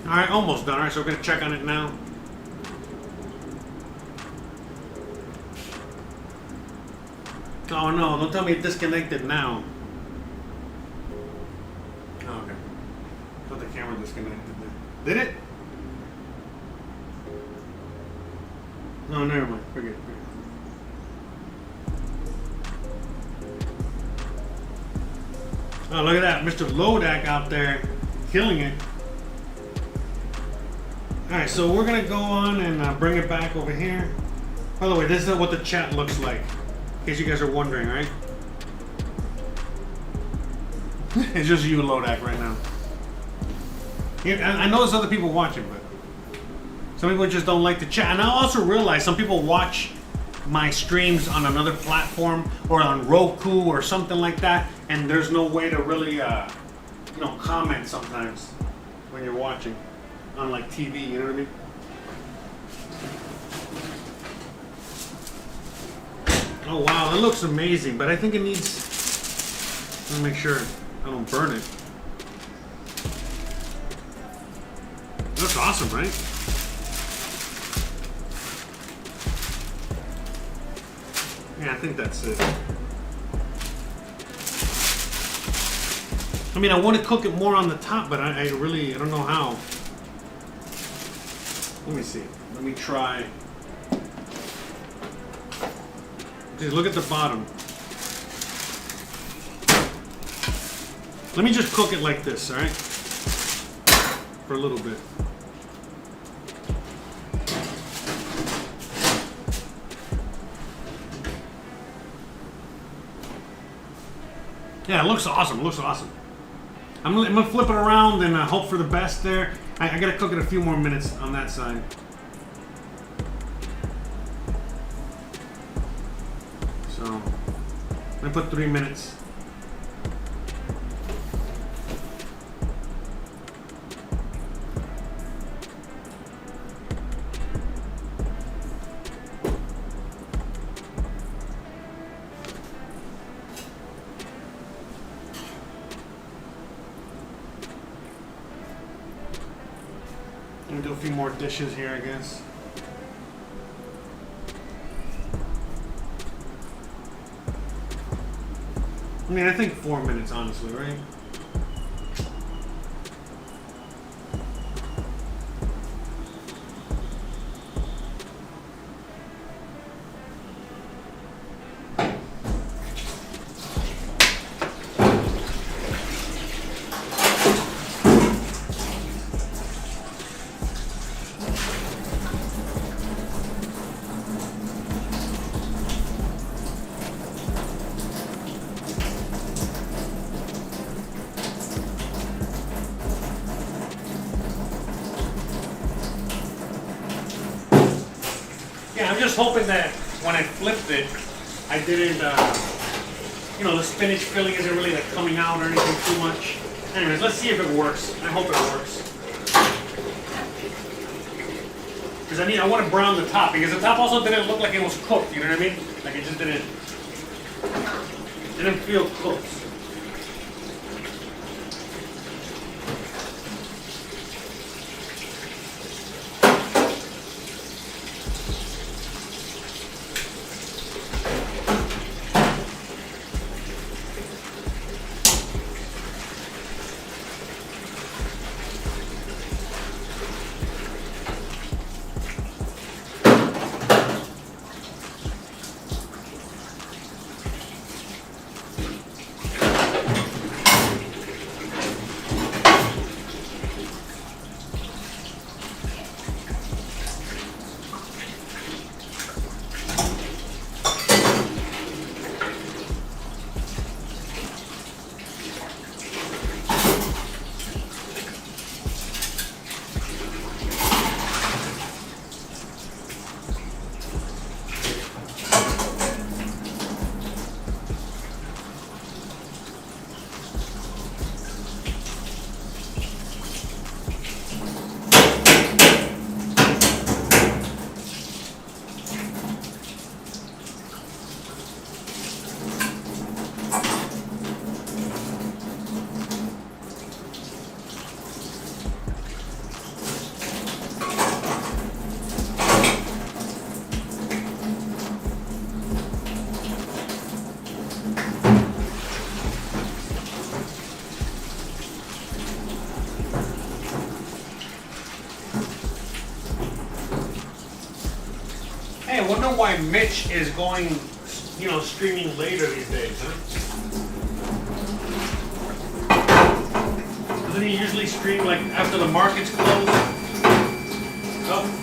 Speaker 1: Alright, almost done. Alright, so we're gonna check on it now. Oh no, don't tell me it disconnected now. Oh, okay. I thought the camera disconnected there. Did it? No, never mind. Forget it. Oh, look at that. Mr. Lodak out there killing it. Alright, so we're going to go on and bring it back over here. By the way, this is what the chat looks like. In case you guys are wondering, right? It's just you and Lodak right now. I know there's other people watching, but some people just don't like the chat. And I also realize some people watch my streams on another platform or on Roku or something like that, and there's no way to really, comment sometimes when you're watching on like TV. You know what I mean? Oh wow, that looks amazing, but I think it needs. Let me make sure I don't burn it. That's awesome, right? Yeah, I think that's it. I mean, I want to cook it more on the top, but I don't know how. Let me see. Let me try. Just look at the bottom. Let me just cook it like this, all right? For a little bit. Yeah, it looks awesome. It looks awesome. I'm gonna flip it around and hope for the best there. I gotta cook it a few more minutes on that side. So, I put 3 minutes. I'm gonna do a few more dishes here, I guess. I mean, I think 4 minutes, honestly, right? Yeah, I'm just hoping that when I flipped it, I didn't, the spinach filling isn't really like coming out or anything too much. Anyways, let's see if it works. I hope it works. Because I want to brown the top, because the top also didn't look like it was cooked, you know what I mean? Like it just didn't feel cooked. I wonder why Mitch is going, you know, streaming later these days, huh? Doesn't he usually stream like after the markets close? Oh.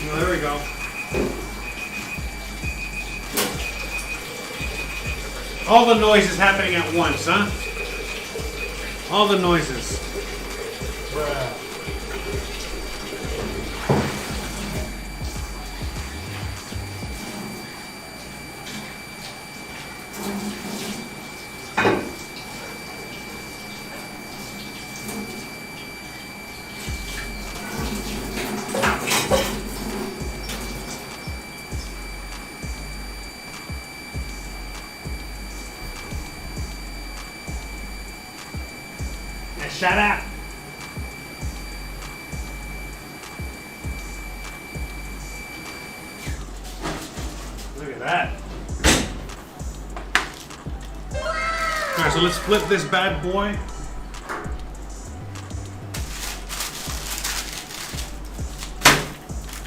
Speaker 1: Well, there we go. All the noises happening at once, huh? All the noises. Bruh. Shut up! Look at that. Alright, so let's flip this bad boy.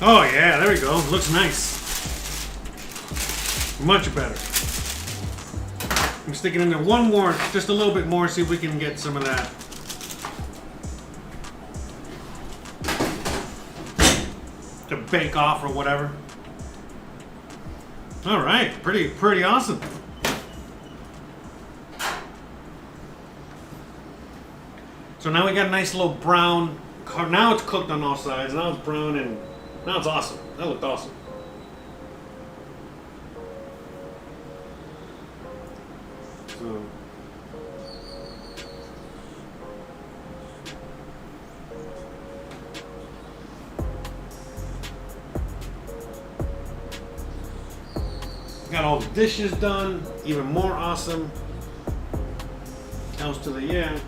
Speaker 1: Oh yeah, there we go. Looks nice. Much better. I'm sticking in there one more, just a little bit more, see if we can get some of that. To bake off or whatever. All right, pretty awesome. So now we got a nice little brown. Now it's cooked on all sides. Now it's brown and now it's awesome. That looked awesome. So. Got all the dishes done, even more awesome. Else to the yeah.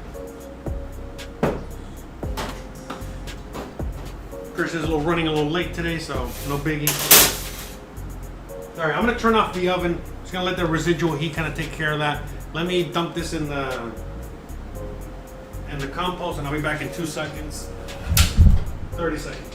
Speaker 1: Chris is running a little late today, so no biggie. All right, I'm gonna turn off the oven. Just gonna let the residual heat kind of take care of that. Let me dump this in the compost, and I'll be back in 2 seconds. 30 seconds.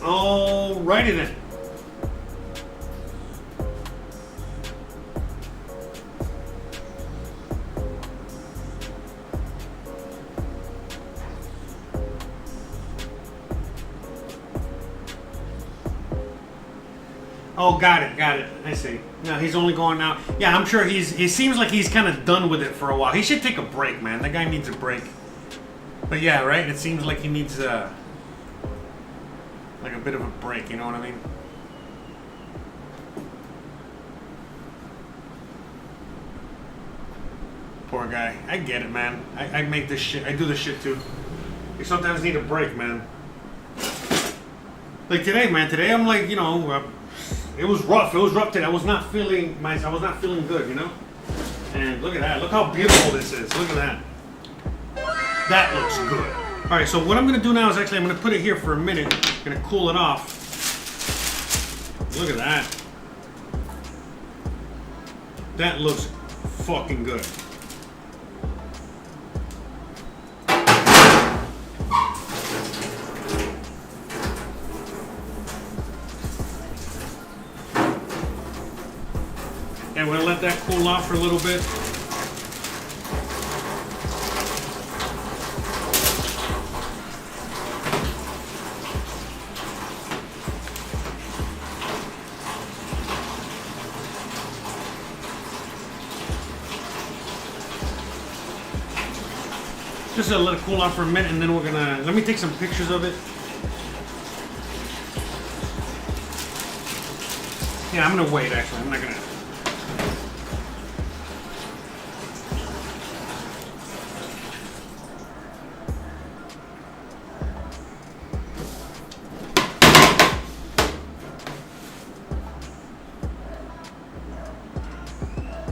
Speaker 1: Alrighty then. Oh, got it. I see. No, he's only going out. Yeah, I'm sure he seems like he's kind of done with it for a while. He should take a break, man. That guy needs a break. But yeah, right? It seems like he needs like a bit of a break, you know what I mean? Poor guy. I get it, man. I make this shit. I do this shit too. You sometimes need a break, man. Like today, man. Today I'm like, you know, it was rough. It was rough today. I was not feeling good, you know? And look at that. Look how beautiful this is. Look at that. That looks good. All right, so what I'm gonna do now is actually I'm gonna put it here for a minute. I'm gonna cool it off. Look at that. That looks fucking good. And we're gonna let that cool off for a little bit. Just let it cool off for a minute, and then we're gonna, let me take some pictures of it. Yeah, I'm gonna wait actually, I'm not gonna.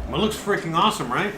Speaker 1: Well, it looks freaking awesome, right?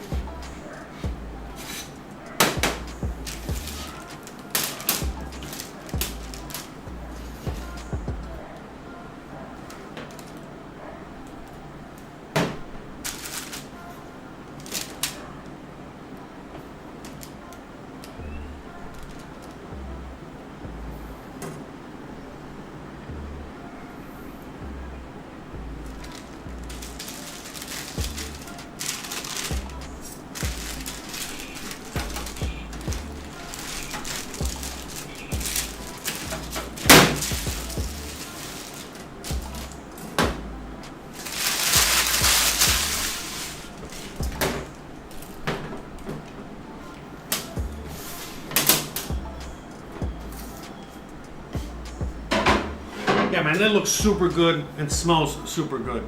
Speaker 1: Yeah, man, that looks super good and smells super good.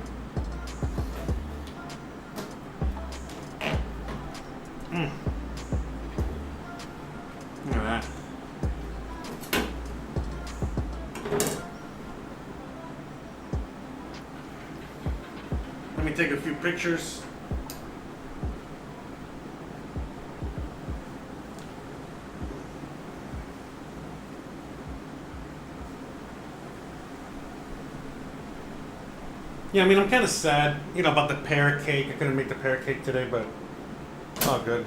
Speaker 1: Look at that. Let me take a few pictures. Yeah, I mean, I'm kind of sad, you know, about the pear cake. I couldn't make the pear cake today, but it's all good.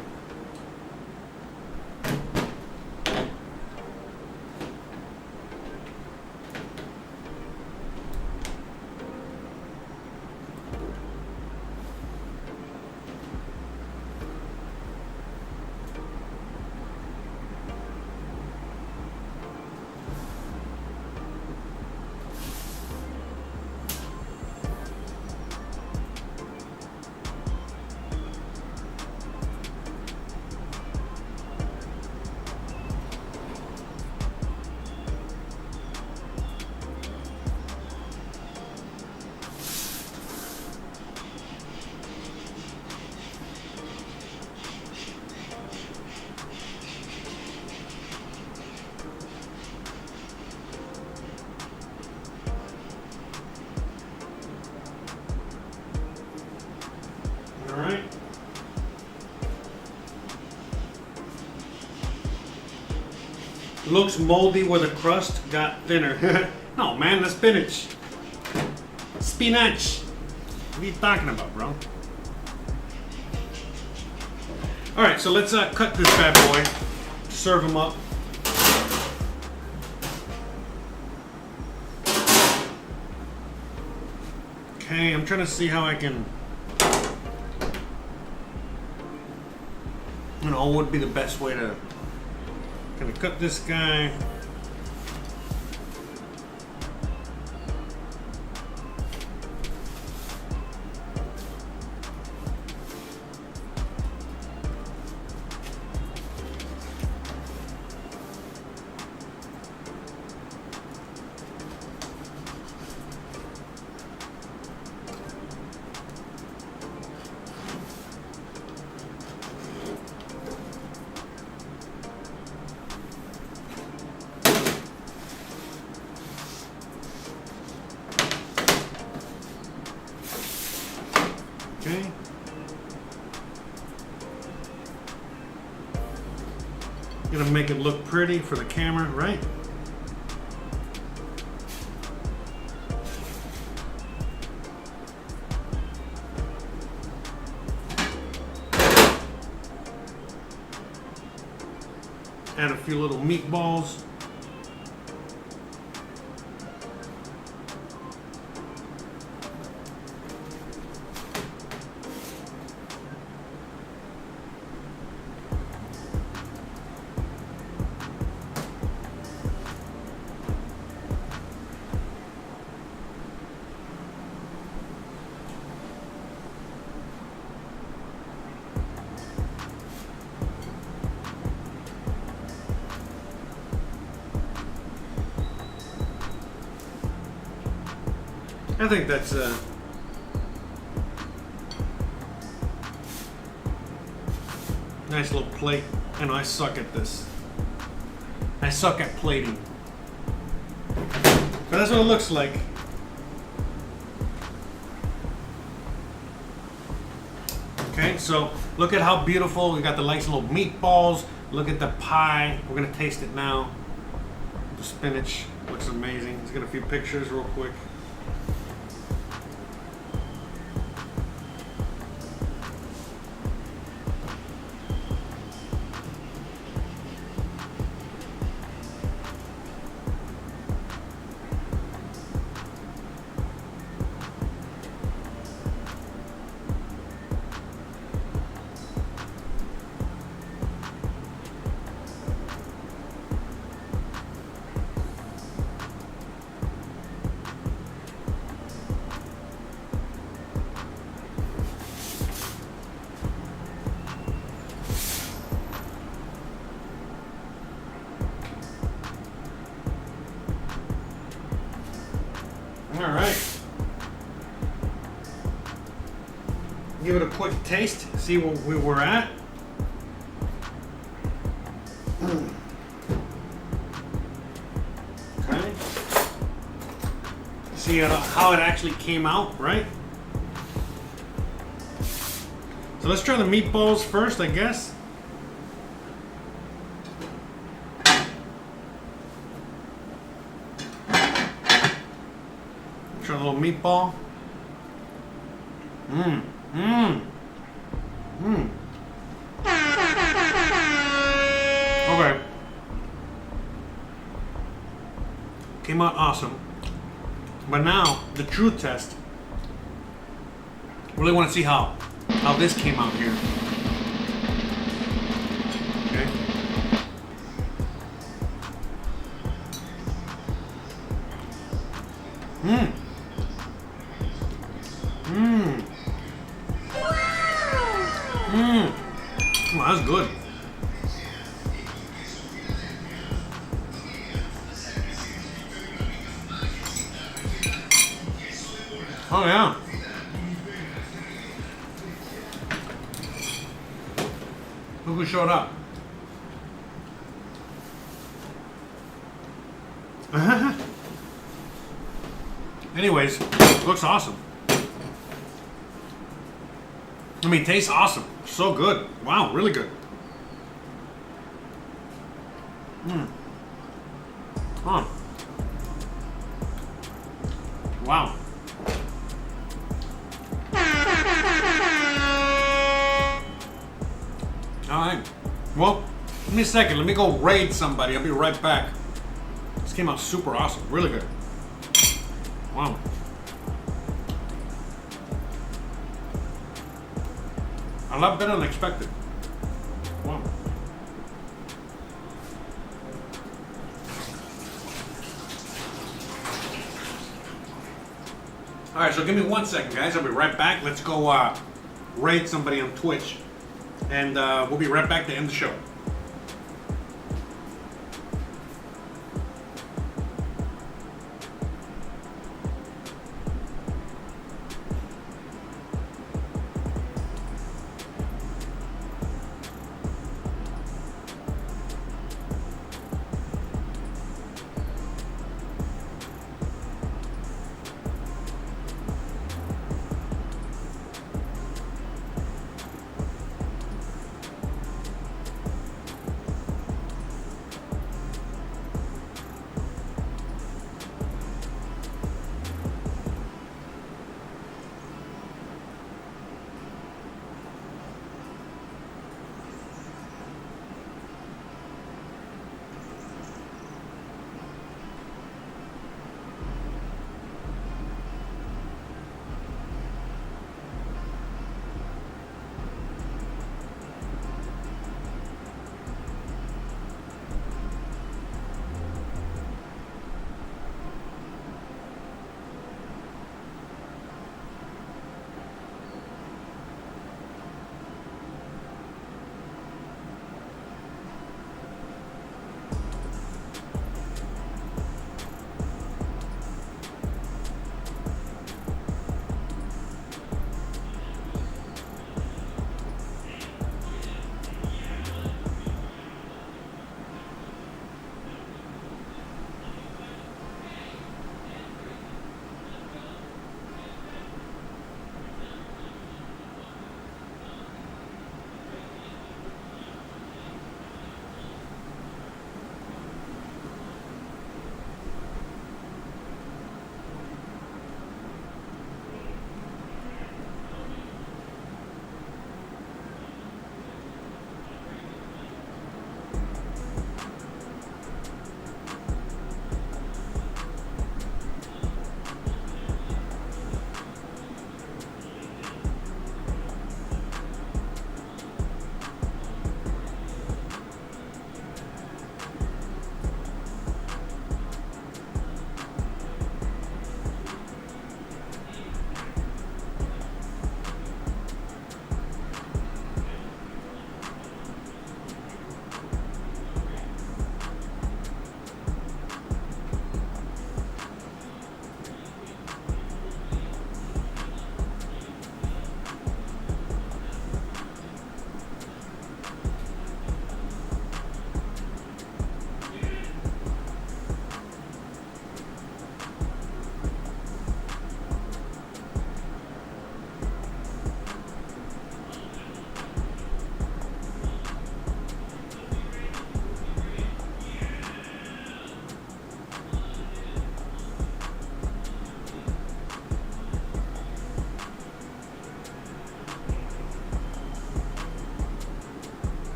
Speaker 1: All right. Looks moldy where the crust got thinner. No, man, that's spinach. Spinach. What are you talking about, bro? All right, so let's cut this bad boy. Serve him up. Okay, I'm trying to see how I can, you know, what would be the best way to kind of cut this guy. Gonna make it look pretty for the camera, right? Add a few little meatballs. I think that's a nice little plate. I know I suck at this. I suck at plating. But that's what it looks like. Okay, so look at how beautiful. We got the nice little meatballs. Look at the pie. We're gonna taste it now. The spinach looks amazing. Let's get a few pictures real quick. All right. Give it a quick taste, see where we were at. Okay. See how it actually came out, right? So let's try the meatballs first, I guess. Try a little meatball. Okay. Came out awesome. But now, the true test. Really want to see how this came out here. Okay. Oh, that's good. Oh yeah. Look who showed up. Anyways, looks awesome. I mean, tastes awesome. So good. Wow, really good. Oh. Wow. Alright. Well, give me a second. Let me go raid somebody. I'll be right back. This came out super awesome. Really good. Wow. A lot better than expected. Wow. Alright, so give me 1 second, guys. I'll be right back. Let's go raid somebody on Twitch. And we'll be right back to end the show.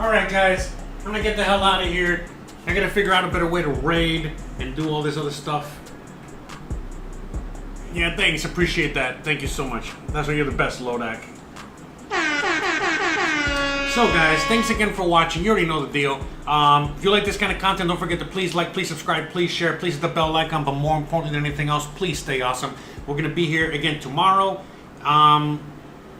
Speaker 1: All right, guys, I'm gonna get the hell out of here. I gotta figure out a better way to raid and do all this other stuff. Yeah, thanks. Appreciate that. Thank you so much. That's why you're the best, Lodak. So, guys, thanks again for watching. You already know the deal. If you like this kind of content, don't forget to please like, please subscribe, please share, please hit the bell icon, but more importantly than anything else, please stay awesome. We're going to be here again tomorrow.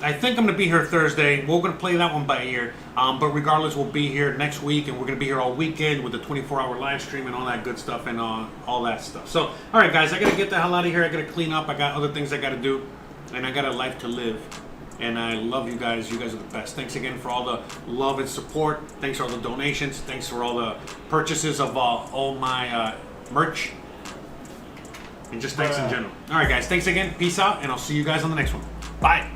Speaker 1: I think I'm going to be here Thursday. We're going to play that one by ear. But regardless, we'll be here next week, and we're going to be here all weekend with the 24-hour live stream and all that good stuff and all that stuff. So, all right, guys, I got to get the hell out of here. I got to clean up. I got other things I got to do, and I got a life to live. And I love you guys. You guys are the best. Thanks again for all the love and support. Thanks for all the donations. Thanks for all the purchases of all my merch. And just thanks in general. All right, guys. Thanks again. Peace out, and I'll see you guys on the next one. Bye.